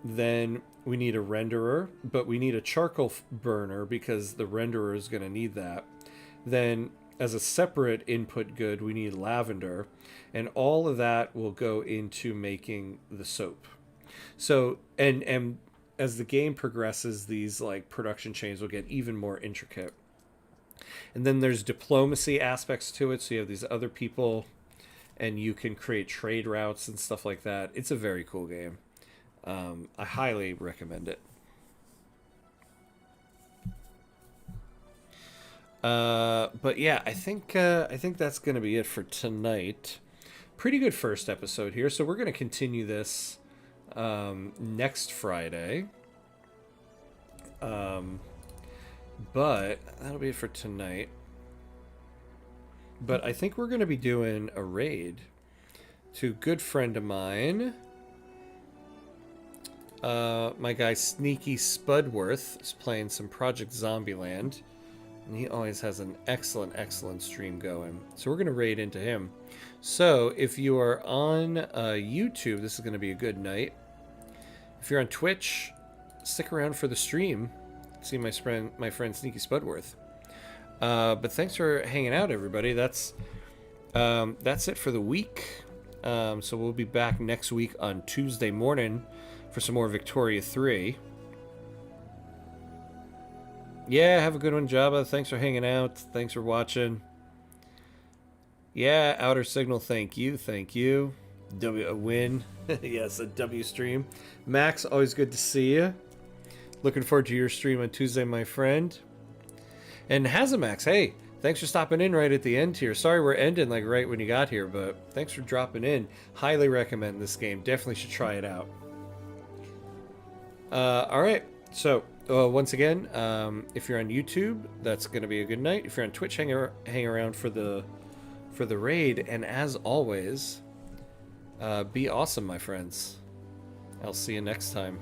then we need a renderer, but we need a charcoal burner because the renderer is going to need that. Then as a separate input good, we need lavender, and all of that will go into making the soap. So, and as the game progresses, these like production chains will get even more intricate. And then there's diplomacy aspects to it. So you have these other people and you can create trade routes and stuff like that. It's a very cool game. I highly recommend it. But yeah, I think that's going to be it for tonight. Pretty good first episode here. So we're going to continue this next Friday. But that'll be it for tonight. But I think we're going to be doing a raid to a good friend of mine. My guy Sneaky Spudworth is playing some Project Zombieland. And he always has an excellent stream going. So we're going to raid into him. So if you are on YouTube, this is going to be a good night. If you're on Twitch, stick around for the stream. See my friend Sneaky Spudworth. But thanks for hanging out, everybody. That's it for the week. So we'll be back next week on Tuesday morning for some more Victoria 3. Yeah, have a good one, Jabba. Thanks for hanging out. Thanks for watching. Yeah, Outer Signal, thank you. Thank you. A win. Yes, a W stream. Max, always good to see you. Looking forward to your stream on Tuesday, my friend. And Hazamax, hey, thanks for stopping in right at the end here. Sorry we're ending like right when you got here, but thanks for dropping in. Highly recommend this game. Definitely should try it out. All right, so once again, if you're on YouTube, that's going to be a good night. If you're on Twitch, hang around for the raid. And as always, be awesome, my friends. I'll see you next time.